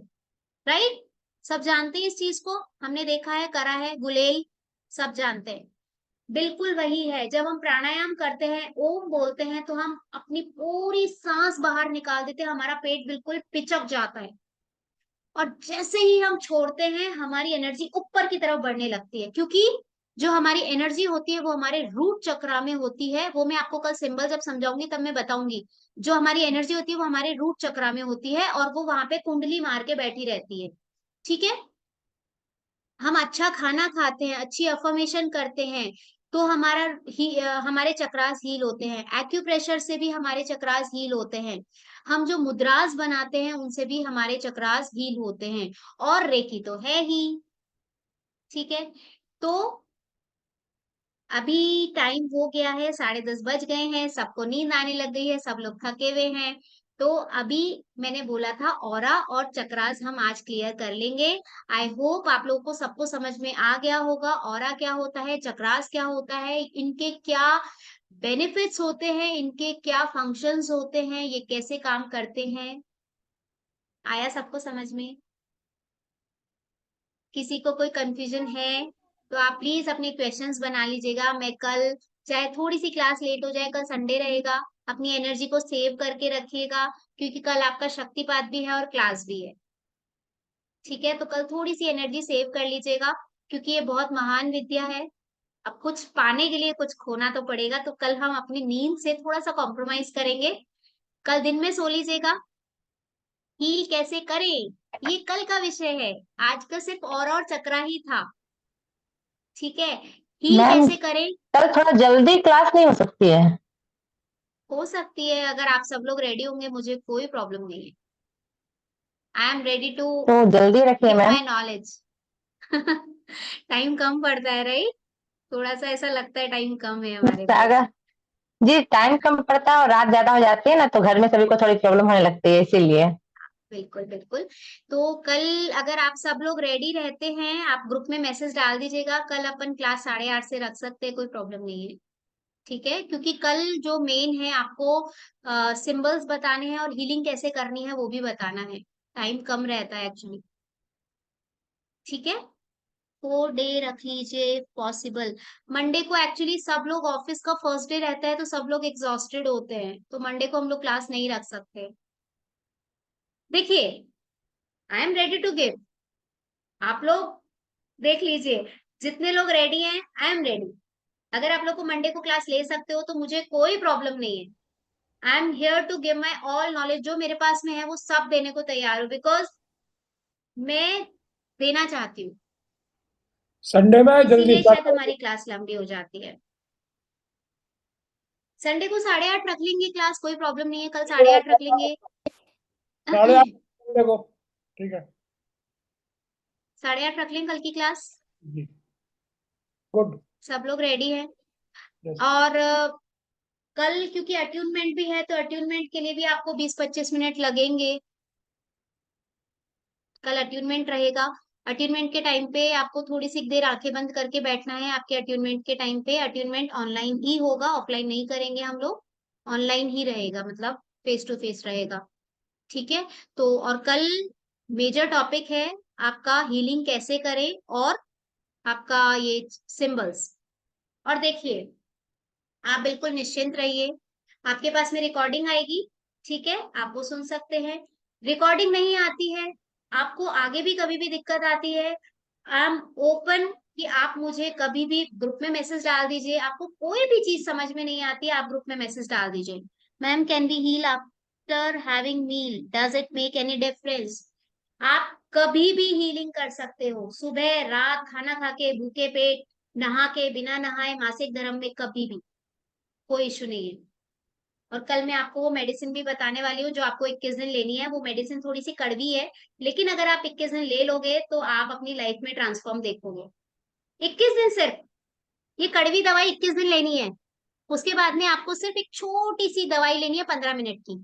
राइट? सब जानते हैं इस चीज को, हमने देखा है, करा है, गुलेल, सब जानते हैं। बिल्कुल वही है, जब हम प्राणायाम करते हैं, ओम बोलते हैं, तो हम अपनी पूरी सांस बाहर निकाल देते हैं, हमारा पेट बिल्कुल पिचक जाता है। और जैसे ही हम छोड़ते हैं, हमारी एनर्जी ऊपर की तरफ बढ़ने लगती है, क्योंकि जो हमारी एनर्जी होती है वो हमारे रूट चक्रा में होती है। वो मैं आपको कल सिंबल जब समझाऊंगी तब मैं बताऊंगी। जो हमारी एनर्जी होती है वो हमारे रूट चक्रा में होती है, और वो वहां पे कुंडली मार के बैठी रहती है। ठीक है। हम अच्छा खाना खाते हैं, अच्छी अफर्मेशन करते हैं, तो हमारे चक्रास हील होते हैं। एक्यूप्रेशर से भी हमारे चक्रास हील होते हैं। हम जो मुद्रास बनाते हैं उनसे भी हमारे चक्रास हील होते हैं। और रेकी तो है ही। ठीक है। तो अभी टाइम हो गया है, 10:30 बज गए हैं, सबको नींद आने लग गई है, सब लोग थके हुए हैं। तो अभी मैंने बोला था ऑरा और चक्रास हम आज क्लियर कर लेंगे। आई होप आप लोगों को सबको समझ में आ गया होगा, ऑरा क्या होता है, चक्रास क्या होता है, इनके क्या बेनिफिट्स होते हैं, इनके क्या फंक्शंस होते हैं, ये कैसे काम करते हैं। आया सबको समझ में? किसी को कोई कंफ्यूजन है तो आप प्लीज अपने क्वेश्चंस बना लीजिएगा। मैं कल, चाहे थोड़ी सी क्लास लेट हो जाए, कल संडे रहेगा, अपनी एनर्जी को सेव करके रखिएगा, क्योंकि कल आपका शक्तिपात भी है और क्लास भी है। ठीक है, तो कल थोड़ी सी एनर्जी सेव कर लीजिएगा, क्योंकि ये बहुत महान विद्या है। अब कुछ पाने के लिए कुछ खोना तो पड़ेगा, तो कल हम अपनी नींद से थोड़ा सा कॉम्प्रोमाइज करेंगे। कल दिन में सो लीजिएगा। हील कैसे करें, ये कल का विषय है। आज का सिर्फ और चक्रा ही था। ठीक है। हील मैम, कैसे करें? कल थोड़ा जल्दी क्लास नहीं हो सकती है? हो सकती है, अगर आप सब लोग रेडी होंगे, मुझे कोई प्रॉब्लम नहीं है। आई एम रेडी टू तो जल्दी रखिए give ma'am. My knowledge. Time कम पड़ता है, राइट? थोड़ा सा ऐसा लगता है टाइम कम है हमारे पास। अगर जी टाइम कम पड़ता है और रात ज्यादा हो जाती है ना, तो घर में सभी को थोड़ी प्रॉब्लम होने लगती है, इसीलिए। बिल्कुल बिल्कुल। तो कल अगर आप सब लोग रेडी रहते हैं, आप ग्रुप में मैसेज डाल दीजिएगा, कल अपन क्लास 8:30 से रख सकते हैं, कोई प्रॉब्लम नहीं है। ठीक है, क्योंकि कल जो मेन है, आपको सिंबल्स बताने हैं और हीलिंग कैसे करनी है वो भी बताना है। टाइम कम रहता है एक्चुअली। ठीक है। 4 डे रख लीजिए पॉसिबल। मंडे को एक्चुअली सब लोग, ऑफिस का फर्स्ट डे रहता है तो सब लोग एग्जॉस्टेड होते हैं, तो मंडे को हम लोग क्लास नहीं रख सकते। देखिए, I am ready to give. आप लोग देख लीजिए, जितने लोग रेडी हैं, आई एम रेडी। अगर आप लोग को मंडे को क्लास ले सकते हो तो मुझे कोई प्रॉब्लम नहीं है। I am here to give my all knowledge, जो मेरे पास में है वो सब देने को तैयार हूँ, बिकॉज मैं देना चाहती हूँ। संडे में जल्दी इसीलिए स्टार्ट शायद करेंगे। हमारी क्लास लंबी हो जाती है। संडे को 8:30 रख लेंगे क्लास, कोई प्रॉब्लम नहीं है, कल 8:30 रख लेंगे। 8:30 संडे को, ठीक है 8:30 रख लेंगे कल की क्लास। जी। गुड। सब लोग रेडी हैं? यस। और कल क्योंकि अट्यूनमेंट भी है, तो अट्यूनमेंट के लिए भी आपको 20-25 मिनट लगेंगे। कल अट्यूनमेंट रहेगा। अट्यूनमेंट के टाइम पे आपको थोड़ी सी देर आंखें बंद करके बैठना है। आपके अट्यूनमेंट के टाइम पे, अट्यूनमेंट ऑनलाइन ही होगा, ऑफलाइन नहीं करेंगे हम लोग, ऑनलाइन ही रहेगा, मतलब फेस टू फेस रहेगा। ठीक है। तो और कल मेजर टॉपिक है आपका हीलिंग कैसे करें, और आपका ये सिंबल्स। और देखिए, आप बिल्कुल निश्चिंत रहिए, आपके पास में रिकॉर्डिंग आएगी। ठीक है, आप वो सुन सकते हैं। रिकॉर्डिंग नहीं आती है, आपको आगे भी कभी भी दिक्कत आती है, आई एम ओपन कि आप मुझे कभी भी ग्रुप में मैसेज डाल दीजिए। आपको कोई भी चीज समझ में नहीं आती, आप ग्रुप में मैसेज डाल दीजिए। Ma'am, can be heal after having meal, does it make any difference? आप कभी भी हीलिंग कर सकते हो, सुबह रात, खाना खा के, भूखे पेट, नहा के, बिना नहाए, मासिक धर्म में, कभी भी कोई इशू नहीं है। और कल मैं आपको वो मेडिसिन भी बताने वाली हूँ जो आपको 21 दिन लेनी है। वो मेडिसिन थोड़ी सी कड़वी है, लेकिन अगर आप 21 दिन ले लोगे तो आप अपनी लाइफ में ट्रांसफॉर्म देखोगे। 21 दिन सिर्फ, ये कड़वी दवाई 21 दिन लेनी है। उसके बाद में आपको सिर्फ एक छोटी सी दवाई लेनी है 15 मिनट की।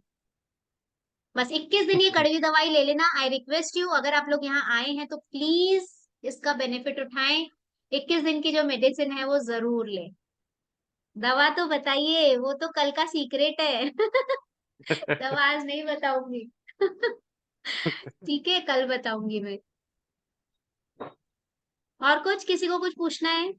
बस 21 दिन ये कड़वी दवाई ले लेना। आई रिक्वेस्ट यू, अगर आप लोग यहाँ आए हैं तो प्लीज इसका बेनिफिट उठाएं। 21 दिन की जो मेडिसिन है वो जरूर ले। दवा तो बताइए, वो तो कल का सीक्रेट है। दवा आज नहीं बताऊंगी। ठीक है, कल बताऊंगी मैं। और कुछ, किसी को कुछ पूछना है?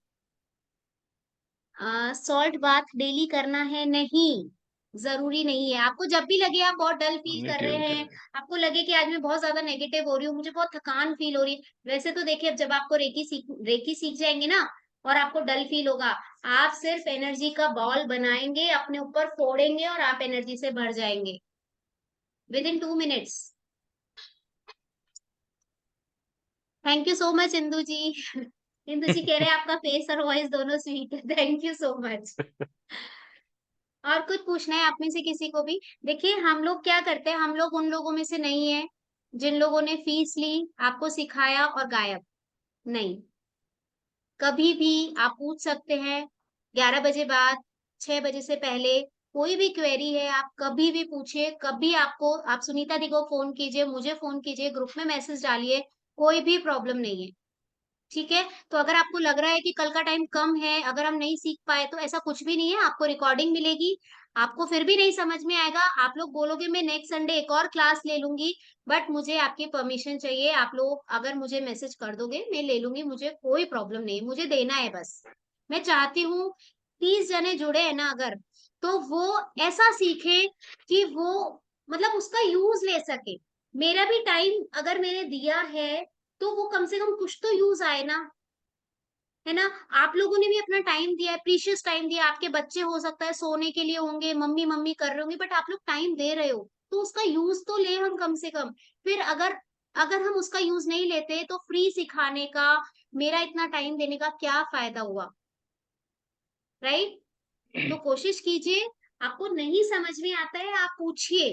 सॉल्ट बाथ डेली करना है? नहीं, जरूरी नहीं है। आपको जब भी लगे आप बहुत डल फील कर रहे हैं, आपको लगे कि आज मैं बहुत ज्यादा नेगेटिव हो रही हूँ, मुझे बहुत थकान फील हो रही है, वैसे तो देखिए अब जब आपको रेकी सीख जाएंगे ना और आपको डल फील होगा, आप सिर्फ एनर्जी का बॉल बनाएंगे, अपने ऊपर फोड़ेंगे और आप एनर्जी से भर जाएंगे within 2 minutes. Thank you so much Indu ji. Indu ji कह रहे हैं आपका फेस और वॉइस दोनों स्वीट है। Thank you so much. और कुछ पूछना है आप में से किसी को भी? देखिए हम लोग क्या करते हैं, हम लोग उन लोगों में से नहीं है जिन लोगों ने फीस ली, आपको सिखाया और गायब। नहीं, कभी भी आप पूछ सकते हैं, 11 बजे बाद, 6 बजे से पहले, कोई भी क्वेरी है आप कभी भी पूछिए। कभी आपको, आप सुनीता दी को फोन कीजिए, मुझे फोन कीजिए, ग्रुप में मैसेज डालिए, कोई भी प्रॉब्लम नहीं है। ठीक है, तो अगर आपको लग रहा है कि कल का टाइम कम है, अगर हम नहीं सीख पाए, तो ऐसा कुछ भी नहीं है, आपको रिकॉर्डिंग मिलेगी। आपको फिर भी नहीं समझ में आएगा, आप लोग बोलोगे मैं नेक्स्ट संडे एक और क्लास ले लूंगी, बट मुझे आपकी परमिशन चाहिए। आप लोग अगर मुझे मैसेज कर दोगे मैं ले लूंगी, मुझे कोई प्रॉब्लम नहीं है, मुझे देना है बस। मैं चाहती हूँ 30 जने जुड़े हैं ना अगर, तो वो ऐसा सीखे कि वो मतलब उसका यूज ले सके। मेरा भी टाइम अगर मैंने दिया है तो वो कम से कम कुछ तो यूज आए ना, है ना? आप लोगों ने भी अपना टाइम दिया है, प्रीशियस टाइम दिया। आपके बच्चे हो सकता है सोने के लिए होंगे, मम्मी मम्मी कर रहे होंगे, बट आप लोग टाइम दे रहे हो, तो उसका यूज तो ले हम कम से कम। फिर अगर अगर हम उसका यूज नहीं लेते तो फ्री सिखाने का, मेरा इतना टाइम देने का क्या फायदा हुआ? राइट? तो कोशिश कीजिए, आपको नहीं समझ में आता है आप पूछिए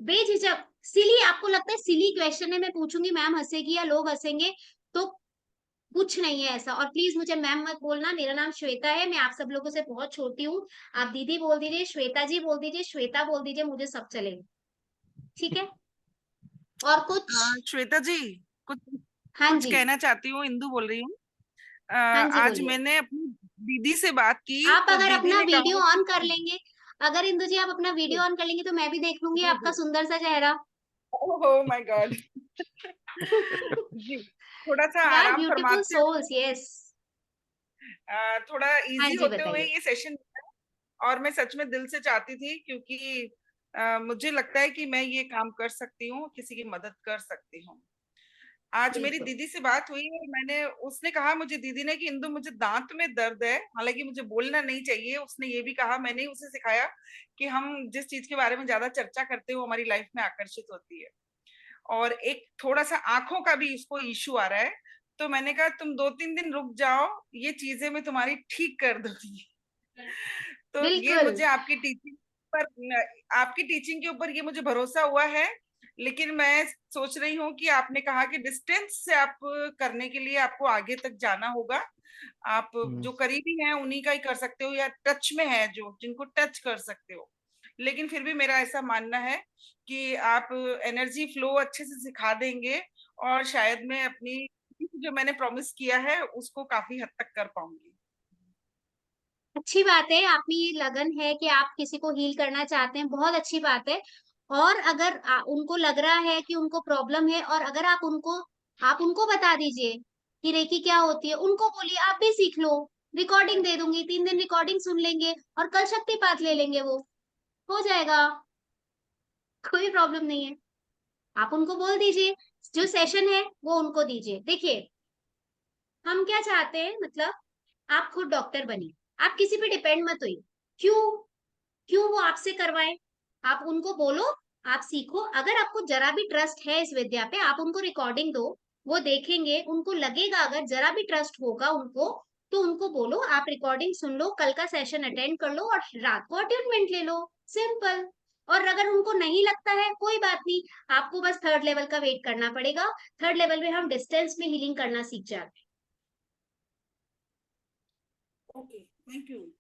बेझिझक। सिली आपको लगता है सिली क्वेश्चन है, मैं पूछूंगी मैम हंसेगी या लोग हंसेंगे, तो कुछ नहीं है ऐसा। और प्लीज मुझे मैम मत बोलना, मेरा नाम श्वेता है, मैं आप सब लोगों से बहुत छोटी हूँ। आप दीदी बोल दीजिए, श्वेता जी बोल दीजिए, श्वेता बोल दीजिए, मुझे सब चलेगा। ठीक है? और कुछ? श्वेता जी, कुछ हाँ कुछ जी, कहना चाहती हूँ। इंदु बोल रही हूँ। हाँ जी आज बोलिए। मैंने अपनी दीदी से बात की आप तो अगर दीदी अपना ने वीडियो कहा ऑन कर कि लेंगे, अगर इंदु जी आप अपना वीडियो ऑन कर लेंगे तो मैं भी देख लूंगी जी आपका जी, सुंदर सा चेहरा। Oh my God. जी, थोड़ा सा वी आर आराम ब्यूटीफुल फरमाते सोल्स, हुए यस। थोड़ा हाँ इजी जी होते हुए बताइए। ये सेशन, और मैं सच में दिल से चाहती थी क्योंकि मुझे लगता है कि मैं ये काम कर सकती हूँ, किसी की मदद कर सकती हूँ। आज मेरी बिल्कुल। दीदी से बात हुई और मैंने उसने कहा मुझे, दीदी ने, कि इंदु मुझे दांत में दर्द है। हालांकि मुझे बोलना नहीं चाहिए, उसने ये भी कहा, मैंने ही उसे सिखाया कि हम जिस चीज के बारे में ज्यादा चर्चा करते हैं वो हमारी लाइफ में आकर्षित होती है। और एक थोड़ा सा आंखों का भी इसको इश्यू आ रहा है। तो मैंने कहा तुम 2-3 दिन रुक जाओ, ये चीजें मैं तुम्हारी ठीक कर दूंगी। तो ये बिल्कुल। मुझे पर आपकी टीचिंग के ऊपर ये मुझे भरोसा हुआ है। लेकिन मैं सोच रही हूँ कि आपने कहा कि डिस्टेंस से आप करने के लिए आपको आगे तक जाना होगा। आप जो करीबी हैं उन्हीं का ही कर सकते हो, या टच में है जो जिनको टच कर सकते हो। लेकिन फिर भी मेरा ऐसा मानना है कि आप एनर्जी फ्लो अच्छे से सिखा देंगे, और शायद मैं अपनी जो मैंने प्रॉमिस किया है उसको काफी हद तक कर पाऊंगी। अच्छी बात है, आप में ये लगन है कि आप किसी को हील करना चाहते हैं, बहुत अच्छी बात है। और अगर उनको लग रहा है कि उनको प्रॉब्लम है, और अगर आप उनको बता दीजिए कि रेकी क्या होती है, उनको बोलिए आप भी सीख लो। रिकॉर्डिंग दे दूंगी, 3 दिन रिकॉर्डिंग सुन लेंगे और कल शक्तिपात ले लेंगे, वो हो जाएगा, कोई प्रॉब्लम नहीं है। आप उनको बोल दीजिए, जो सेशन है वो उनको दीजिए। देखिए हम क्या चाहते हैं, मतलब आप खुद डॉक्टर बनिए, आप किसी पे डिपेंड मत होइए। क्यों? क्यों वो आपसे करवाए? आप उनको बोलो, आप सीखो। अगर आपको जरा भी ट्रस्ट है इस विद्या पे, आप उनको रिकॉर्डिंग दो, वो देखेंगे, उनको लगेगा, अगर जरा भी ट्रस्ट होगा उनको, तो उनको बोलो आप रिकॉर्डिंग सुन लो, कल का सेशन अटेंड कर लो और रात को अटेंडमेंट ले लो। सिंपल। और अगर उनको नहीं लगता है, कोई बात नहीं, आपको बस 3rd लेवल का वेट करना पड़ेगा। 3rd लेवल में हम डिस्टेंस में हीलिंग करना सीख जाते ओके, थैंक यू। हैं।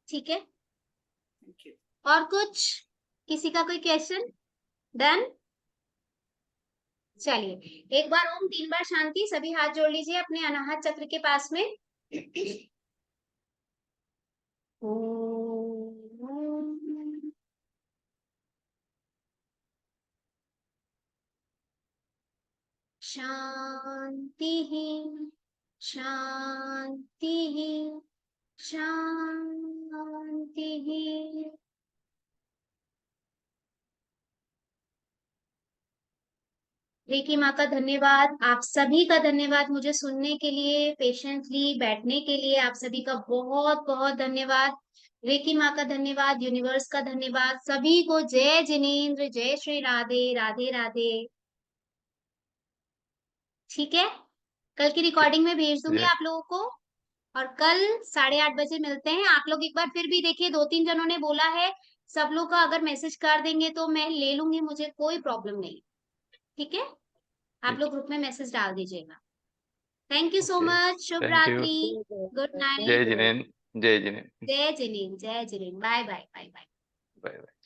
ठीक है? Thank you. और कुछ, किसी का कोई क्वेश्चन? डन। चलिए एक बार ओम 3 बार शांति, सभी हाथ जोड़ लीजिए अपने अनाहत चक्र के पास में। ओम शांति। शांति शांति। रेकी माँ का धन्यवाद, आप सभी का धन्यवाद मुझे सुनने के लिए, पेशेंटली बैठने के लिए आप सभी का बहुत बहुत धन्यवाद। रेकी माँ का धन्यवाद, यूनिवर्स का धन्यवाद, सभी को जय जिनेन्द्र, जय श्री राधे, राधे राधे। ठीक है, कल की रिकॉर्डिंग में भेज दूंगी आप लोगों को, और कल 8:30 बजे मिलते हैं। आप लोग एक बार फिर भी देखिए, 2-3 जनों ने बोला है, सब लोग का अगर मैसेज कर देंगे तो मैं ले लूंगी, मुझे कोई प्रॉब्लम नहीं। ठीक है, आप लोग ग्रुप में मैसेज डाल दीजिएगा। थैंक यू सो मच, शुभ रात्रि, गुड नाइट, जय जिनेन्द्र, जय जिनेन्द्र, जय जिनेन्द्र, जय Jinendra, bye bye bye bye. Bye bye.